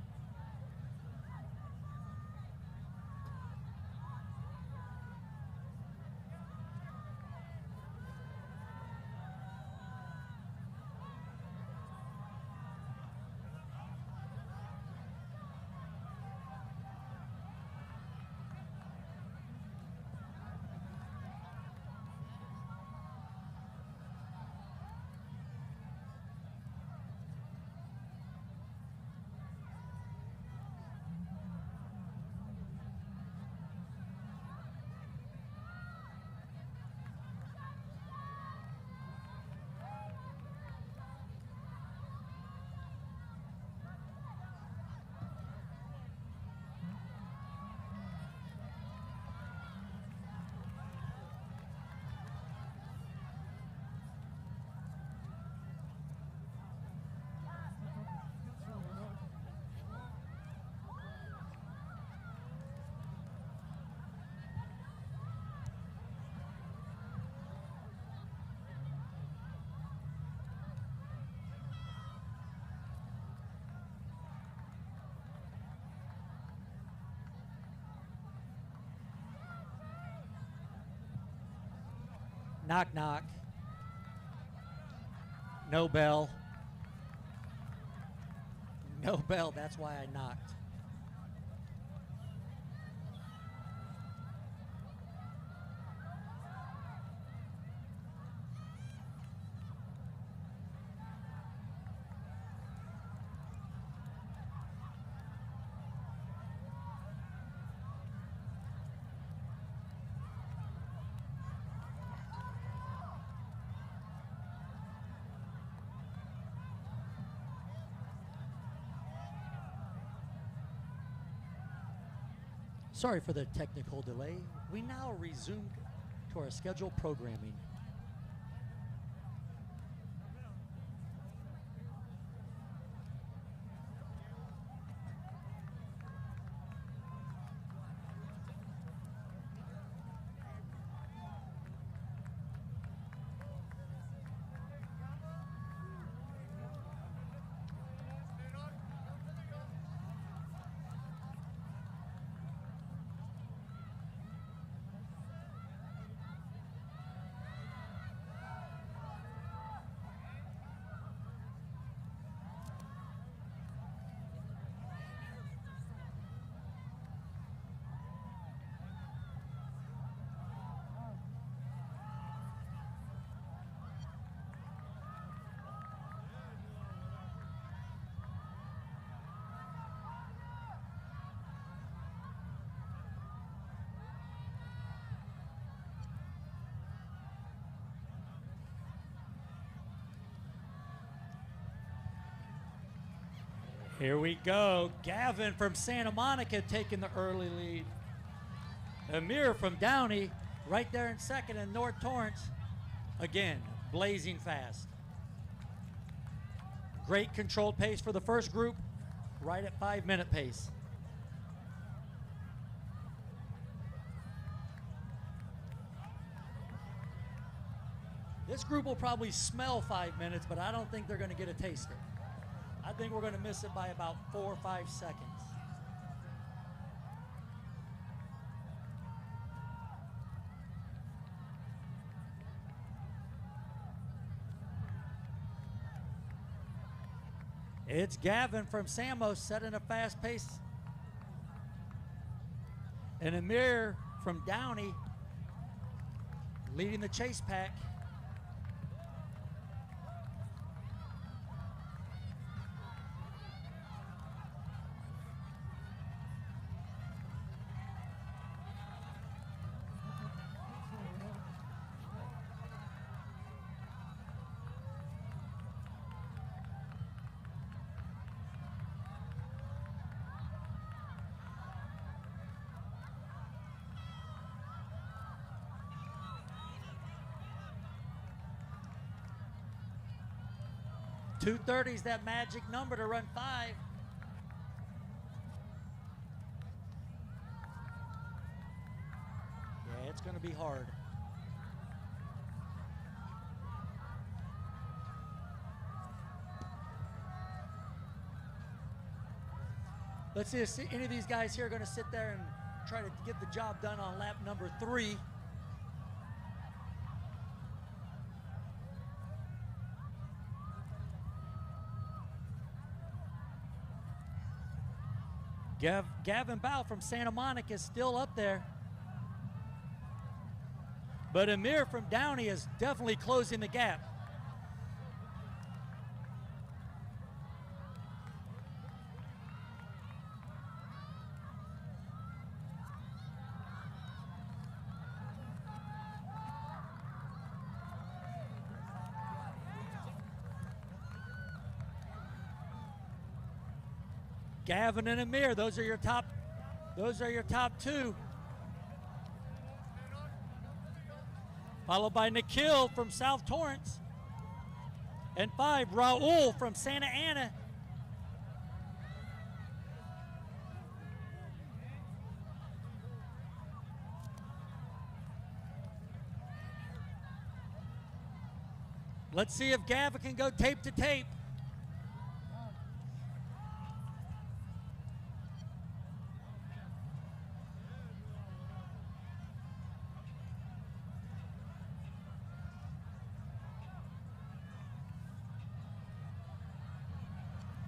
Knock, knock. No bell. No bell, that's why I knocked. Sorry for the technical delay. We now resume to our scheduled programming. Here we go. Gavin from Santa Monica taking the early lead. Amir from Downey right there in second, and North Torrance, again, blazing fast. Great controlled pace for the first group, right at 5-minute pace. This group will probably smell 5 minutes, but I don't think they're going to get a taste of it. I think we're going to miss it by about 4 or 5 seconds. It's Gavin from Samos setting a fast pace. And Amir from Downey leading the chase pack. .230 is that magic number to run 5. Yeah, it's going to be hard. Let's see if any of these guys here are going to sit there and try to get the job done on lap number 3. Gavin Bow from Santa Monica is still up there. But Amir from Downey is definitely closing the gap. Gavin and Amir, those are your top 2. Followed by Nikhil from South Torrance. And 5, Raul from Santa Ana. Let's see if Gavin can go tape to tape.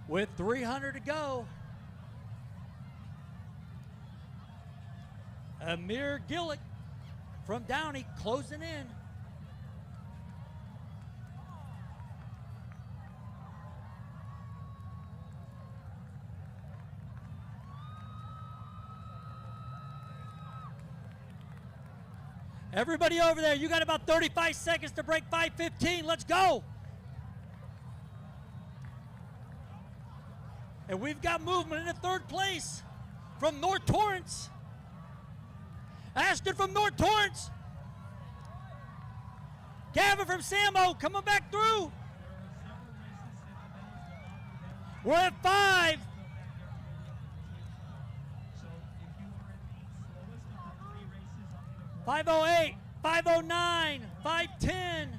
With 300 to go, Amir Gillick from Downey closing in. Everybody over there, you got about 35 seconds to break 5:15. Let's go. And we've got movement into 3rd place from North Torrance. Ashton from North Torrance. Gavin from Samo coming back through. We're at 5. 5:08, 5:09, 5:10.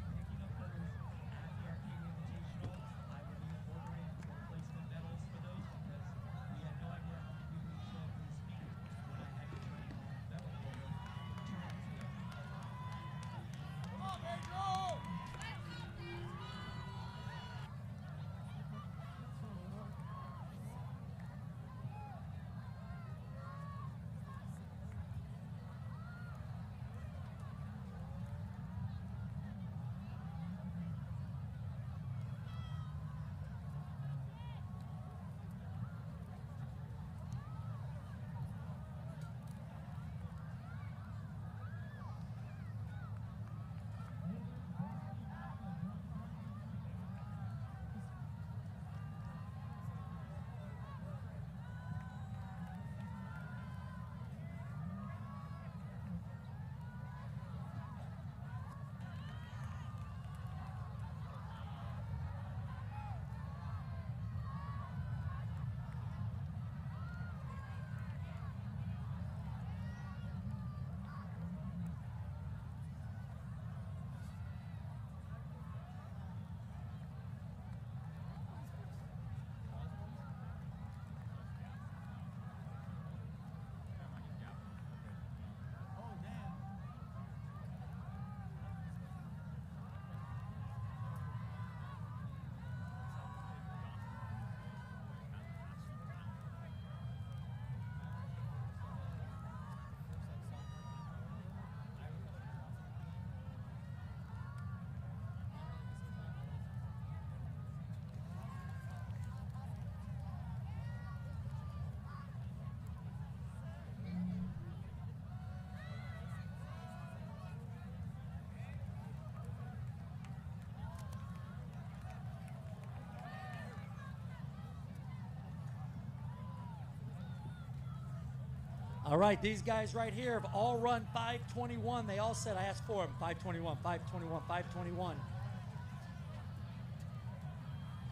All right, these guys right here have all run 5:21. They all said I asked for them. 5:21, 5:21, 5:21.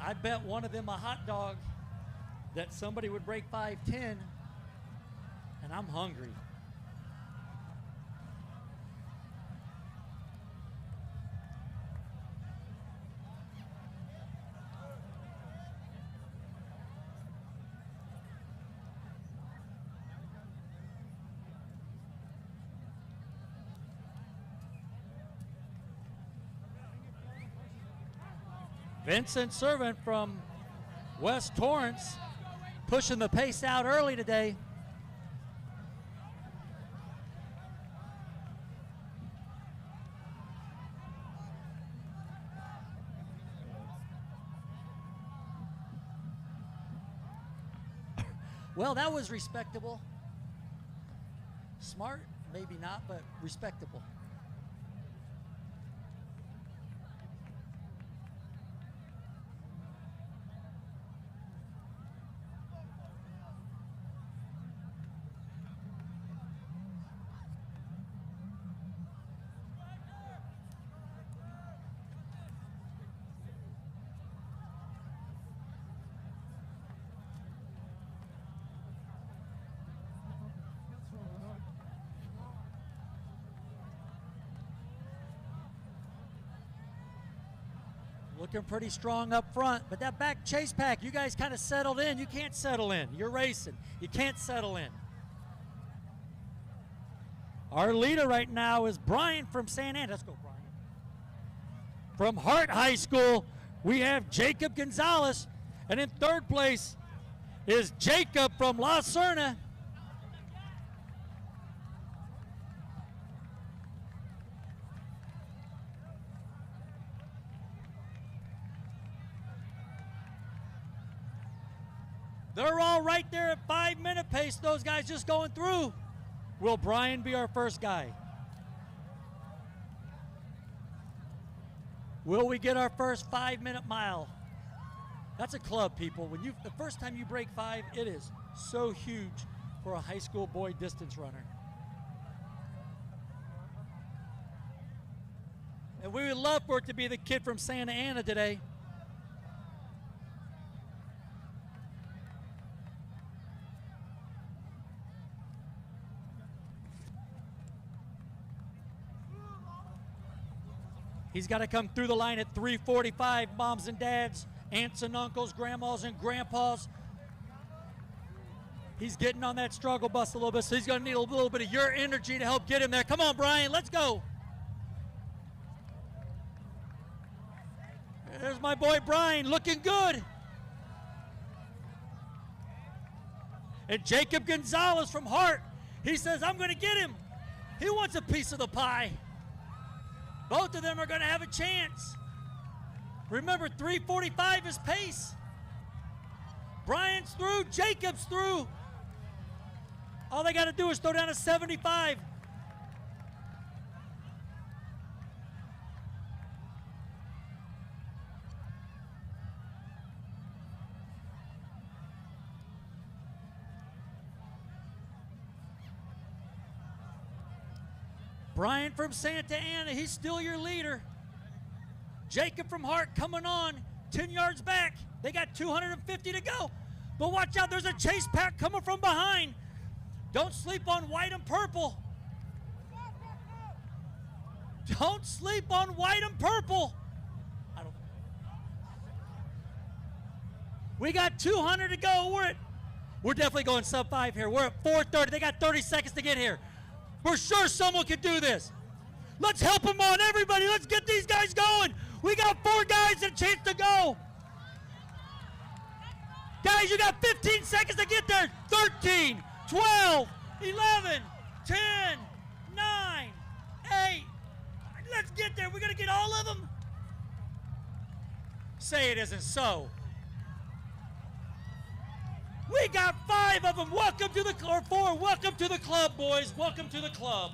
I bet one of them a hot dog that somebody would break 5:10, and I'm hungry. Vincent Servant from West Torrance pushing the pace out early today. Well, that was respectable. Smart, maybe not, but respectable. Looking pretty strong up front, but that back chase pack, you guys kind of settled in. You can't settle in. You're racing. You can't settle in. Our leader right now is Brian from San Antonio. Let's go, Brian. From Hart High School, we have Jacob Gonzalez. And in third place is Jacob from La Serna. They're all right there at 5-minute pace, those guys just going through. Will Brian be our first guy? Will we get our first 5-minute mile? That's a club, people. When the first time you break 5, it is so huge for a high school boy distance runner. And we would love for it to be the kid from Santa Ana today. He's got to come through the line at 3:45, moms and dads, aunts and uncles, grandmas and grandpas. He's getting on that struggle bus a little bit, so he's going to need a little bit of your energy to help get him there. Come on, Brian, let's go. There's my boy Brian, looking good. And Jacob Gonzalez from Hart, he says, I'm going to get him. He wants a piece of the pie. Both of them are going to have a chance. Remember, 3:45 is pace. Brian's through, Jacob's through. All they got to do is throw down a 75. Brian from Santa Ana, he's still your leader. Jacob from Hart coming on, 10 yards back. They got 250 to go. But watch out, there's a chase pack coming from behind. Don't sleep on white and purple. Don't sleep on white and purple. We got 200 to go. We're definitely going sub 5 here. We're at 4:30. They got 30 seconds to get here. We're sure someone can do this. Let's help them on, everybody. Let's get these guys going. We got 4 guys and a chance to go. Guys, you got 15 seconds to get there. 13, 12, 11, 10, 9, 8. Let's get there. We're going to get all of them. Say it isn't so. We got 5 of them. Welcome to the, or 4. Welcome to the club, boys. Welcome to the club.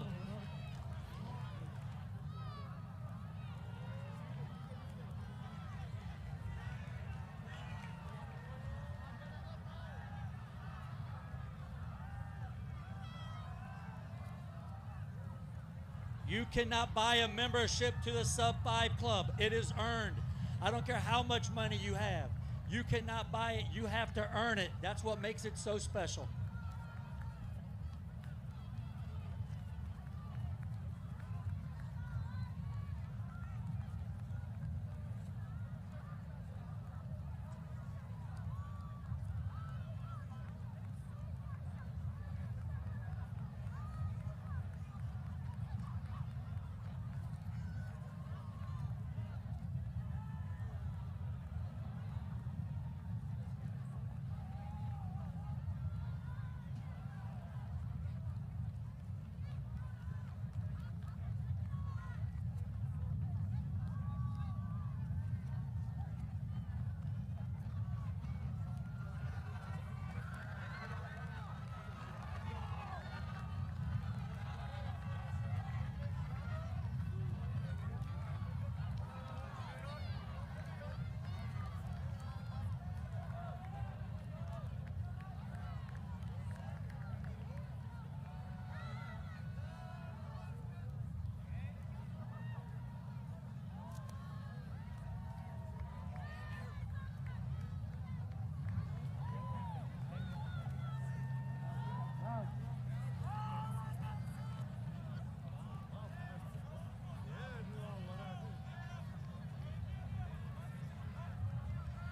You cannot buy a membership to the Sub 5 Club. It is earned. I don't care how much money you have. You cannot buy it. You have to earn it. That's what makes it so special.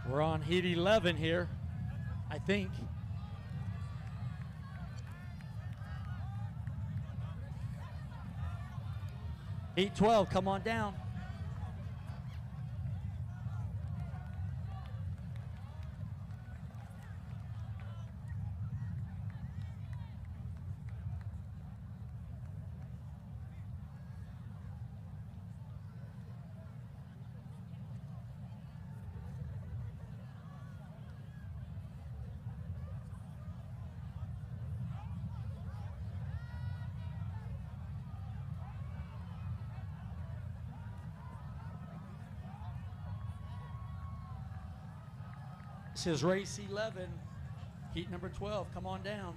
We're on heat 11 here, I think. Heat 12, come on down. This is race 11, heat number 12. Come on down.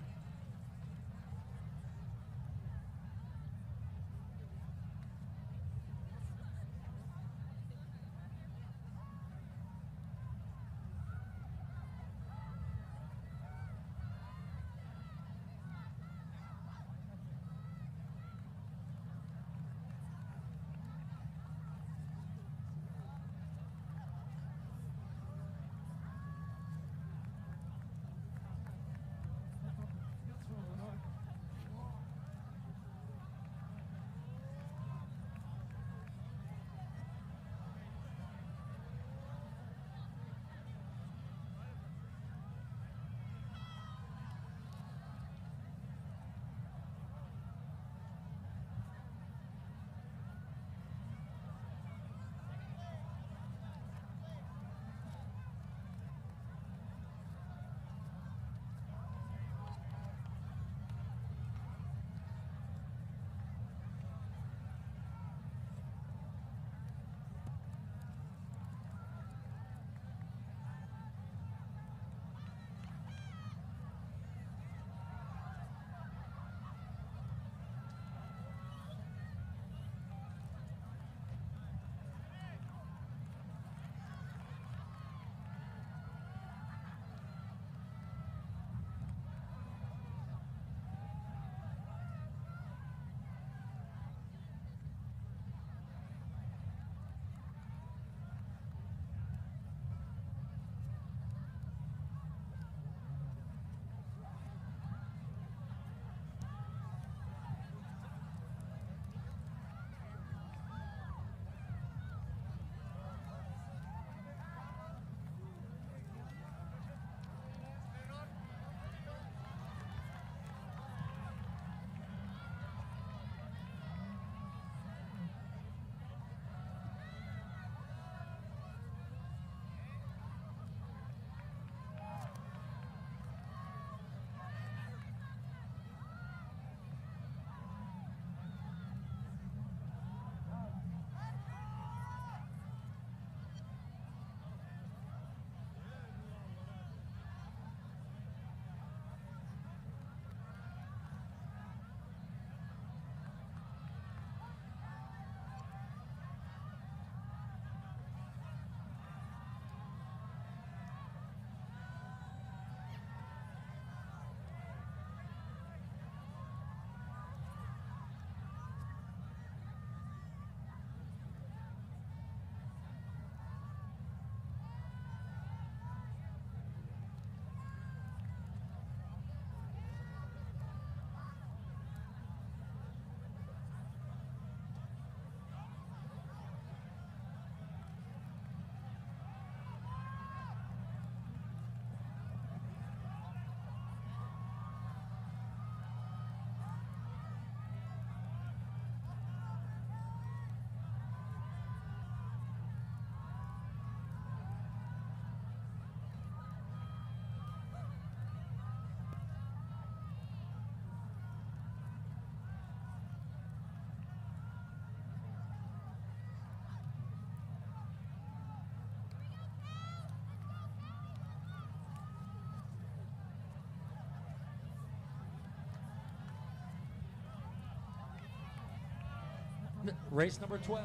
Race number 12.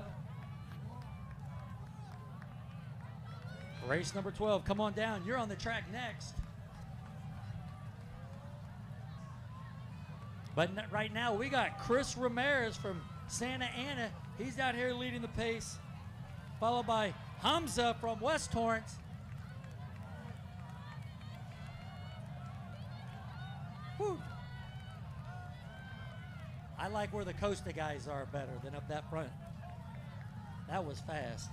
Race number 12. Come on down. You're on the track next. But right now we got Chris Ramirez from Santa Ana. He's out here leading the pace, followed by Hamza from West Torrance. Whew. I like where the Costa guys are better than up that front. That was fast.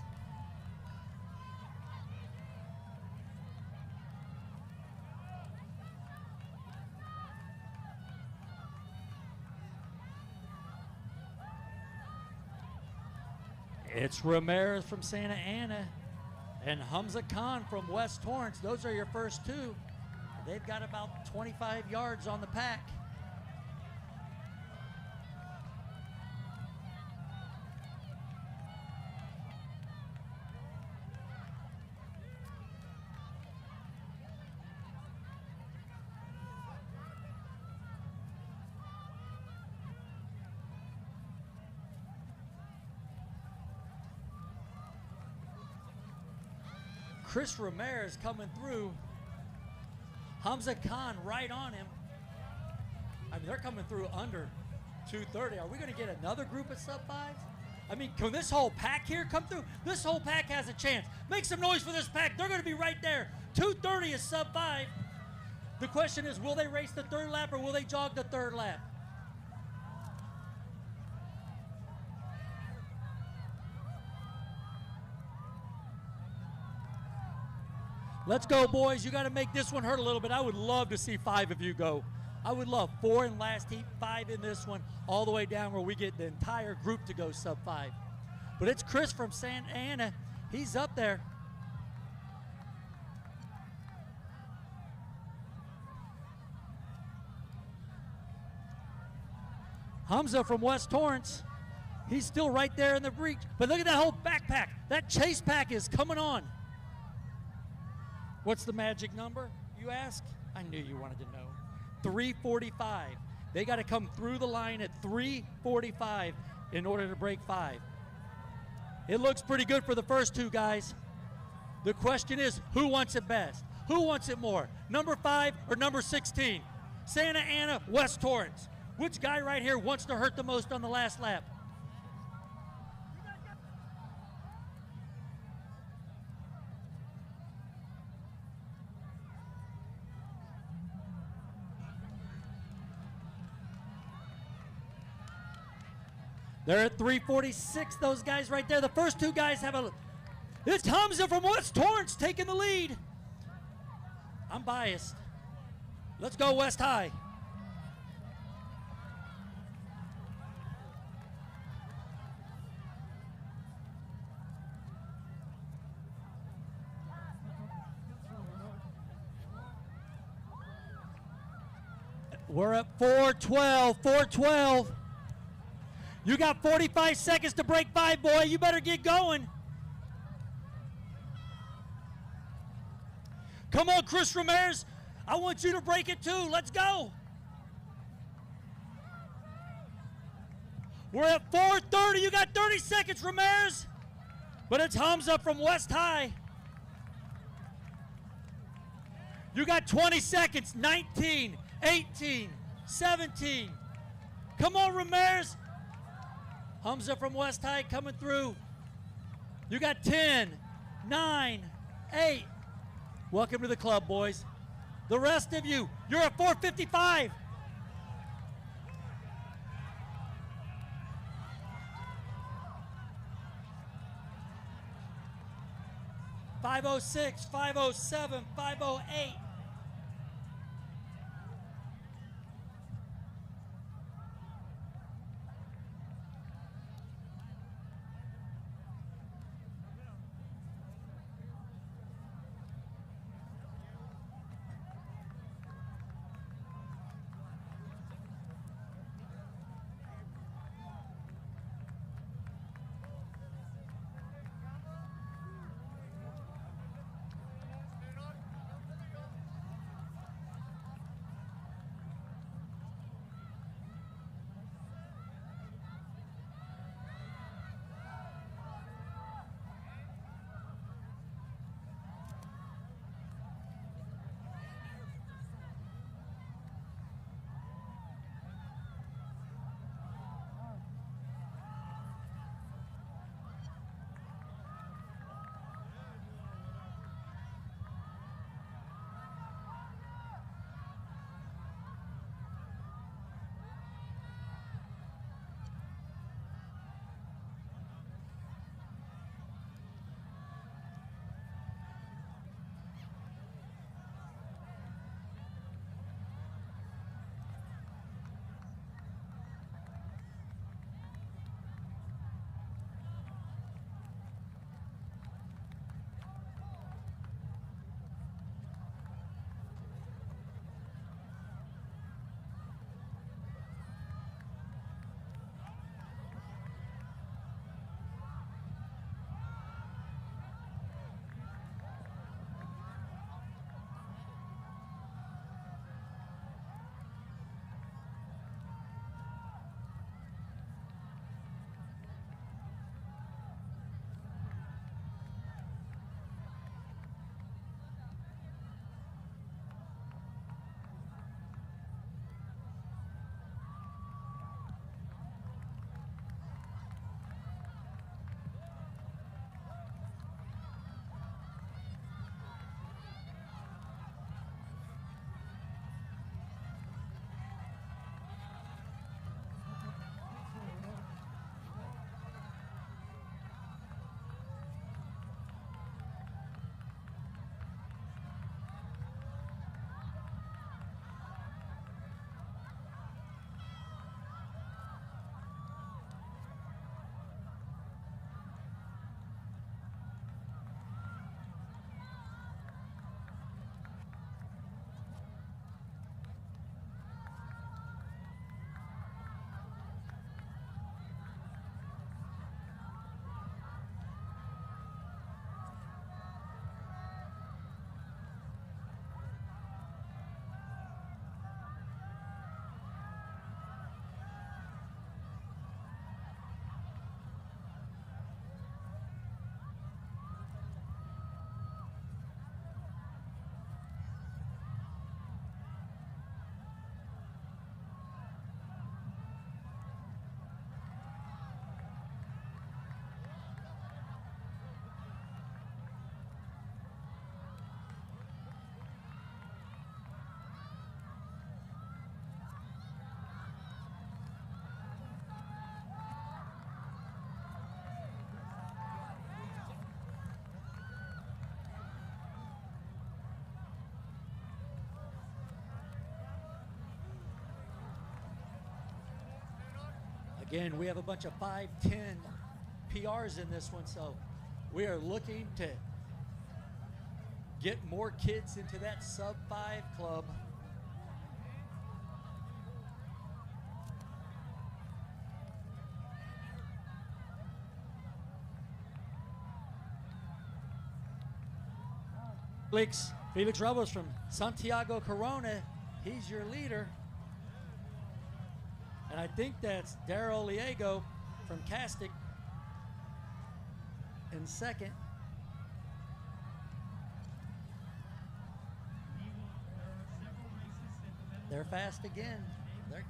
It's Ramirez from Santa Ana and Hamza Khan from West Torrance. Those are your first two. They've got about 25 yards on the pack. Chris Ramirez coming through. Hamza Khan right on him. I mean, they're coming through under 230. Are we going to get another group of sub-fives? I mean, can this whole pack here come through? This whole pack has a chance. Make some noise for this pack. They're going to be right there. 230 is sub-5. The question is, will they race the third lap or will they jog the third lap? Let's go, boys. You got to make this one hurt a little bit. I would love to see 5 of you go. I would love 4 in last heat, 5 in this one, all the way down where we get the entire group to go sub-5. But it's Chris from Santa Ana. He's up there. Hamza from West Torrance. He's still right there in the breach. But look at that whole backpack. That chase pack is coming on. What's the magic number, you ask? I knew you wanted to know. 345. They got to come through the line at 345 in order to break 5. It looks pretty good for the first 2 guys. The question is, who wants it best? Who wants it more? Number 5 or number 16? Santa Ana, West Torrance. Which guy right here wants to hurt the most on the last lap? They're at 346, those guys right there. The first 2 guys have a... It's Hamza from West Torrance taking the lead. I'm biased. Let's go West High. We're at 412, 412. You got 45 seconds to break 5, boy. You better get going. Come on, Chris Ramirez. I want you to break it too. Let's go. We're at 4:30. You got 30 seconds, Ramirez. But it's Hamza from West High. You got 20 seconds. 19, 18, 17. Come on, Ramirez. Hamza from West High coming through. You got 10, 9, 8. Welcome to the club, boys. The rest of you, you're at 455. .506, 507, 508. Again, we have a bunch of 5'10" PRs in this one, so we are looking to get more kids into that sub-5 club. Felix Ramos from Santiago Corona, he's your leader. And I think that's Daryl Liego from Castic in second. They're fast again. They're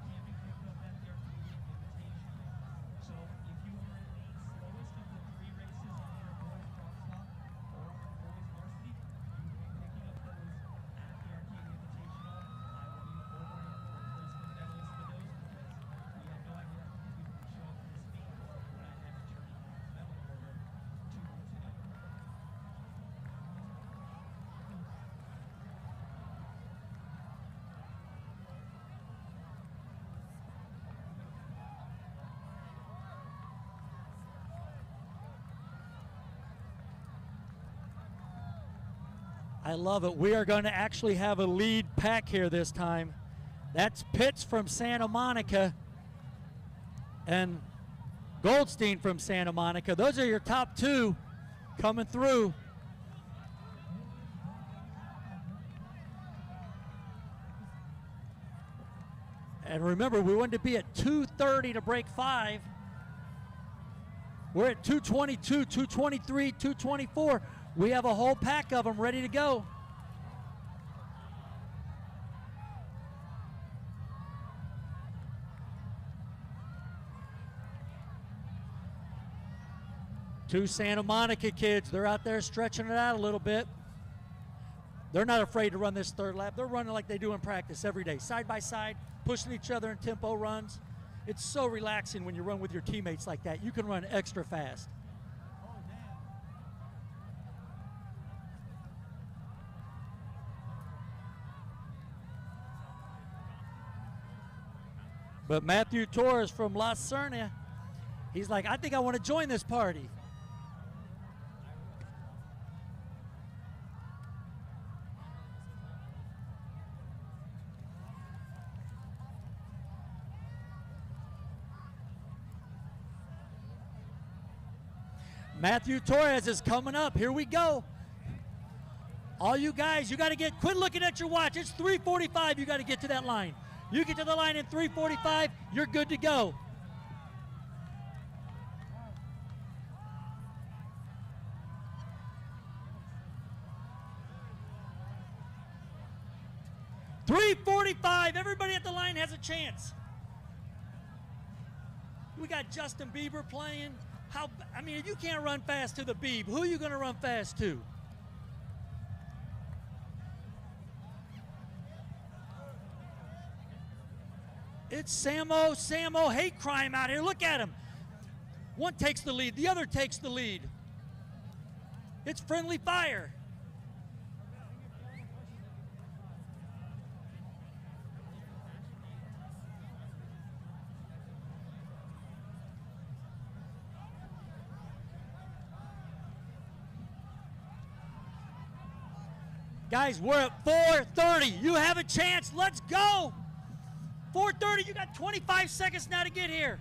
I love it. We are going to actually have a lead pack here this time. That's Pitts from Santa Monica and Goldstein from Santa Monica. Those are your top two coming through. And remember, we wanted to be at 2:30 to break 5. We're at 2:22, 2:23, 2:24. We have a whole pack of them ready to go. Two Santa Monica kids, they're out there stretching it out a little bit. They're not afraid to run this third lap. They're running like they do in practice every day, side by side, pushing each other in tempo runs. It's so relaxing when you run with your teammates like that. You can run extra fast. But Matthew Torres from La Serna, he's like, I think I want to join this party. Matthew Torres is coming up. Here we go. All you guys, you got to quit looking at your watch. It's 3:45. You got to get to that line. You get to the line in 3:45, you're good to go. $3:45, everybody at the line has a chance. We got Justin Bieber playing. If you can't run fast to the Beeb, who are you going to run fast to? It's Samo hate crime out here. Look at him. One takes the lead, the other takes the lead. It's friendly fire. Guys, we're at 4:30. You have a chance. Let's go. 4:30, you got 25 seconds now to get here.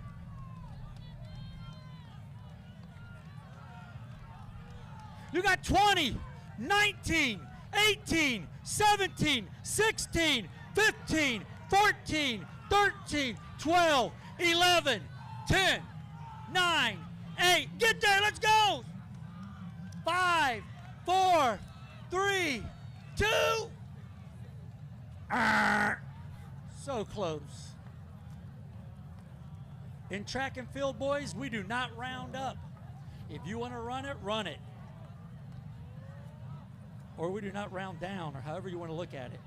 You got 20, 19, 18, 17, 16, 15, 14, 13, 12, 11, 10, 9, 8. Get there, let's go. 5, 4, 3, 2. So close. In track and field, boys, we do not round up. If you want to run it, run it. Or we do not round down, or however you want to look at it.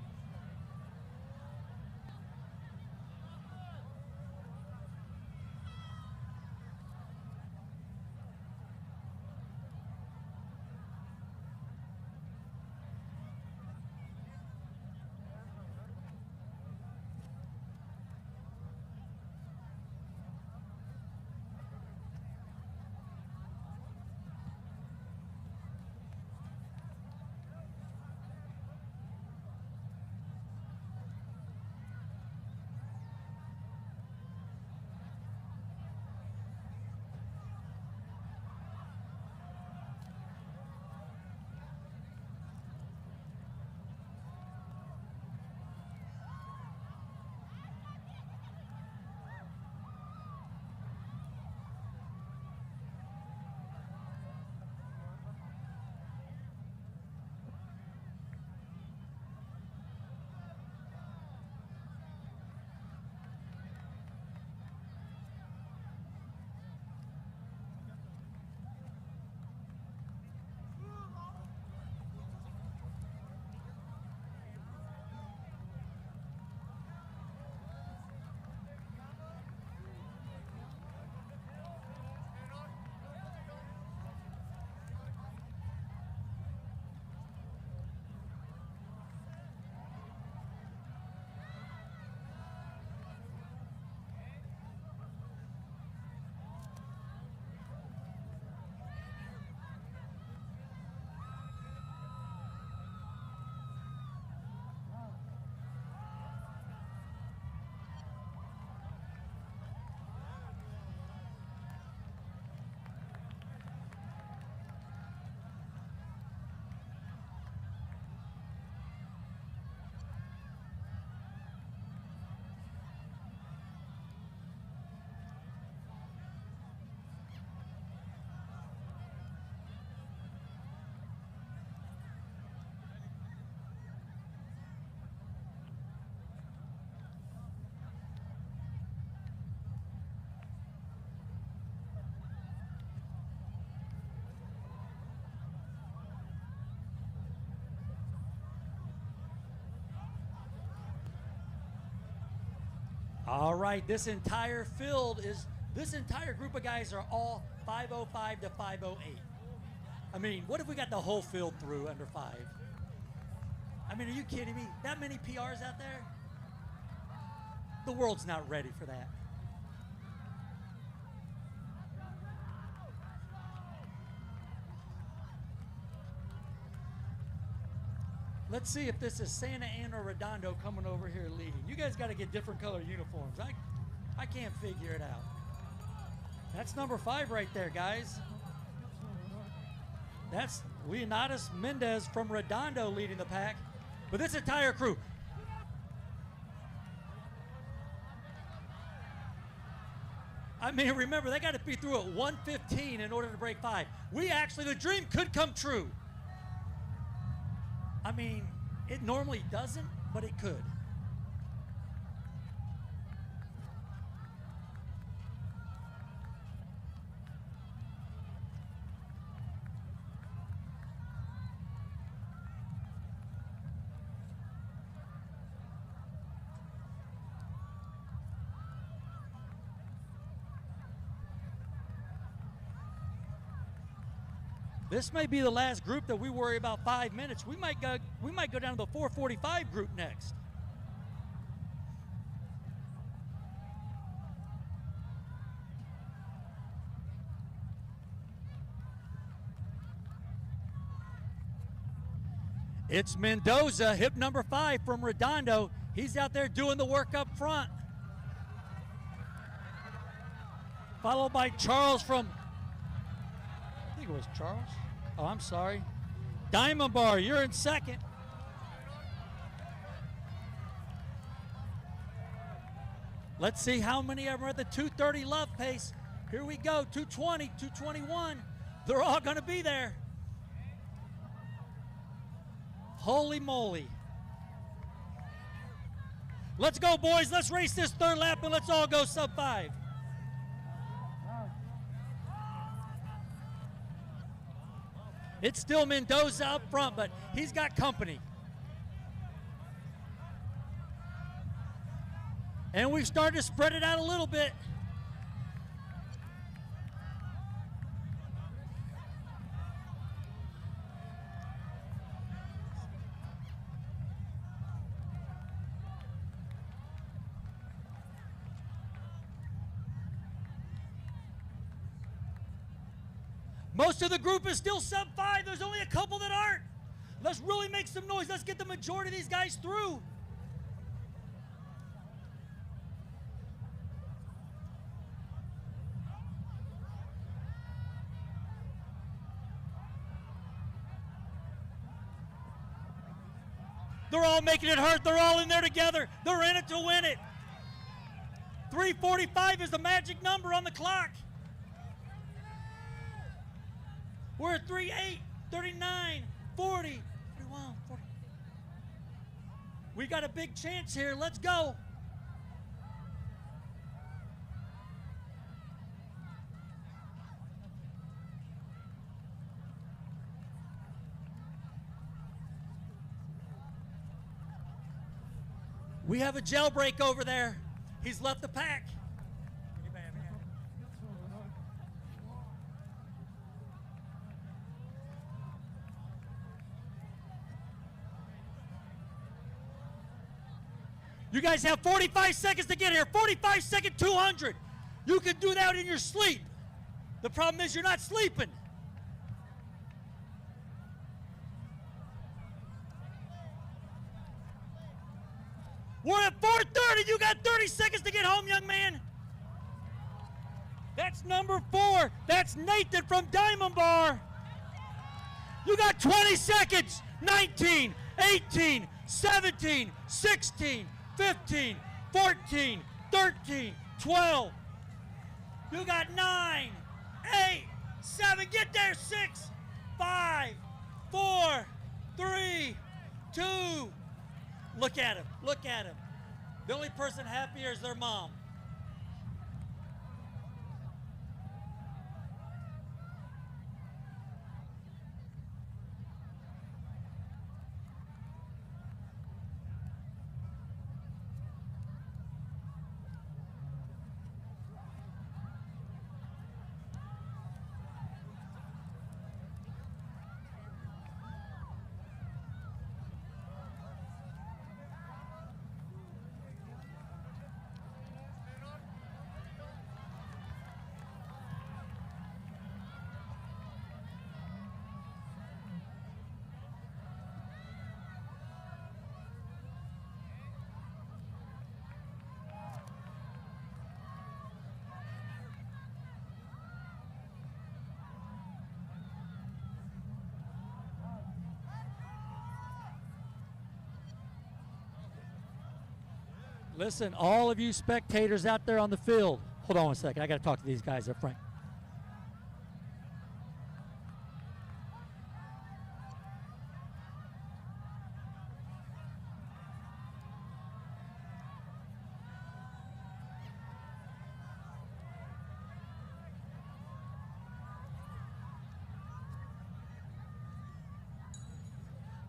All right, this entire group of guys are all 505 to 508. I mean, what if we got the whole field through under 5? I mean, are you kidding me? That many PRs out there? The world's not ready for that. Let's see if this is Santa Ana or Redondo coming over here leading. You guys got to get different color uniforms. I can't figure it out. That's number 5 right there, guys. That's Leonidas Mendez from Redondo leading the pack. But this entire crew. I mean, remember, they got to be through at 1:15 in order to break 5. The dream could come true. I mean, it normally doesn't, but it could. This may be the last group that we worry about 5 minutes. We might go down to the 445 group next. It's Mendoza, hip number 5 from Redondo. He's out there doing the work up front. Followed by Charles from, I think it was Charles. Oh, I'm sorry. Diamond Bar, you're in second. Let's see how many of them are at the 230 love pace. Here we go, 220, 221. They're all gonna be there. Holy moly. Let's go, boys. Let's race this third lap and let's all go sub 5. It's still Mendoza up front, but he's got company. And we've started to spread it out a little bit. Most of the group is still sub 5. There's only a couple that aren't. Let's really make some noise. Let's get the majority of these guys through. They're all making it hurt. They're all in there together. They're in it to win it. 3:45 is the magic number on the clock. We're at 38, 39, 40, 41, 40. We got a big chance here. Let's go. We have a jailbreak over there. He's left the pack. You guys have 45 seconds to get here. 45 second 200. You can do that in your sleep. The problem is you're not sleeping. We're at 4:30. You got 30 seconds to get home, young man. That's number 4. That's Nathan from Diamond Bar. You got 20 seconds. 19, 18, 17, 16, 15, 14, 13, 12. You got 9, 8, 7. Get there. 6, 5, 4, 3, 2. Look at him. Look at him. The only person happier is their mom. Listen, all of you spectators out there on the field, hold on one second. I got to talk to these guys up front.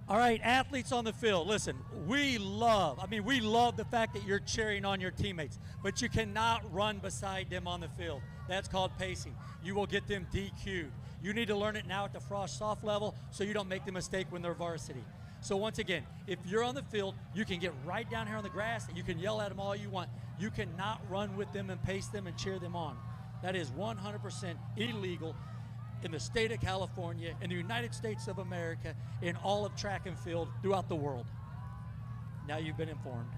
All right, athletes on the field, listen, we love the fact that you're cheering on your teammates, but you cannot run beside them on the field. That's called pacing. You will get them DQ'd. You need to learn it now at the Frosh-Soph level so you don't make the mistake when they're varsity. So once again, if you're on the field, you can get right down here on the grass and you can yell at them all you want. You cannot run with them and pace them and cheer them on. That is 100% illegal in the state of California, in the United States of America, in all of track and field throughout the world. Now you've been informed.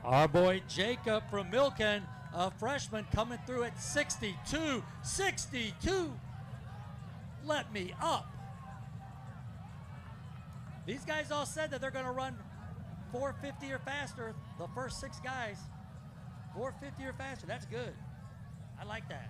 Our boy Jacob from Milken, a freshman, coming through at 62. Let me up. These guys all said that they're going to run 450 or faster. The first 6 guys, 450 or faster. That's good. I like that.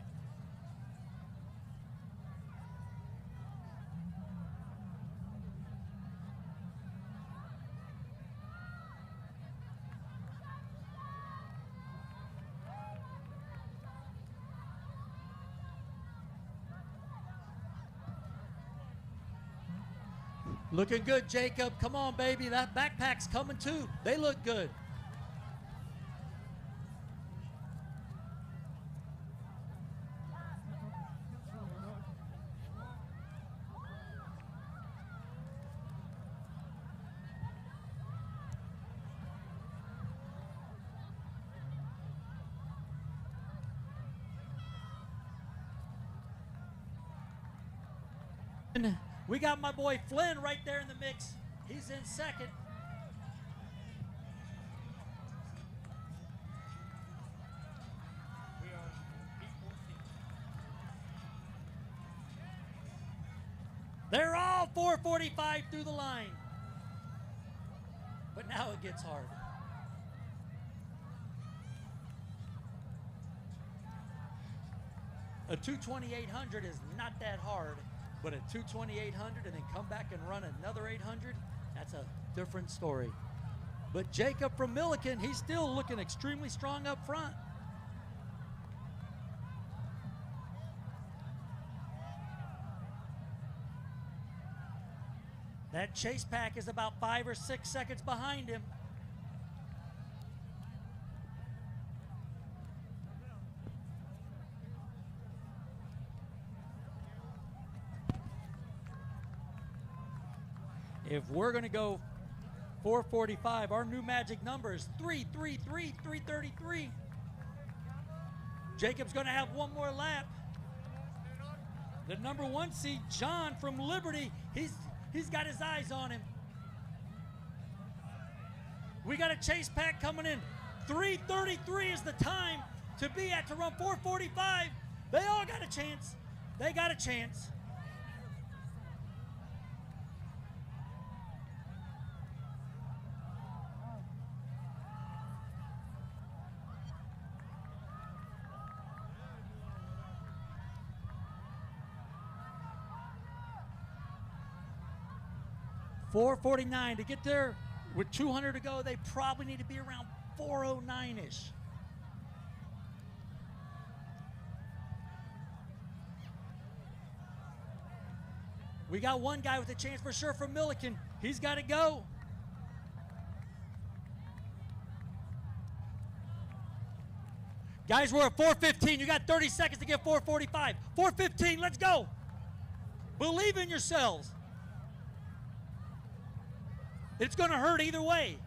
Looking good, Jacob. Come on, baby. That backpack's coming too. They look good. We got my boy Flynn right there in the mix. He's in second. They're all 4:45 through the line. But now it gets hard. A 2:2800 is not that hard, but a 2:2800 and then come back and run another 800, that's a different story. But Jacob from Milliken, he's still looking extremely strong up front. That chase pack is about 5 or 6 seconds behind him. If we're going to go 4:45, our new magic number is 3:33. Jacob's going to have one more lap. The number 1 seed, John from Liberty, he's got his eyes on him. We got a chase pack coming in. 3:33 is the time to be at to run 4:45. They all got a chance. They got a chance. $4:49 to get there with 200 to go. They probably need to be around 4:09-ish. We got one guy with a chance for sure from Milliken. He's got to go. Guys, we're at 4:15. You got 30 seconds to get 4:45. 4:15, let's go. Believe in yourselves. It's going to hurt either way.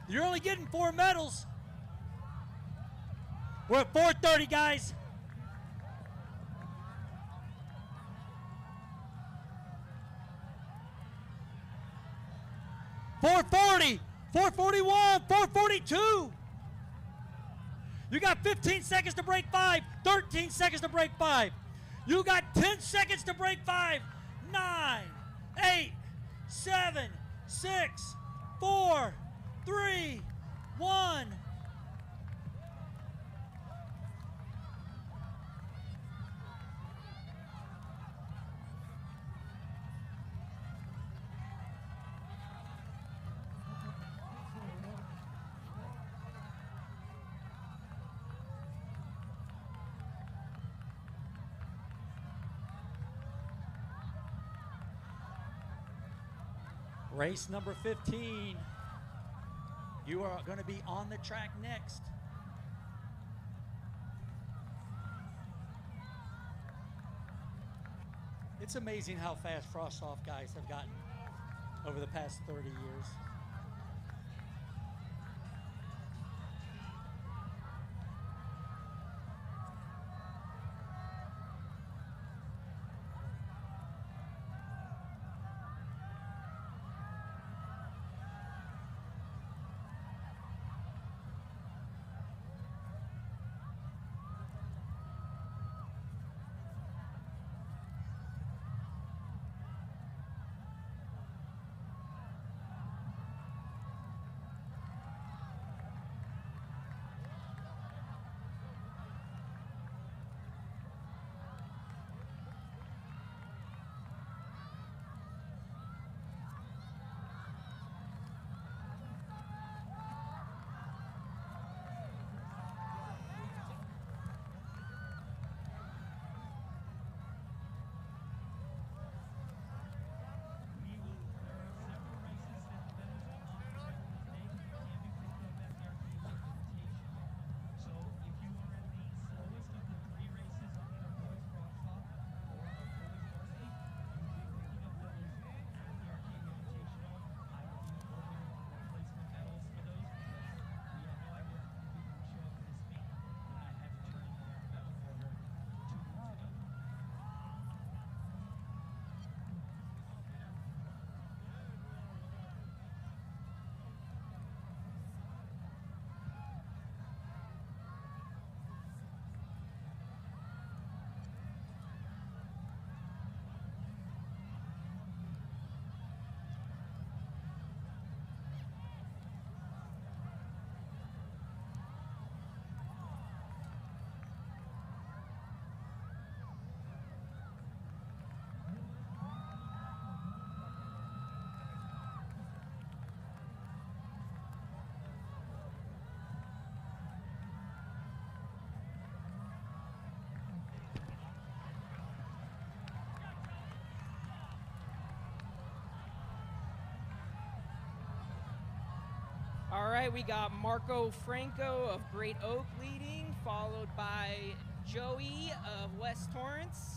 You're only getting 4 medals. We're at 4:30, guys. $440, $441, $442. You got 15 seconds to break 5, 13 seconds to break 5. You got 10 seconds to break 5. 9, 8, 7, 6, 4, 3, 1. Race number 15. You are going to be on the track next. It's amazing how fast Frosh-Soph guys have gotten over the past 30 years. right, we got Marco Franco of Great Oak leading, followed by Joey of West Torrance.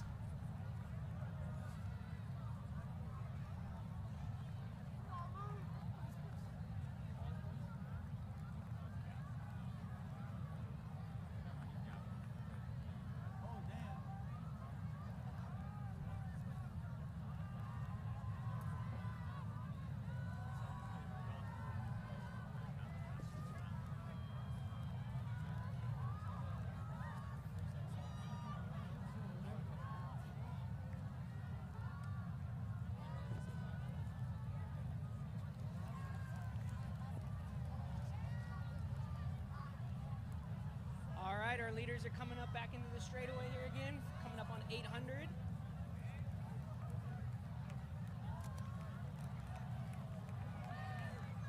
Our leaders are coming up back into the straightaway here again, coming up on 800.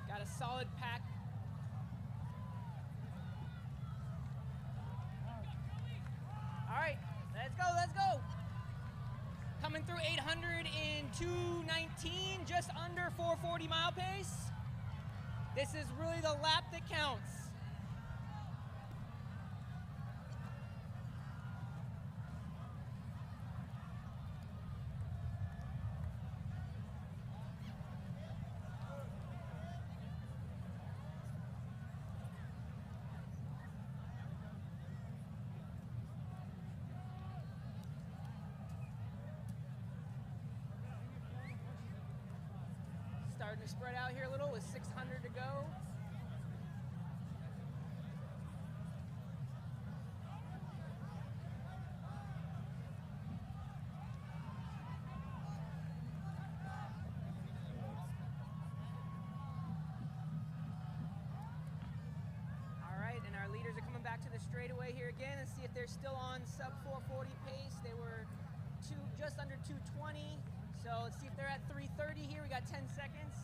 Got a solid pack. All right, let's go. Coming through 800 in 2:19, just under 440 mile pace. This is really the lap that counts. Starting to spread out here a little with 600 to go. All right, and our leaders are coming back to the straightaway here again and see if they're still on sub 440 pace. They were just under 220. So let's see if they're at 330 here. We got 10 seconds.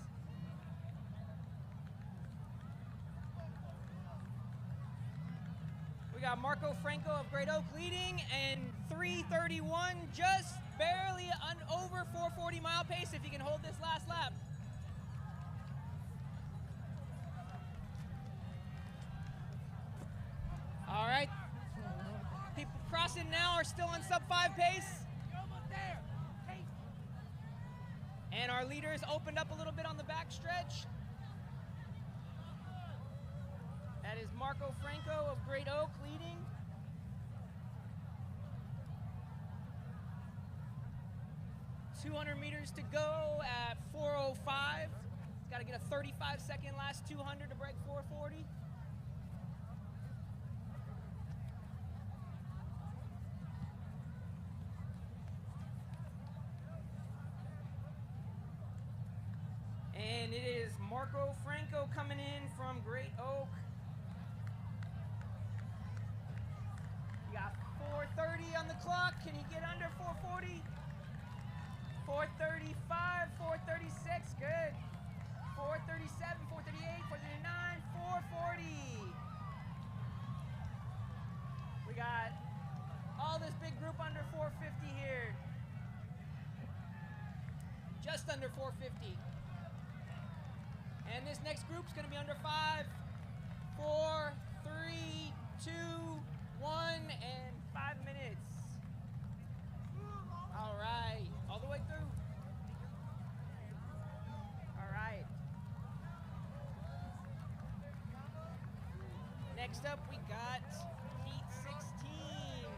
We got Marco Franco of Great Oak leading, and 331, just barely over 440 mile pace if you can hold this last lap. All right, people crossing now are still on sub 5 pace. And our leaders opened up a little bit on the back stretch. That is Marco Franco of Great Oak leading. .200 meters to go at 4:05. It's got to get a 35-second last 200 to break 440. And it is Marco Franco coming in from Great Oak. You got 4:30 on the clock. Can he get under 440? 4:35, 4:36, good. 4:37, 4:38, 4:39, 4:40. We got all this big group under 450 here. Just under 450. And this next group's gonna be under 5, 4, 3, 2, 1, and 5 minutes. All right, all the way through. All right. Next up, we got heat 16.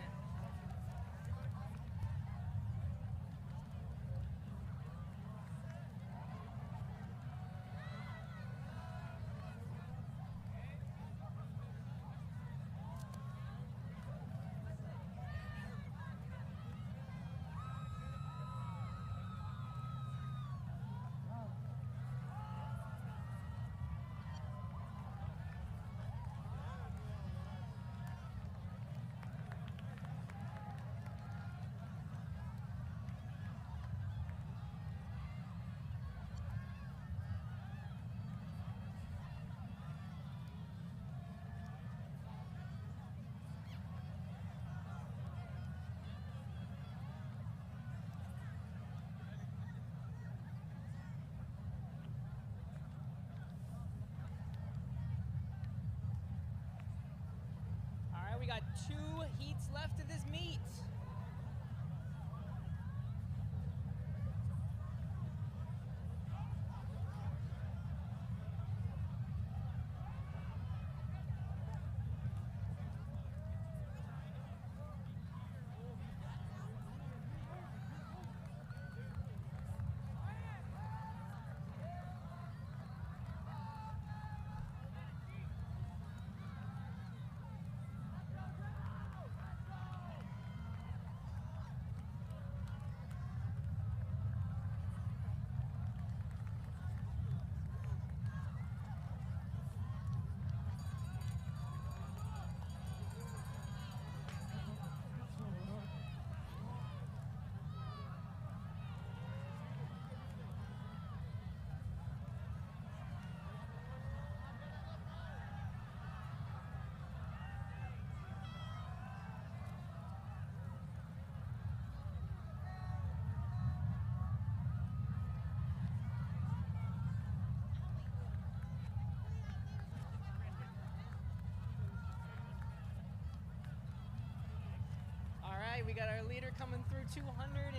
we got our leader coming through 200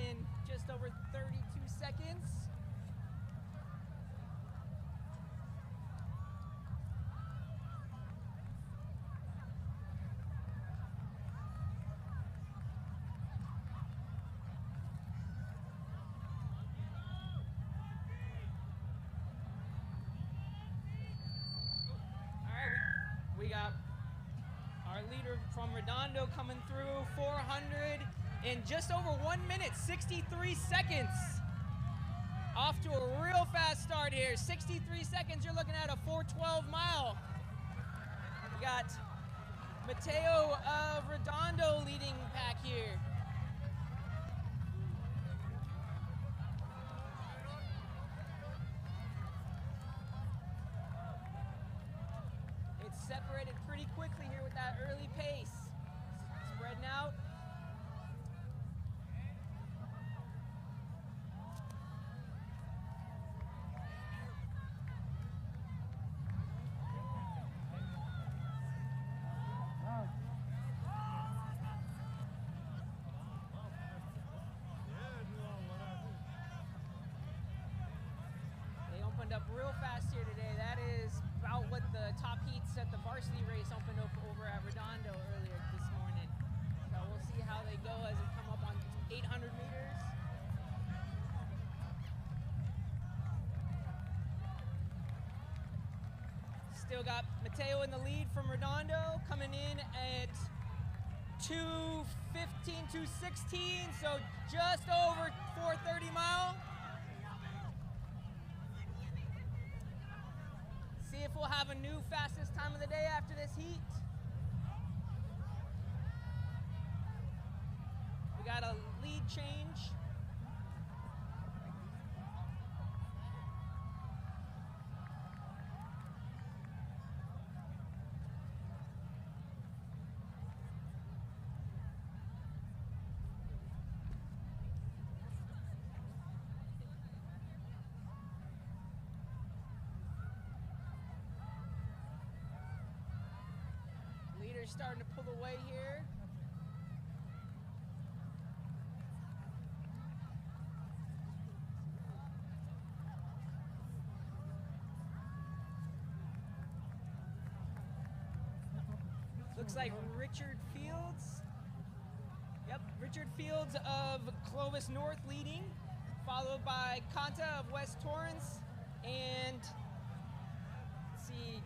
in just over 32 seconds. We got our leader from Redondo coming through 400 in just over 1 minute, 63 seconds. Off to a real fast start here. 63 seconds, you're looking at a 4:12 mile. We got Mateo of Redondo leading pack here. Separated pretty quickly here with that early pace. Spreading out. They opened up real fast here today. That is about what the top heats at the varsity race opened up over at Redondo earlier this morning. So we'll see how they go as they come up on 800 meters. Still got Mateo in the lead from Redondo, coming in at 2:15, 2:16, so just over 4:30 mile. See if we'll have a new fastest time of the day after this heat. We got a lead change. Starting to pull away here. Looks like Richard Fields. Yep, Richard Fields of Clovis North leading, followed by Kanta of West Torrance, and let's see,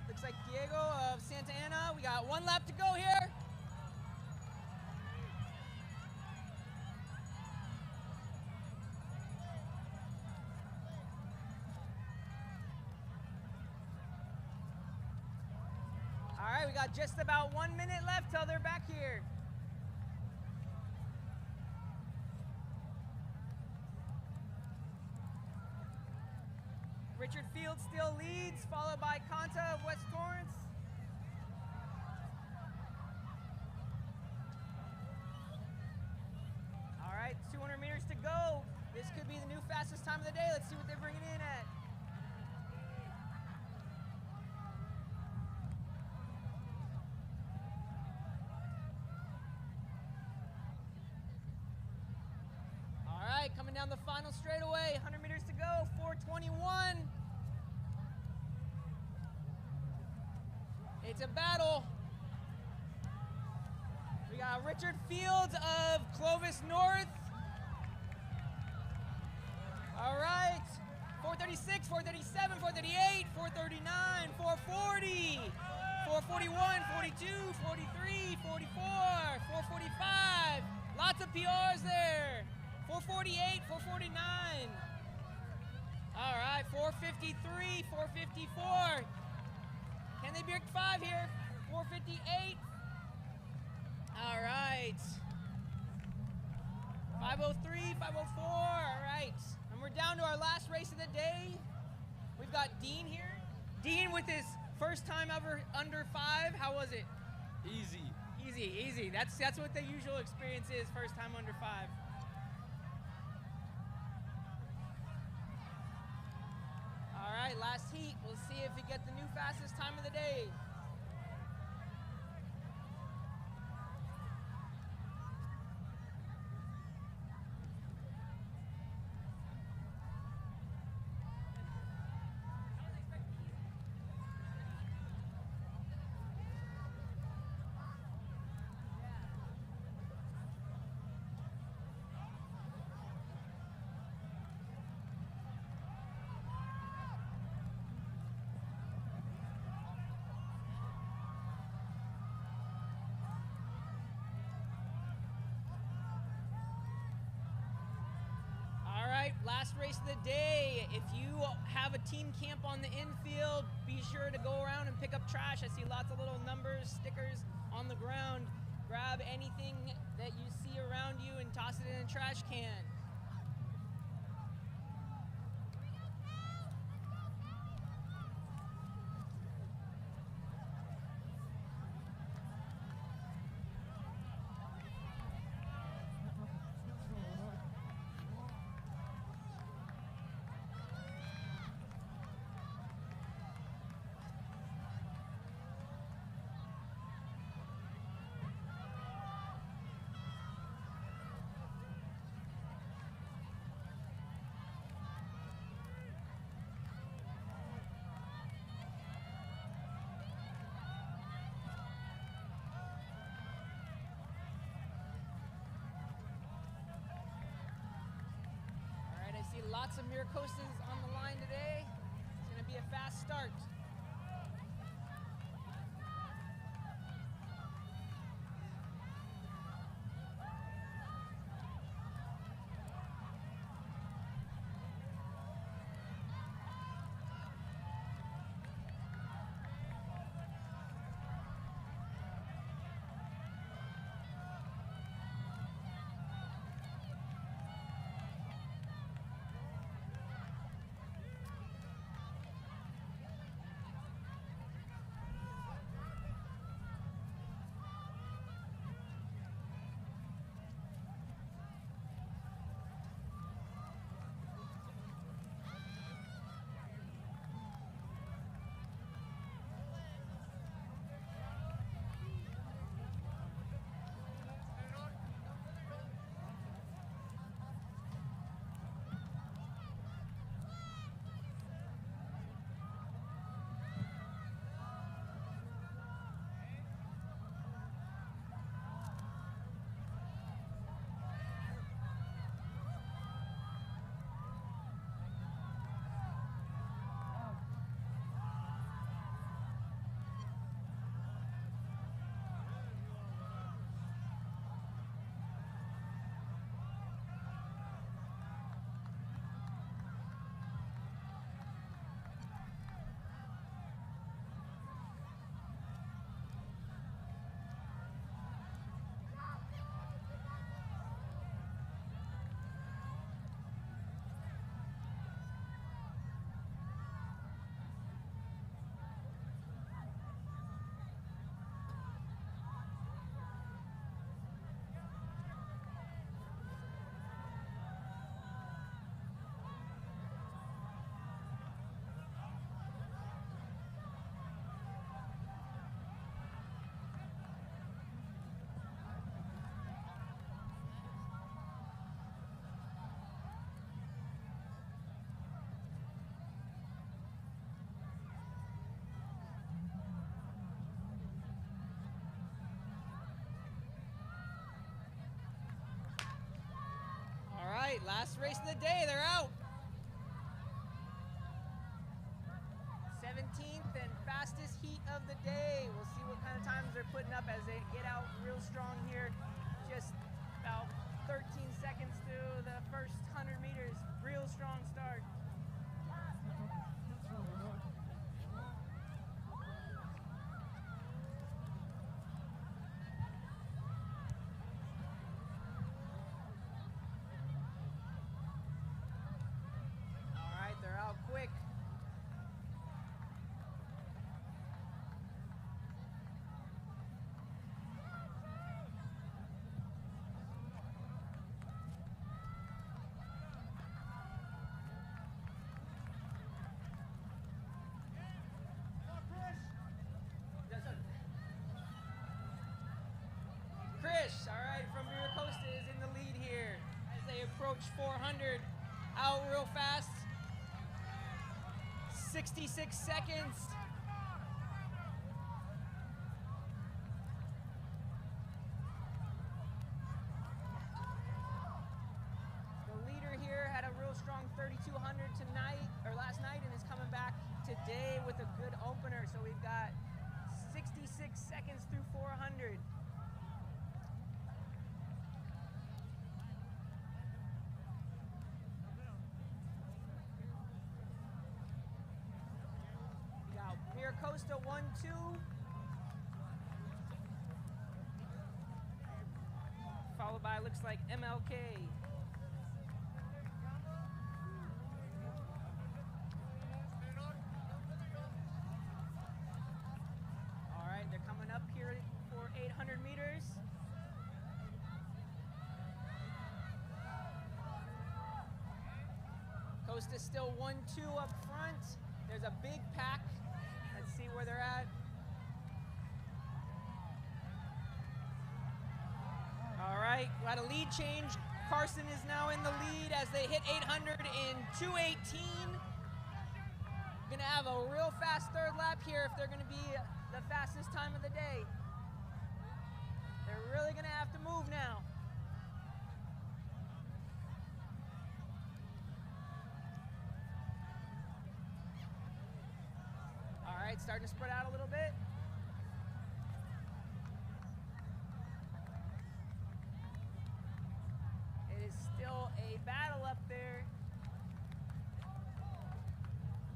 looks like Diego of Santa Ana. We got 1 lap to go here. All right, we got just about 1 minute left till they're back here. Richard Fields still leads, followed by Kanta of West Torrance. All right, 200 meters to go. This could be the new fastest time of the day. Let's see what they're bringing in at. All right, coming down the final straightaway, 100 meters to go, 4:21. It's a battle. We got Richard Fields of Clovis North. All right, 4:36, 4:37, 4:38, 4:39, 4:40, 4:41, 42, 43, 44, 4:45. Lots of PRs there. 4:48, 4:49. All right, 4:53, 4:54. Can they break 5 here? 4:58. All right. 5:03, 5:04. All right. And we're down to our last race of the day. We've got Dean here. Dean with his first time ever under 5. How was it? Easy. Easy. That's what the usual experience is, first time under 5. All right, last heat. We'll see if we get the new fastest time of the day. last race of the day. If you have a team camp on the infield, be sure to go around and pick up trash. I see lots of little numbers, stickers on the ground. Grab anything that you see around you and toss it in a trash can. Lots of Miracosas on the line today. It's going to be a fast start. Last race of the day, they're out. 17th and fastest heat of the day. We'll see what kind of times they're putting up as they get out real strong here. Just about 13 seconds through the first 100 meters. Real strong start. All right, from Miracosta is in the lead here as they approach 400. Out real fast. 66 seconds. The leader here had a real strong 3,200 last night and is coming back today with a good opener. So we've got 66 seconds through 400. Costa 1-2. Followed by, looks like MLK. All right, they're coming up here for 800 meters. Costa's still 1-2 up front. There's a big pack. Let's see where they're at. All right, got a lead change. Carson is now in the lead as they hit 800 in 2:18. Gonna have a real fast third lap here if they're gonna be the fastest time of the day. They're really gonna have to move now. All right, starting to spread out a little bit. It is still a battle up there.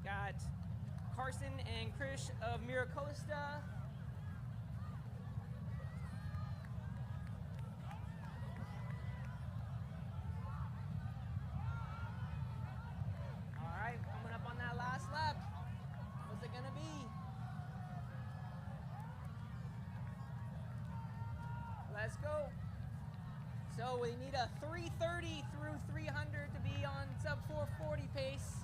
Got Carson and Krish of Miracosta. All right, coming up on that last lap. What's it gonna be? Let's go. So we need a 3:30 through 300 to be on sub 440 pace.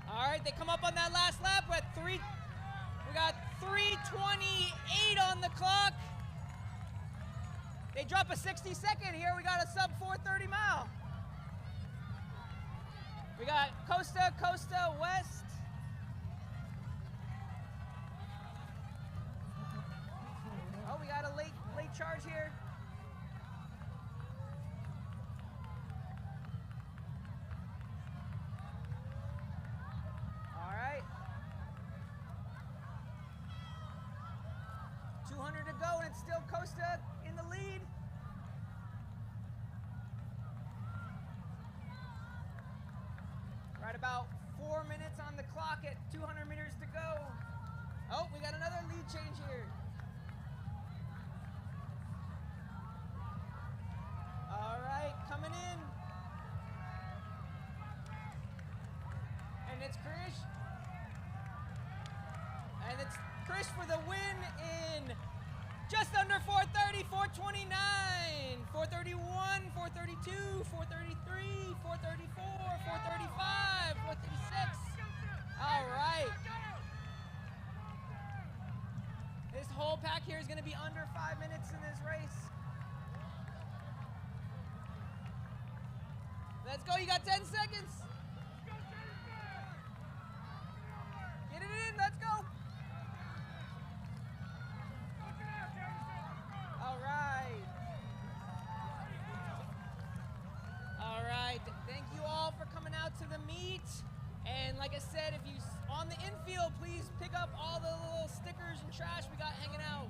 All right, they come up on that last lap at we got 3:28 on the clock. They drop a 60-second here. We got a sub 430 mile. We got Costa, West. Oh, we got a late charge here. All right. 200 to go, and it's still Costa in the lead. Right about 4 minutes on the clock at 200 meters to go. Oh, we got another lead change here. All right, coming in. And it's Krish. And it's Krish for the win in just under 430, 429, 431, 432, 433, 434, 435, 436. All right. This whole pack here is going to be under 5 minutes in this race. Let's go, you got 10 seconds. Get it in, let's go. All right. All right, thank you all for coming out to the meet. And like I said, if you on the infield, please pick up all the little stickers and trash we got hanging out.